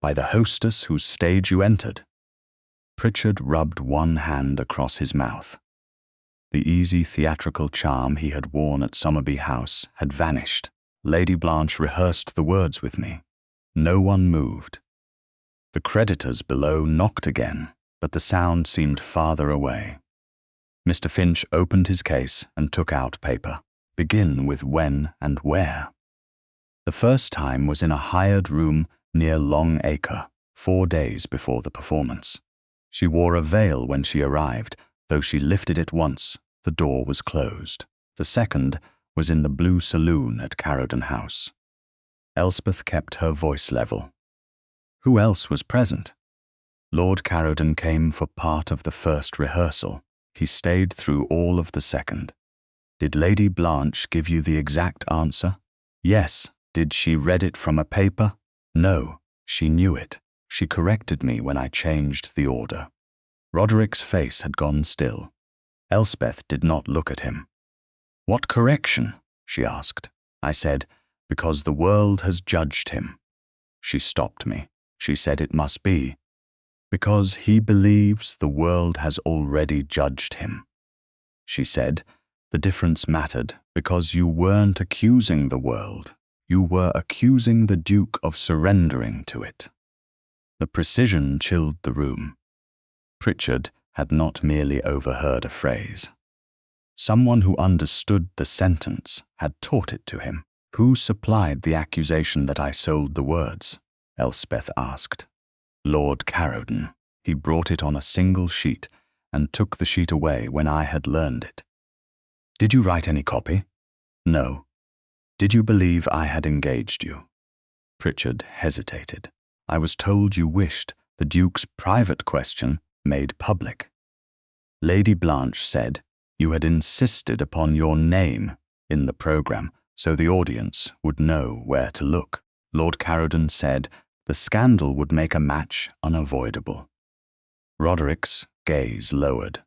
By the hostess whose stage you entered. Pritchard rubbed one hand across his mouth. The easy theatrical charm he had worn at Somerby House had vanished. Lady Blanche rehearsed the words with me. No one moved. The creditors below knocked again, but the sound seemed farther away. Mr. Finch opened his case and took out paper. Begin with when and where. The first time was in a hired room near Long Acre, 4 days before the performance. She wore a veil when she arrived, though she lifted it once, the door was closed. The second was in the Blue Saloon at Caroden House. Elspeth kept her voice level. Who else was present? Lord Caroden came for part of the first rehearsal. He stayed through all of the second. Did Lady Blanche give you the exact answer? Yes. Did she read it from a paper? No. She knew it. She corrected me when I changed the order. Roderick's face had gone still. Elspeth did not look at him. What correction? She asked. I said, because the world has judged him. She stopped me. She said it must be. Because he believes the world has already judged him. She said, The difference mattered because you weren't accusing the world. You were accusing the Duke of surrendering to it. The precision chilled the room. Pritchard had not merely overheard a phrase. Someone who understood the sentence had taught it to him. "Who supplied the accusation that I sold the words?" Elspeth asked. "Lord Caroden. He brought it on a single sheet and took the sheet away when I had learned it." "Did you write any copy?" "No." "Did you believe I had engaged you?" Pritchard hesitated. "I was told you wished the Duke's private question made public." Lady Blanche said you had insisted upon your name in the programme so the audience would know where to look. Lord Caroden said the scandal would make a match unavoidable. Roderick's gaze lowered.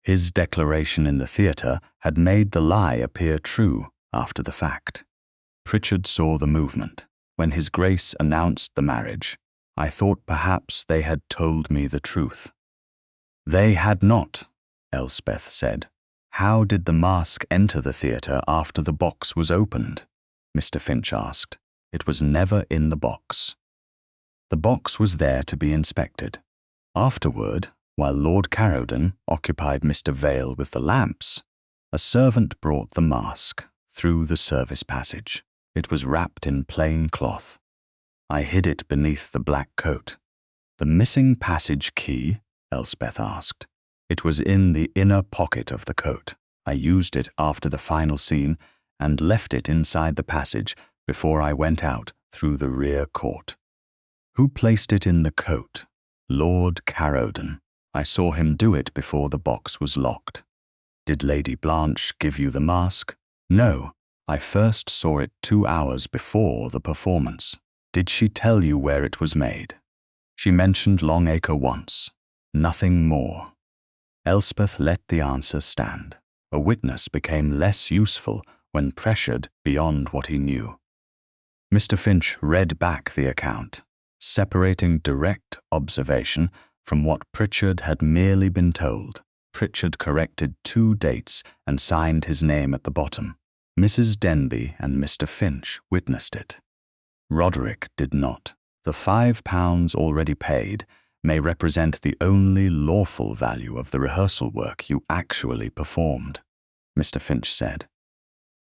His declaration in the theatre had made the lie appear true after the fact. Pritchard saw the movement. When His Grace announced the marriage, I thought perhaps they had told me the truth. "They had not," Elspeth said. "How did the mask enter the theatre after the box was opened?" Mr. Finch asked. "It was never in the box." "The box was there to be inspected. Afterward, while Lord Caroden occupied Mr. Vale with the lamps, a servant brought the mask through the service passage. It was wrapped in plain cloth. I hid it beneath the black coat." "The missing passage key?" Elspeth asked. "It was in the inner pocket of the coat. I used it after the final scene and left it inside the passage before I went out through the rear court." "Who placed it in the coat?" "Lord Caroden. I saw him do it before the box was locked." "Did Lady Blanche give you the mask?" "No. I first saw it 2 hours before the performance." "Did she tell you where it was made?" "She mentioned Longacre once. Nothing more." Elspeth let the answer stand. A witness became less useful when pressured beyond what he knew. Mr. Finch read back the account, separating direct observation from what Pritchard had merely been told. Pritchard corrected 2 dates and signed his name at the bottom. Mrs. Denby and Mr. Finch witnessed it. Roderick did not. "The £5 already paid may represent the only lawful value of the rehearsal work you actually performed," Mr. Finch said.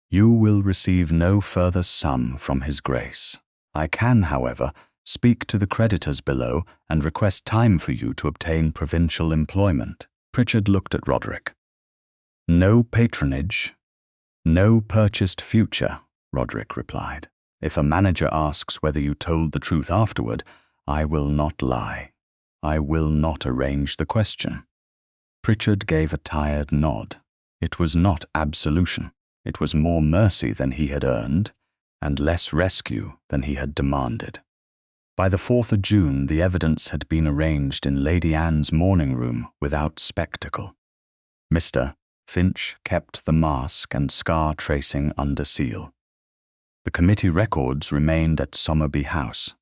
"You will receive no further sum from His Grace. I can, however, speak to the creditors below and request time for you to obtain provincial employment." Pritchard looked at Roderick. "No patronage, no purchased future," Roderick replied. "If a manager asks whether you told the truth afterward, I will not lie. I will not arrange the question." Pritchard gave a tired nod. It was not absolution. It was more mercy than he had earned, and less rescue than he had demanded. By the 4th of June, the evidence had been arranged in Lady Anne's morning room without spectacle. Mr. Finch kept the mask and scar tracing under seal. The committee records remained at Somerby House.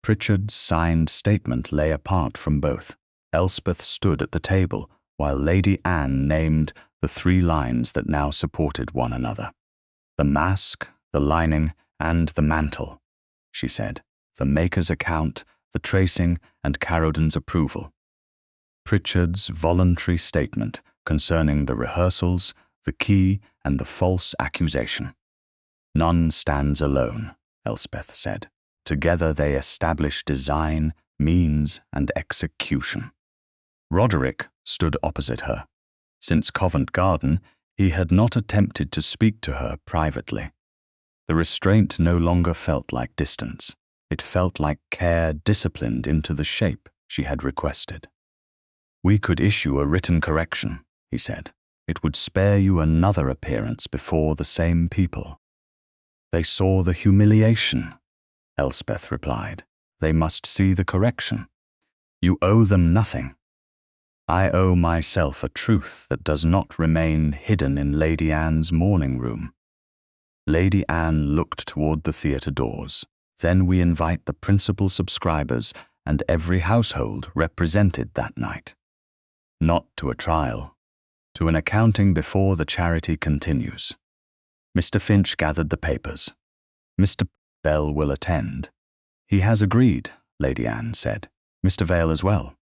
Pritchard's signed statement lay apart from both. Elspeth stood at the table while Lady Anne named the 3 lines that now supported one another. "The mask, the lining, and the mantle," she said. "The maker's account, the tracing, and Caroden's approval." Pritchard's voluntary statement concerning the rehearsals, the key, and the false accusation. "None stands alone," Elspeth said. "Together they establish design, means, and execution." Roderick stood opposite her. Since Covent Garden, he had not attempted to speak to her privately. The restraint no longer felt like distance. It felt like care disciplined into the shape she had requested. "We could issue a written correction," he said. "It would spare you another appearance before the same people." "They saw the humiliation," Elspeth replied. "They must see the correction. You owe them nothing." "I owe myself a truth that does not remain hidden in Lady Anne's morning room." Lady Anne looked toward the theatre doors. "Then we invite the principal subscribers and every household represented that night." "Not to a trial." To an accounting before the charity continues. Mr. Finch gathered the papers. Mr. Bell will attend. He has agreed, Lady Anne said. Mr. Vale as well.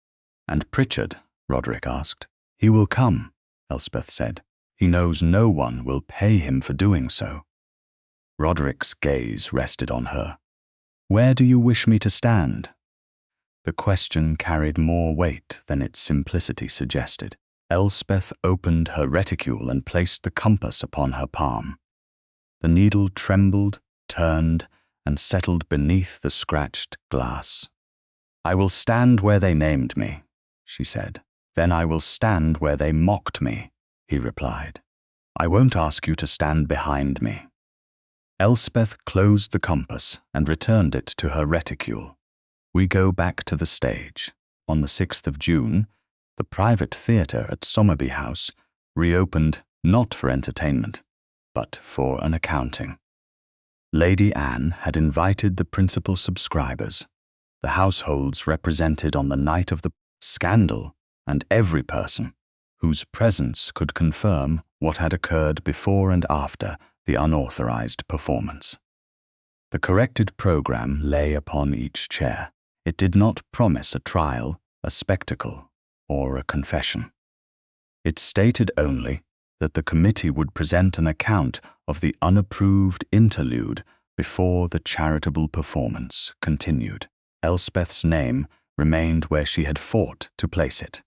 And Pritchard? Roderick asked. He will come, Elspeth said. He knows no one will pay him for doing so. Roderick's gaze rested on her. Where do you wish me to stand? The question carried more weight than its simplicity suggested. Elspeth opened her reticule and placed the compass upon her palm. The needle trembled, turned, and settled beneath the scratched glass. I will stand where they named me, she said. Then I will stand where they mocked me, he replied. I won't ask you to stand behind me. Elspeth closed the compass and returned it to her reticule. We go back to the stage. On the 6th of June, the private theatre at Somerby House reopened not for entertainment, but for an accounting. Lady Anne had invited the principal subscribers, the households represented on the night of the scandal, and every person whose presence could confirm what had occurred before and after the unauthorized performance. The corrected program lay upon each chair. It did not promise a trial, a spectacle, or a confession. It stated only that the committee would present an account of the unapproved interlude before the charitable performance continued. Elspeth's name remained where she had fought to place it.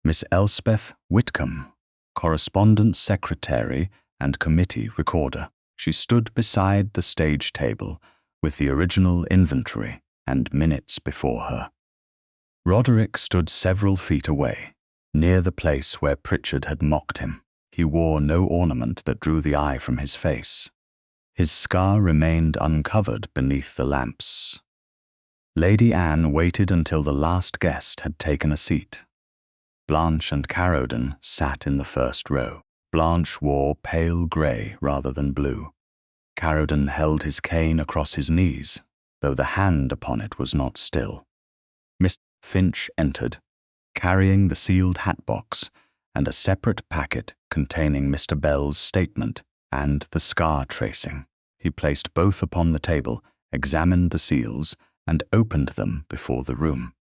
Miss Elspeth Whitcombe, correspondence secretary and committee recorder. She stood beside the stage table with the original inventory and minutes before her. Roderick stood several feet away, near the place where Pritchard had mocked him. He wore no ornament that drew the eye from his face. His scar remained uncovered beneath the lamps. Lady Anne waited until the last guest had taken a seat. Blanche and Caroden sat in the first row. Blanche wore pale grey rather than blue. Caroden held his cane across his knees, though the hand upon it was not still. Miss Finch entered, carrying the sealed hat-box and a separate packet containing Mr. Bell's statement and the scar tracing. He placed both upon the table, examined the seals, and opened them before the room.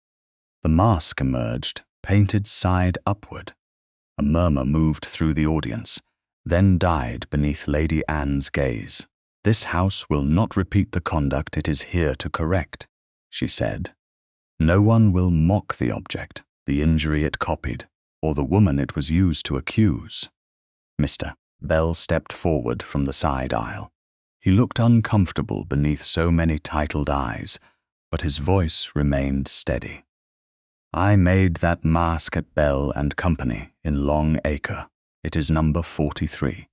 The mask emerged, painted side upward. A murmur moved through the audience, then died beneath Lady Anne's gaze. This house will not repeat the conduct it is here to correct, she said. No one will mock the object, the injury it copied, or the woman it was used to accuse. Mr. Bell stepped forward from the side aisle. He looked uncomfortable beneath so many titled eyes, but his voice remained steady. I made that mask at Bell and Company in Long Acre. It is number 43.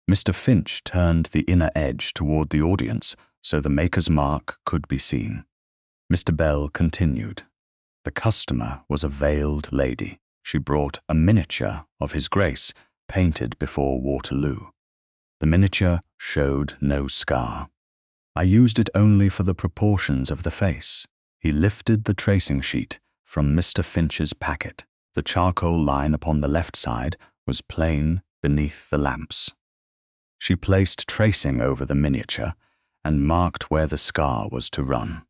Mr. Finch turned the inner edge toward the audience so the maker's mark could be seen. Mr. Bell continued. The customer was a veiled lady. She brought a miniature of His Grace painted before Waterloo. The miniature showed no scar. I used it only for the proportions of the face. He lifted the tracing sheet from Mr. Finch's packet. The charcoal line upon the left side was plain beneath the lamps. She placed tracing over the miniature and marked where the scar was to run.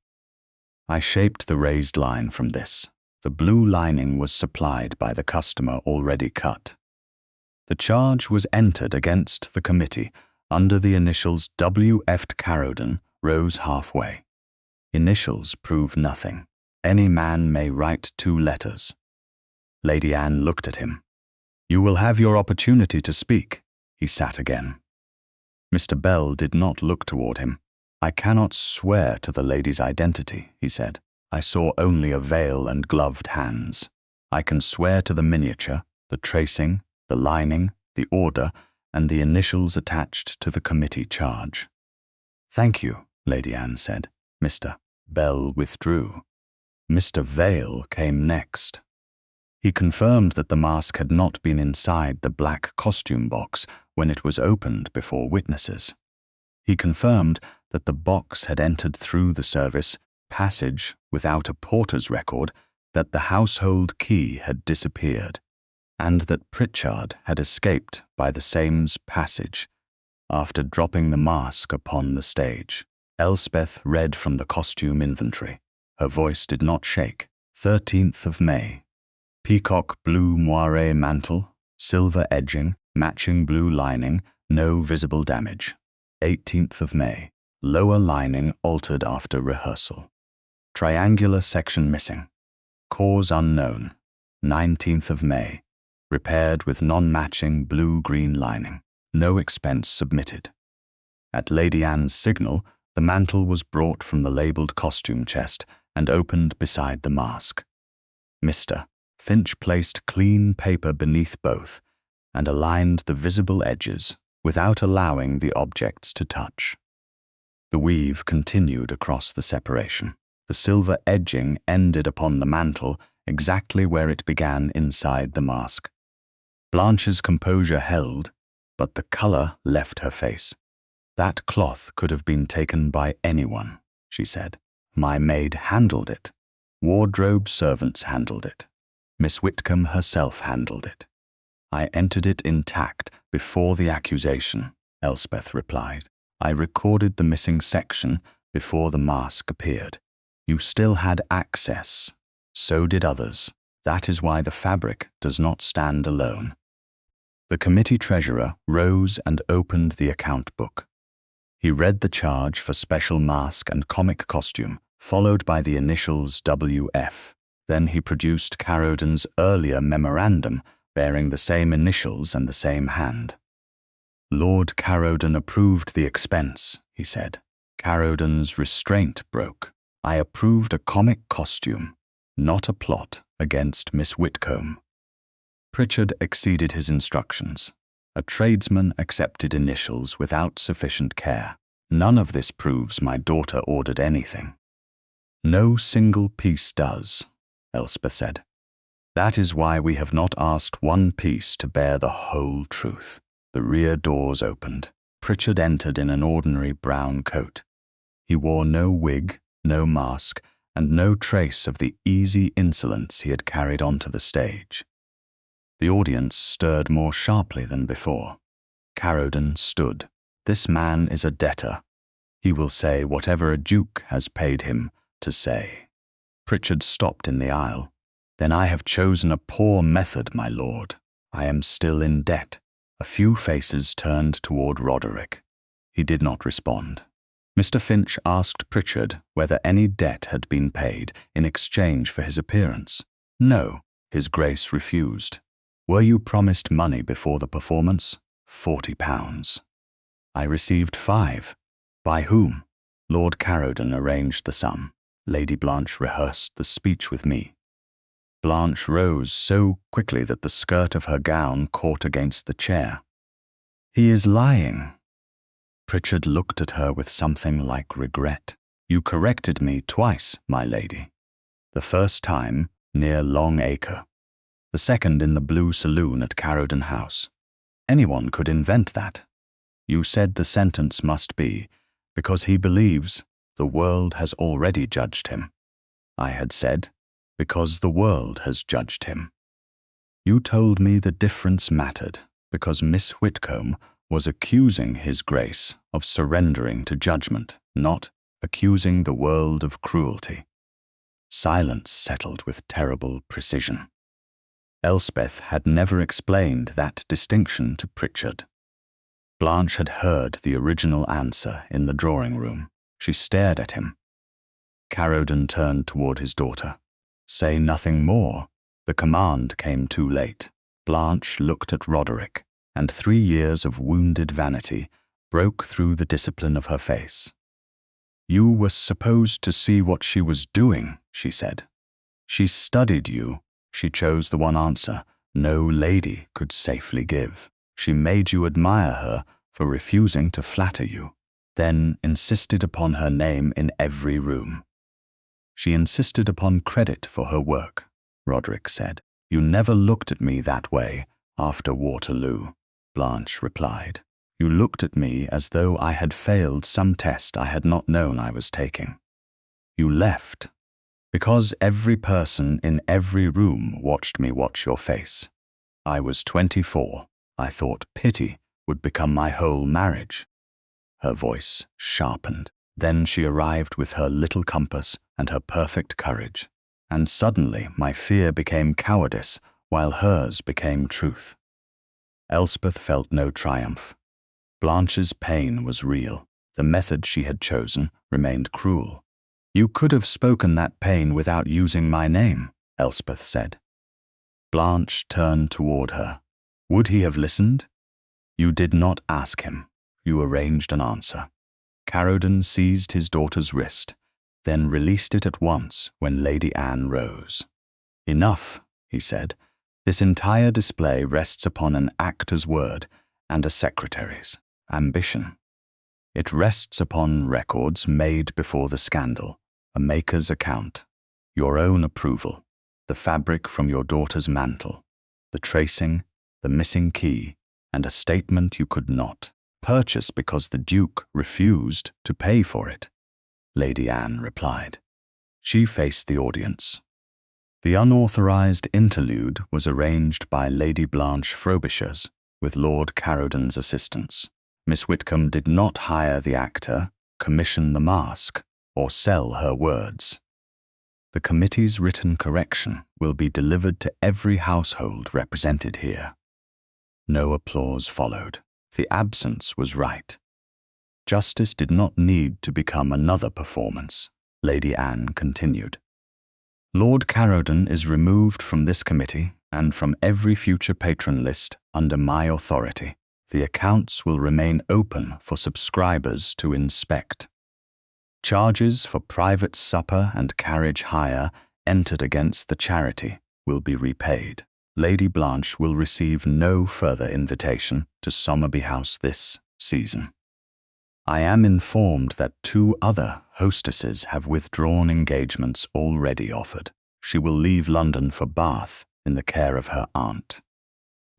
I shaped the raised line from this. The blue lining was supplied by the customer already cut. The charge was entered against the committee under the initials W. F. Caroden rose halfway. Initials prove nothing. Any man may write 2 letters. Lady Anne looked at him. You will have your opportunity to speak. He sat again. Mr. Bell did not look toward him. I cannot swear to the lady's identity, he said. I saw only a veil and gloved hands. I can swear to the miniature, the tracing, the lining, the order, and the initials attached to the committee charge. Thank you, Lady Anne said. Mr. Bell withdrew. Mr. Vale came next. He confirmed that the mask had not been inside the black costume box when it was opened before witnesses. He confirmed that the box had entered through the service passage without a porter's record, that the household key had disappeared, and that Pritchard had escaped by the same passage after dropping the mask upon the stage. Elspeth read from the costume inventory. Her voice did not shake. 13th of May. Peacock blue moire mantle, silver edging, matching blue lining, no visible damage. 18th of May. Lower lining altered after rehearsal. Triangular section missing. Cause unknown. 19th of May. Repaired with non-matching blue-green lining. No expense submitted. At Lady Anne's signal, the mantle was brought from the labelled costume chest and opened beside the mask. Mr. Finch placed clean paper beneath both and aligned the visible edges without allowing the objects to touch. The weave continued across the separation. The silver edging ended upon the mantle exactly where it began inside the mask. Blanche's composure held, but the colour left her face. That cloth could have been taken by anyone, she said. My maid handled it. Wardrobe servants handled it. Miss Whitcombe herself handled it. I entered it intact before the accusation, Elspeth replied. I recorded the missing section before the mask appeared. You still had access. So did others. That is why the fabric does not stand alone. The committee treasurer rose and opened the account book. He read the charge for special mask and comic costume, followed by the initials WF. Then he produced Caroden's earlier memorandum bearing the same initials and the same hand. Lord Caroden approved the expense, he said. Caroden's restraint broke. I approved a comic costume, not a plot against Miss Whitcombe. Pritchard exceeded his instructions. A tradesman accepted initials without sufficient care. None of this proves my daughter ordered anything. No single piece does, Elspeth said. That is why we have not asked one piece to bear the whole truth. The rear doors opened. Pritchard entered in an ordinary brown coat. He wore no wig, no mask, and no trace of the easy insolence he had carried onto the stage. The audience stirred more sharply than before. Caroden stood. This man is a debtor. He will say whatever a duke has paid him to say. Pritchard stopped in the aisle. Then I have chosen a poor method, my lord. I am still in debt. A few faces turned toward Roderick. He did not respond. Mr. Finch asked Pritchard whether any debt had been paid in exchange for his appearance. No, his Grace refused. Were you promised money before the performance? £40. I received 5. By whom? Lord Caroden arranged the sum. Lady Blanche rehearsed the speech with me. Blanche rose so quickly that the skirt of her gown caught against the chair. He is lying. Pritchard looked at her with something like regret. You corrected me twice, my lady. The first time near Long Acre. The second in the Blue Saloon at Caroden House. Anyone could invent that. You said the sentence must be, because he believes the world has already judged him. I had said, because the world has judged him. You told me the difference mattered, because Miss Whitcombe was accusing His Grace of surrendering to judgment, not accusing the world of cruelty. Silence settled with terrible precision. Elspeth had never explained that distinction to Pritchard. Blanche had heard the original answer in the drawing-room. She stared at him. Caroden turned toward his daughter. Say nothing more. The command came too late. Blanche looked at Roderick, and 3 years of wounded vanity broke through the discipline of her face. You were supposed to see what she was doing, she said. She studied you. She chose the one answer no lady could safely give. She made you admire her for refusing to flatter you, then insisted upon her name in every room. She insisted upon credit for her work, Roderick said. You never looked at me that way after Waterloo, Blanche replied. You looked at me as though I had failed some test I had not known I was taking. You left, because every person in every room watched me watch your face. I was 24. I thought pity would become my whole marriage. Her voice sharpened. Then she arrived with her little compass and her perfect courage, and suddenly my fear became cowardice, while hers became truth. Elspeth felt no triumph. Blanche's pain was real. The method she had chosen remained cruel. You could have spoken that pain without using my name, Elspeth said. Blanche turned toward her. Would he have listened? You did not ask him. You arranged an answer. Caroden seized his daughter's wrist, then released it at once when Lady Anne rose. Enough, he said. This entire display rests upon an actor's word and a secretary's ambition. It rests upon records made before the scandal, a maker's account, your own approval, the fabric from your daughter's mantle, the tracing, the missing key, and a statement you could not purchase because the Duke refused to pay for it, Lady Anne replied. She faced the audience. The unauthorized interlude was arranged by Lady Blanche Frobishers with Lord Caroden's assistance. Miss Whitcombe did not hire the actor, commission the mask, or sell her words. The committee's written correction will be delivered to every household represented here. No applause followed. The absence was right. Justice did not need to become another performance, Lady Anne continued. Lord Caroden is removed from this committee and from every future patron list under my authority. The accounts will remain open for subscribers to inspect. Charges for private supper and carriage hire entered against the charity will be repaid. Lady Blanche will receive no further invitation to Somerby House this season. I am informed that 2 other hostesses have withdrawn engagements already offered. She will leave London for Bath in the care of her aunt.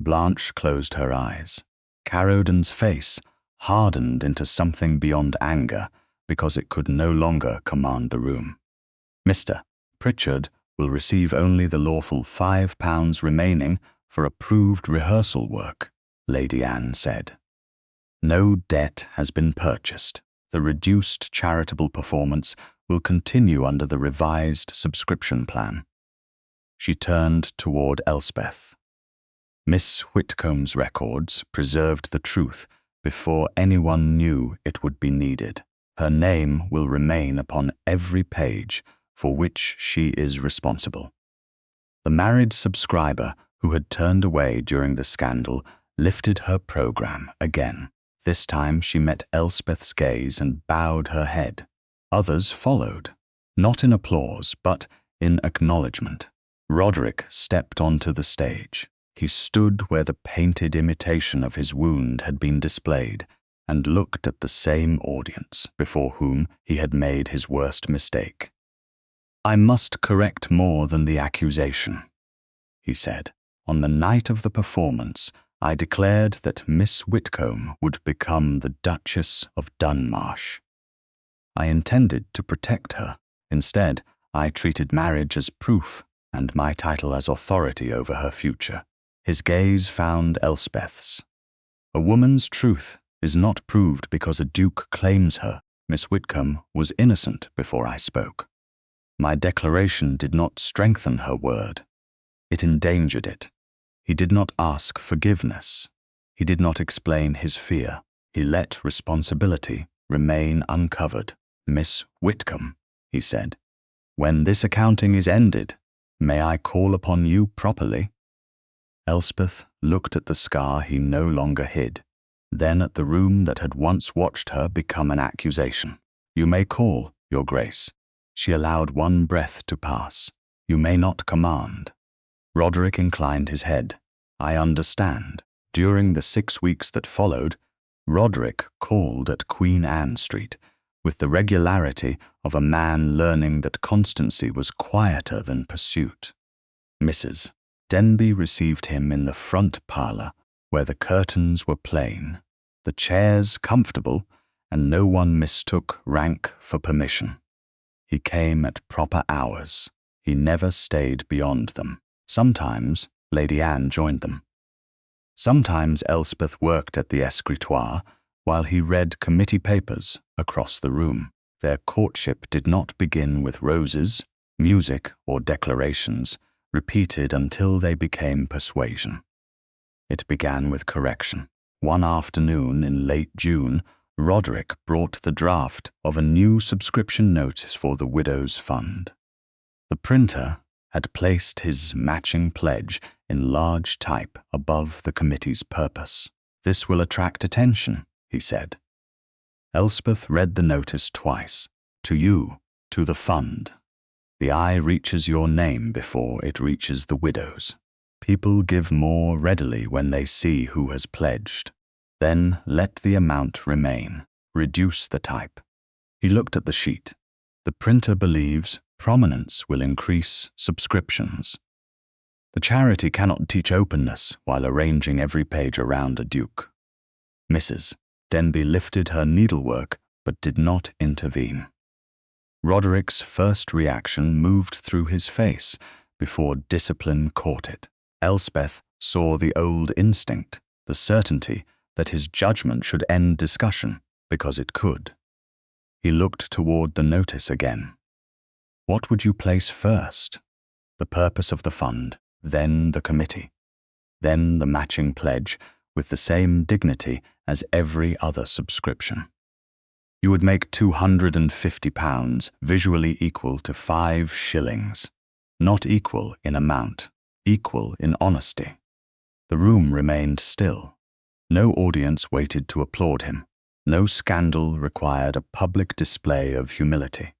Blanche closed her eyes. Caroden's face hardened into something beyond anger because it could no longer command the room. Mr. Pritchard will receive only the lawful £5 remaining for approved rehearsal work, Lady Anne said. No debt has been purchased. The reduced charitable performance will continue under the revised subscription plan. She turned toward Elspeth. Miss Whitcombe's records preserved the truth before anyone knew it would be needed. Her name will remain upon every page for which she is responsible. The married subscriber who had turned away during the scandal lifted her program again. This time she met Elspeth's gaze and bowed her head. Others followed, not in applause, but in acknowledgement. Roderick stepped onto the stage. He stood where the painted imitation of his wound had been displayed and looked at the same audience before whom he had made his worst mistake. I must correct more than the accusation, he said. On the night of the performance, I declared that Miss Whitcombe would become the Duchess of Dunmarsh. I intended to protect her. Instead, I treated marriage as proof and my title as authority over her future. His gaze found Elspeth's. A woman's truth is not proved because a duke claims her. Miss Whitcombe was innocent before I spoke. My declaration did not strengthen her word. It endangered it. He did not ask forgiveness. He did not explain his fear. He let responsibility remain uncovered. Miss Whitcombe, he said, when this accounting is ended, may I call upon you properly? Elspeth looked at the scar he no longer hid, then at the room that had once watched her become an accusation. You may call, Your Grace. She allowed one breath to pass. You may not command. Roderick inclined his head. I understand. During the 6 weeks that followed, Roderick called at Queen Anne Street with the regularity of a man learning that constancy was quieter than pursuit. Mrs. Denby received him in the front parlour, where the curtains were plain, the chairs comfortable, and no one mistook rank for permission. He came at proper hours. He never stayed beyond them. Sometimes Lady Anne joined them. Sometimes Elspeth worked at the escritoire while he read committee papers across the room. Their courtship did not begin with roses, music, or declarations, repeated until they became persuasion. It began with correction. One afternoon in late June, Roderick brought the draft of a new subscription notice for the Widows' Fund. The printer had placed his matching pledge in large type above the committee's purpose. "This will attract attention," he said. Elspeth read the notice twice. "To you, to the fund. The eye reaches your name before it reaches the widow's. People give more readily when they see who has pledged. Then let the amount remain. Reduce the type." He looked at the sheet. "The printer believes prominence will increase subscriptions. The charity cannot teach openness while arranging every page around a duke." Mrs. Denby lifted her needlework but did not intervene. Roderick's first reaction moved through his face before discipline caught it. Elspeth saw the old instinct, the certainty that his judgment should end discussion because it could. He looked toward the notice again. "What would you place first?" "The purpose of the fund, then the committee, then the matching pledge with the same dignity as every other subscription. You would make £250, visually equal to 5 shillings, not equal in amount, equal in honesty." The room remained still. No audience waited to applaud him. No scandal required a public display of humility.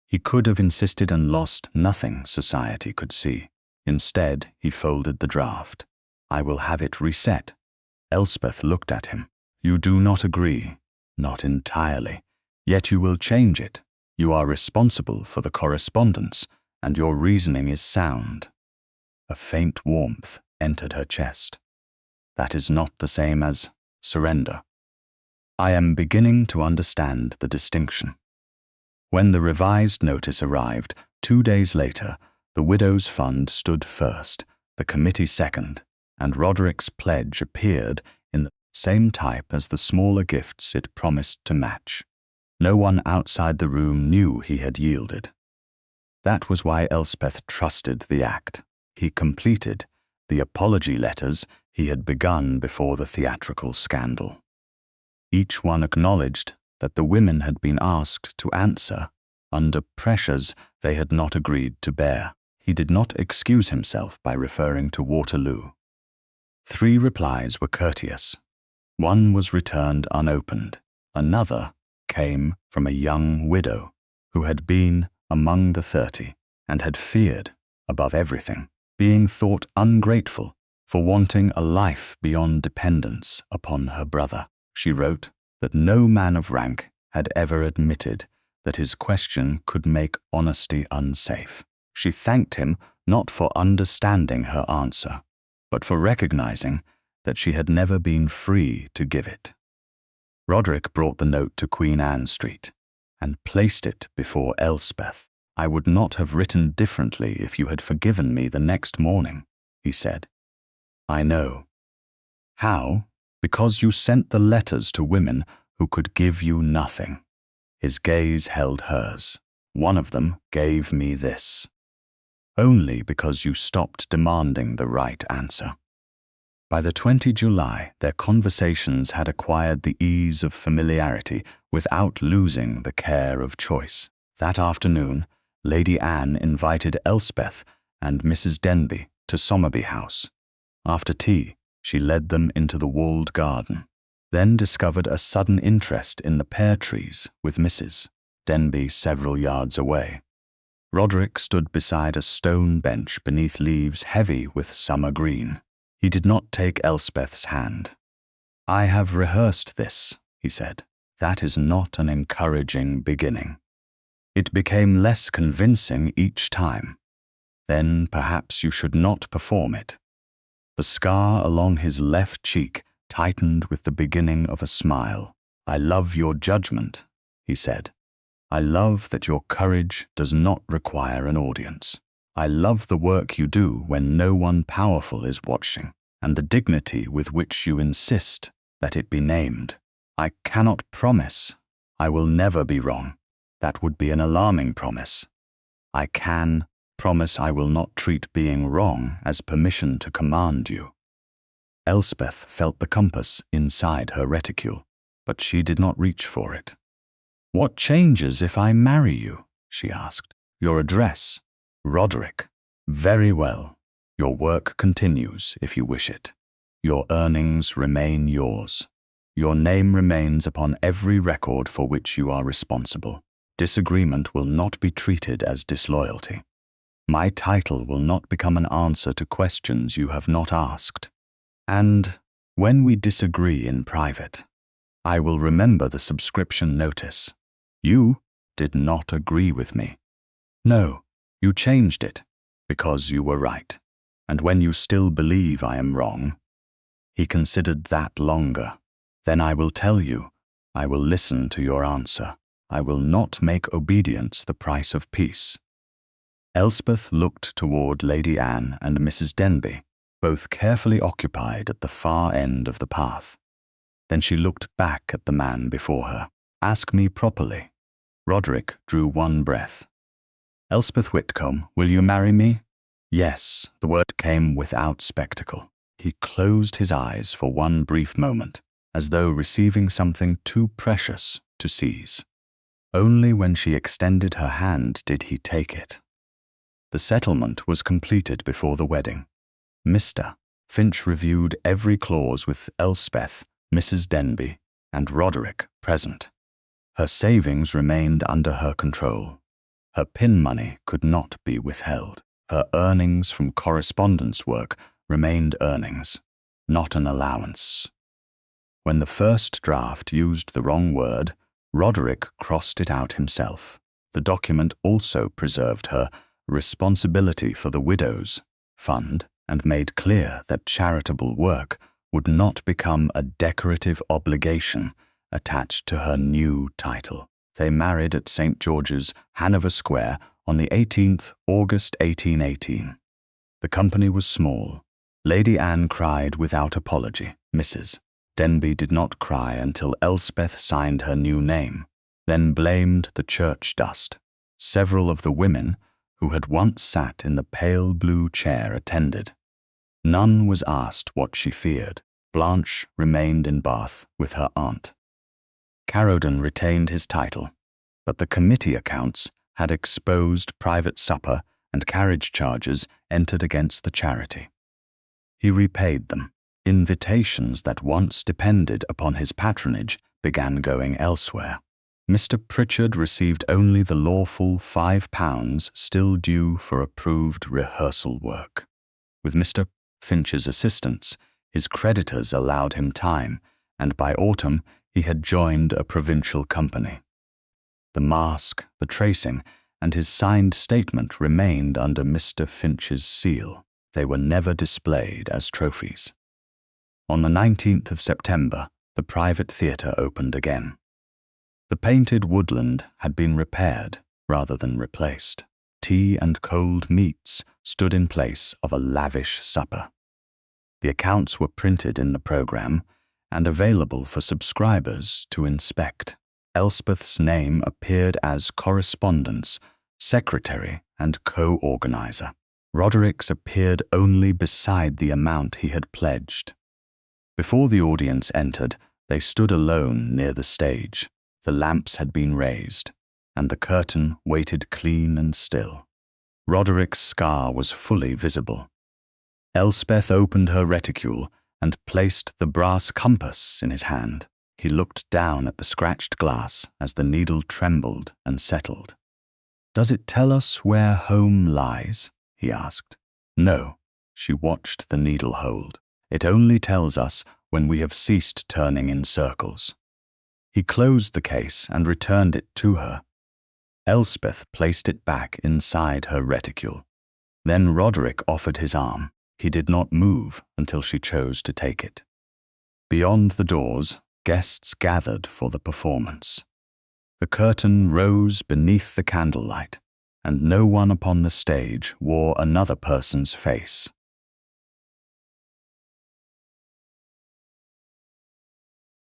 He could have insisted and lost nothing society could see. Instead, he folded the draft. "I will have it reset." Elspeth looked at him. "You do not agree." "Not entirely. Yet you will change it. You are responsible for the correspondence, and your reasoning is sound." A faint warmth entered her chest. "That is not the same as surrender." "I am beginning to understand the distinction." When the revised notice arrived, 2 days later, the Widows' Fund stood first, the committee second, and Roderick's pledge appeared in the same type as the smaller gifts it promised to match. No one outside the room knew he had yielded. That was why Elspeth trusted the act. He completed the apology letters he had begun before the theatrical scandal. Each one acknowledged that the women had been asked to answer under pressures they had not agreed to bear. He did not excuse himself by referring to Waterloo. 3 replies were courteous. One was returned unopened. Another came from a young widow who had been among the 30 and had feared, above everything, being thought ungrateful for wanting a life beyond dependence upon her brother. She wrote that no man of rank had ever admitted that his question could make honesty unsafe. She thanked him not for understanding her answer, but for recognizing that she had never been free to give it. Roderick brought the note to Queen Anne Street and placed it before Elspeth. "I would not have written differently if you had forgiven me the next morning," he said. "I know." "How? Because you sent the letters to women who could give you nothing." His gaze held hers. "One of them gave me this." "Only because you stopped demanding the right answer." By the 20 July, their conversations had acquired the ease of familiarity without losing the care of choice. That afternoon, Lady Anne invited Elspeth and Mrs. Denby to Somerby House. After tea, she led them into the walled garden, then discovered a sudden interest in the pear trees with Mrs. Denby several yards away. Roderick stood beside a stone bench beneath leaves heavy with summer green. He did not take Elspeth's hand. "I have rehearsed this," he said. "That is not an encouraging beginning." It became less convincing each time. "Then perhaps you should not perform it." The scar along his left cheek tightened with the beginning of a smile. "I love your judgment," he said. "I love that your courage does not require an audience. I love the work you do when no one powerful is watching, and the dignity with which you insist that it be named. I cannot promise. I will never be wrong. That would be an alarming promise. I can promise I will not treat being wrong as permission to command you. Elspeth felt the compass inside her reticule, but she did not reach for it. What changes if I marry you? She asked. Your address? Roderick. Very well. Your work continues if you wish it. Your earnings remain yours. Your name remains upon every record for which you are responsible. Disagreement will not be treated as disloyalty. My title will not become an answer to questions you have not asked. And when we disagree in private, I will remember the subscription notice. You did not agree with me. No, you changed it because you were right. And when you still believe I am wrong, he considered that longer. Then I will tell you, I will listen to your answer. I will not make obedience the price of peace. Elspeth looked toward Lady Anne and Mrs. Denby, both carefully occupied at the far end of the path. Then she looked back at the man before her. Ask me properly. Roderick drew one breath. Elspeth Whitcombe, will you marry me? Yes, the word came without spectacle. He closed his eyes for one brief moment, as though receiving something too precious to seize. Only when she extended her hand did he take it. The settlement was completed before the wedding. Mr. Finch reviewed every clause with Elspeth, Mrs. Denby, and Roderick present. Her savings remained under her control. Her pin money could not be withheld. Her earnings from correspondence work remained earnings, not an allowance. When the first draft used the wrong word, Roderick crossed it out himself. The document also preserved her responsibility for the Widows' Fund and made clear that charitable work would not become a decorative obligation attached to her new title. They married at St. George's, Hanover Square, on the 18th August 1818. The company was small. Lady Anne cried without apology. Mrs. Denby did not cry until Elspeth signed her new name, then blamed the church dust. Several of the women who had once sat in the pale blue chair attended. None was asked what she feared. Blanche remained in Bath with her aunt. Caroden retained his title, but the committee accounts had exposed private supper and carriage charges entered against the charity. He repaid them. Invitations that once depended upon his patronage began going elsewhere. Mr. Pritchard received only the lawful £5 still due for approved rehearsal work. With Mr. Finch's assistance, his creditors allowed him time, and by autumn he had joined a provincial company. The mask, the tracing, and his signed statement remained under Mr. Finch's seal. They were never displayed as trophies. On the 19th of September, the private theatre opened again. The painted woodland had been repaired rather than replaced. Tea and cold meats stood in place of a lavish supper. The accounts were printed in the programme and available for subscribers to inspect. Elspeth's name appeared as correspondence, secretary, and co-organizer. Roderick's appeared only beside the amount he had pledged. Before the audience entered, they stood alone near the stage. The lamps had been raised, and the curtain waited clean and still. Roderick's scar was fully visible. Elspeth opened her reticule and placed the brass compass in his hand. He looked down at the scratched glass as the needle trembled and settled. "Does it tell us where home lies?" he asked. "No," she watched the needle hold. "It only tells us when we have ceased turning in circles." He closed the case and returned it to her. Elspeth placed it back inside her reticule. Then Roderick offered his arm. He did not move until she chose to take it. Beyond the doors, guests gathered for the performance. The curtain rose beneath the candlelight, and no one upon the stage wore another person's face.